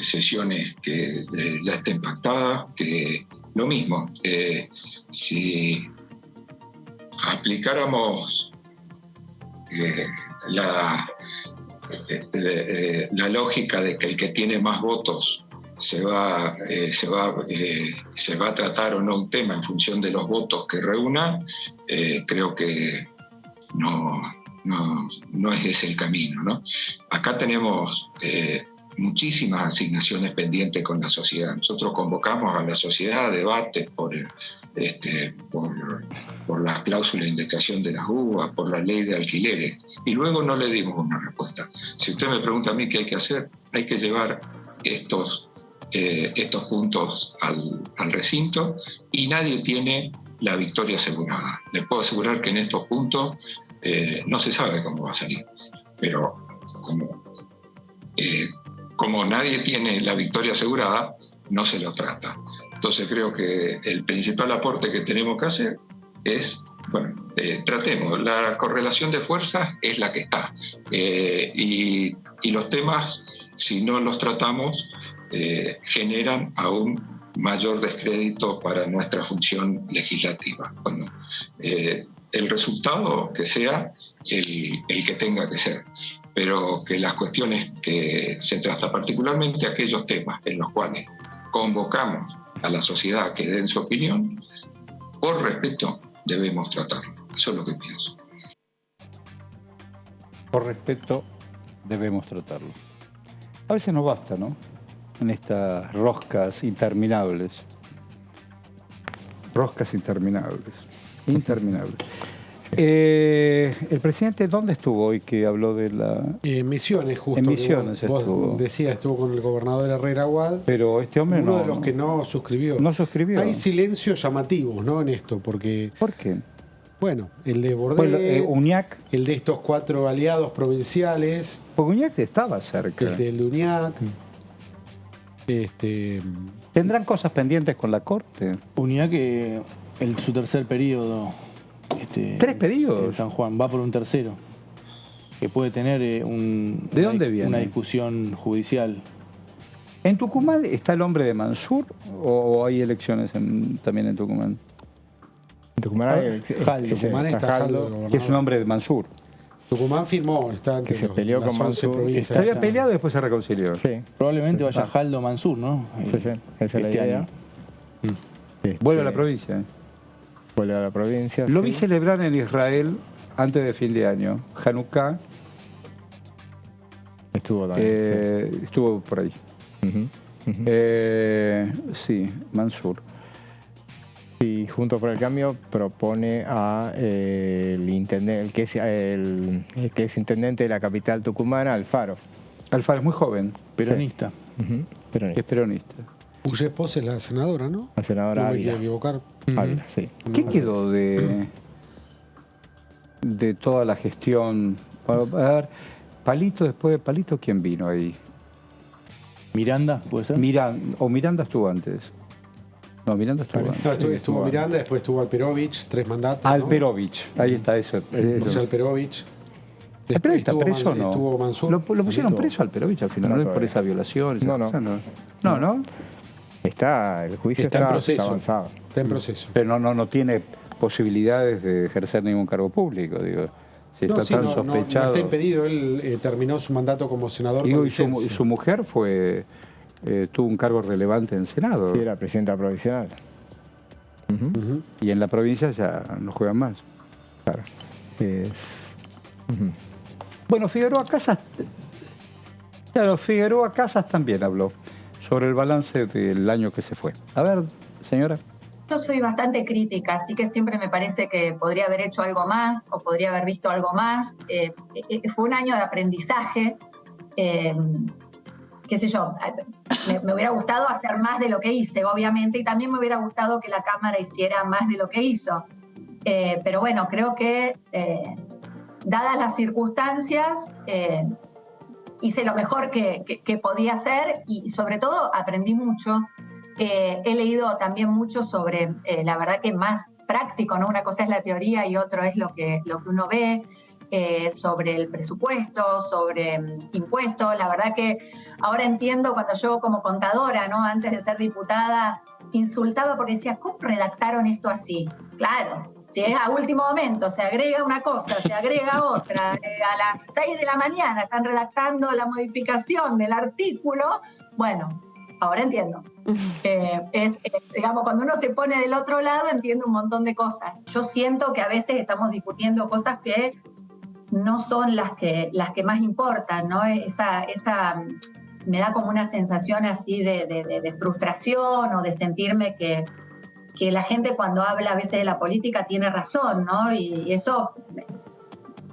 sesiones que ya estén pactadas, que lo mismo, si aplicáramos la lógica de que el que tiene más votos se va a tratar o no un tema en función de los votos que reúna, creo que no es ese el camino, ¿no? Acá tenemos muchísimas asignaciones pendientes con la sociedad. Nosotros convocamos a la sociedad a debate por la cláusula de indexación de las uvas, por la ley de alquileres, y luego no le dimos una respuesta. Si usted me pregunta a mí qué hay que hacer, hay que llevar estos puntos al recinto, y nadie tiene la victoria asegurada. Le puedo asegurar que en estos puntos no se sabe cómo va a salir, pero como nadie tiene la victoria asegurada, no se lo trata. Entonces creo que el principal aporte que tenemos que hacer es, tratemos, la correlación de fuerzas es la que está, y los temas, si no los tratamos, generan aún mayor descrédito para nuestra función legislativa. El resultado que sea el que tenga que ser, pero que las cuestiones que se tratan, particularmente aquellos temas en los cuales convocamos a la sociedad a que den su opinión, por respeto debemos tratarlo. Eso es lo que pienso. Por respeto debemos tratarlo. A veces no basta, ¿no? En estas roscas interminables. Roscas interminables. Interminables. El presidente, ¿dónde estuvo hoy que habló de la...? En Misiones, justo. En Misiones vos estuvo. Decía, estuvo con el gobernador de Herrera Aguad. Pero este hombre uno de los que no suscribió. No suscribió. Hay silencios llamativos, ¿no? En esto, porque... ¿Por qué? Bueno, el de Bordet, Uñac. El de estos 4 aliados provinciales. Porque Uñac estaba cerca. El de Uñac. ¿Tendrán cosas pendientes con la Corte? Uñac, su tercer periodo. 3 periodos. En San Juan, va por un tercero. Que puede tener ¿De dónde viene? Una discusión judicial. ¿En Tucumán está el hombre de Mansur o hay elecciones también en Tucumán? En Tucumán hay Jaldo. Tucumán está Jaldo, que es un hombre de Mansur. Tucumán firmó, está ante que se peleó con Mansur. Se había peleado y después se reconcilió. Sí. Probablemente vaya Jaldo Mansur, ¿no? Sí, esa es la idea. Vuelve a la provincia. Vuelve a la provincia. Lo vi celebrar en Israel antes de fin de año. Hanukkah. Estuvo también. Estuvo por ahí. Sí, Mansur. Y Juntos por el Cambio propone a el que es intendente de la capital tucumana, Alfaro. Alfaro es muy joven. Peronista. Sí. Peronista. Es peronista. Uye Pos es la senadora, ¿no? La senadora no me quiero Ávila. equivocar. Ávila, sí. ¿Qué quedó de toda la gestión? A ver, Palito, después de Palito, ¿quién vino ahí? ¿Miranda, puede ser? Miranda estuvo antes. No, Miranda estuvo antes. No, estuvo Miranda, después estuvo Alperovich, 3 mandatos. Alperovich, ¿no? Ahí está eso. José Alperovich. ¿Alperovich está preso o no? Estuvo Mansur. ¿Lo pusieron preso Alperovich al final? ¿No es por esa violación? No. El juicio está avanzado. Está en proceso. Pero no tiene posibilidades de ejercer ningún cargo público, digo. Si está tan sospechado. No está impedido, él terminó su mandato como senador. Digo, y su mujer tuvo un cargo relevante en Senado. Sí, era presidenta provincial. Y en la provincia ya no juegan más. pasar. Bueno, Figueroa Casas también habló sobre el balance del año que se fue. A ver, señora. Yo soy bastante crítica, así que siempre me parece que podría haber hecho algo más o podría haber visto algo más. Fue un año de aprendizaje. Qué sé yo, me hubiera gustado hacer más de lo que hice, obviamente, y también me hubiera gustado que la Cámara hiciera más de lo que hizo. Pero bueno, creo que dadas las circunstancias, hice lo mejor que podía hacer y sobre todo aprendí mucho. He leído también mucho sobre, la verdad que más práctico, ¿no? Una cosa es la teoría y otro es lo que uno ve, sobre el presupuesto, sobre impuestos. La verdad que ahora entiendo cuando yo como contadora, ¿no? Antes de ser diputada, insultaba porque decía, ¿cómo redactaron esto así? Claro, si es a último momento, se agrega una cosa, se agrega otra, a las 6 de la mañana están redactando la modificación del artículo, bueno, ahora entiendo. Digamos, cuando uno se pone del otro lado, entiende un montón de cosas. Yo siento que a veces estamos discutiendo cosas que no son las que más importan, ¿no? Esa me da como una sensación así de frustración o de sentirme que la gente cuando habla a veces de la política tiene razón, ¿no? Y eso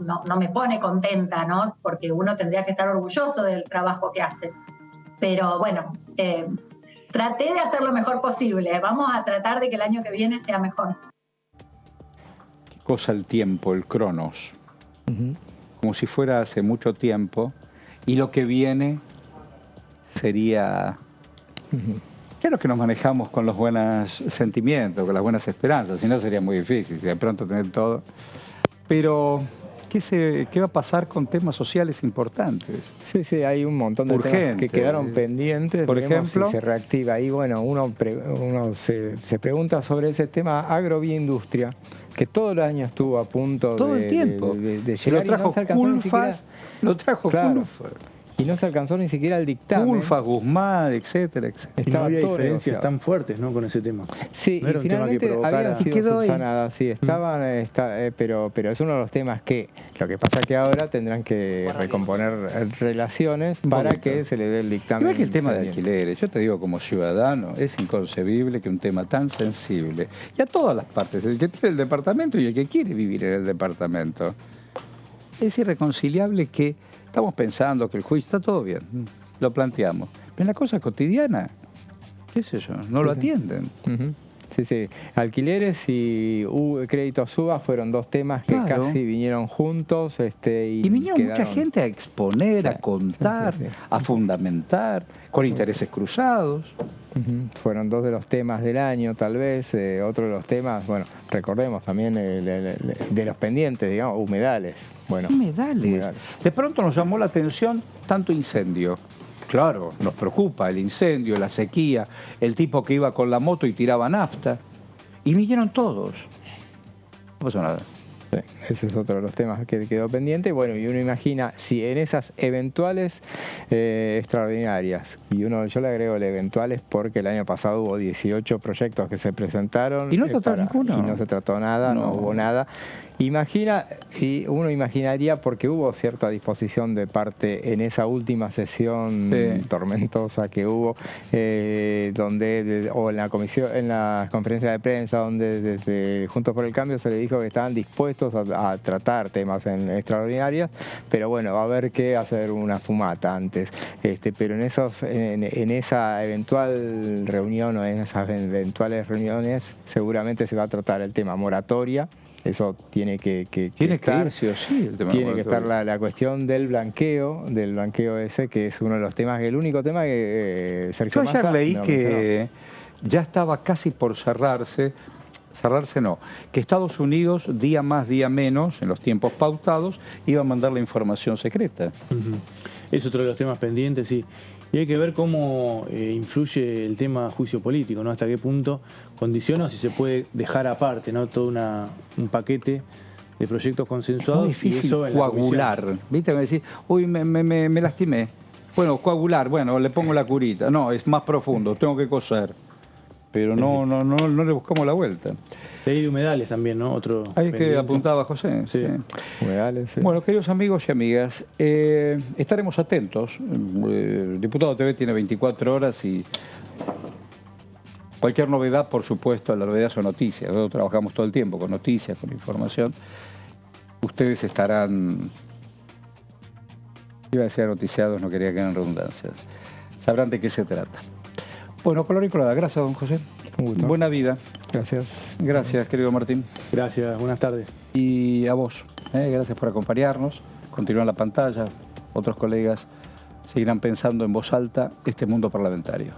no me pone contenta, ¿no? Porque uno tendría que estar orgulloso del trabajo que hace. Pero bueno, traté de hacer lo mejor posible. Vamos a tratar de que el año que viene sea mejor. ¿Qué cosa el tiempo, el cronos? Como si fuera hace mucho tiempo y lo que viene sería... Claro que nos manejamos con los buenos sentimientos, con las buenas esperanzas, si no sería muy difícil, si de pronto tener todo. Pero, ¿qué va a pasar con temas sociales importantes? Sí, hay un montón de temas que quedaron pendientes. Por ejemplo, si se reactiva ahí, bueno, uno se pregunta sobre ese tema agroindustria, que todo el año estuvo a punto de llegar. Lo trajo Culfas. Y no se alcanzó ni siquiera el dictamen. Culfas, Guzmán, etcétera. Y no había diferencias tan fuertes, ¿no? Con ese tema. Sí, no era y finalmente habían sido subsanadas, sí, estaban, pero es uno de los temas que, lo que pasa es que ahora tendrán que recomponer relaciones para que se le dé el dictamen. No es que el tema de alquileres, yo te digo como ciudadano, es inconcebible que un tema tan sensible, y a todas las partes, el que tiene el departamento y el que quiere vivir en el departamento, es irreconciliable que estamos pensando que el juicio está todo bien, lo planteamos. Pero en la cosa cotidiana, qué sé yo, no lo atienden. Sí. Alquileres y créditos UBA fueron dos temas que casi vinieron juntos. Y vinieron mucha gente a exponer, a contar, a fundamentar, con intereses cruzados. Fueron dos de los temas del año, tal vez. Otro de los temas, bueno, recordemos también de los pendientes, digamos, humedales. Bueno, humedales. De pronto nos llamó la atención tanto incendio. Claro, nos preocupa el incendio, la sequía, el tipo que iba con la moto y tiraba nafta. Y vinieron todos. No pasó nada. Sí, ese es otro de los temas que quedó pendiente. Bueno, y uno imagina si en esas eventuales extraordinarias, y yo le agrego el eventuales porque el año pasado hubo 18 proyectos que se presentaron. Y no trató ninguno. Y no se trató nada, no hubo nada. Y uno imaginaría, porque hubo cierta disposición de parte en esa última sesión tormentosa que hubo, o en la comisión, en la conferencia de prensa, donde desde Juntos por el Cambio se le dijo que estaban dispuestos a tratar temas en extraordinarias, pero bueno, va a haber que hacer una fumata antes. Pero en esa eventual reunión o en esas eventuales reuniones seguramente se va a tratar el tema moratoria. Eso tiene que estar, ir, sí o sí, el tema tiene que estar la cuestión del blanqueo ese, que es uno de los temas, el único tema que Sergio Massa... Yo ayer leí que ya estaba casi por cerrarse no, que Estados Unidos, día más, día menos, en los tiempos pautados, iba a mandar la información secreta. Es otro de los temas pendientes, sí. Y hay que ver cómo influye el tema juicio político, ¿no? Hasta qué punto condiciona o si se puede dejar aparte, ¿no? Todo un paquete de proyectos consensuados. Es muy difícil coagular. ¿Viste? Me decís, uy, me lastimé. Bueno, coagular, bueno, le pongo la curita. No, es más profundo, tengo que coser. pero no le buscamos la vuelta. Ley de humedales también, ¿no? Otro ahí que apuntaba José. Sí. Humedales, sí. Bueno, queridos amigos y amigas, estaremos atentos. El Diputado TV tiene 24 horas y cualquier novedad, por supuesto, la novedad son noticias. Nosotros trabajamos todo el tiempo con noticias, con información. Ustedes estarán, iba a decir noticiados, no quería que eran redundancias. Sabrán de qué se trata. Bueno, color y colorada. Gracias, don José. Un gusto. Buena vida. Gracias. Gracias, querido Martín. Gracias, buenas tardes. Y a vos, gracias por acompañarnos. Continúa en la pantalla. Otros colegas seguirán pensando en voz alta este mundo parlamentario.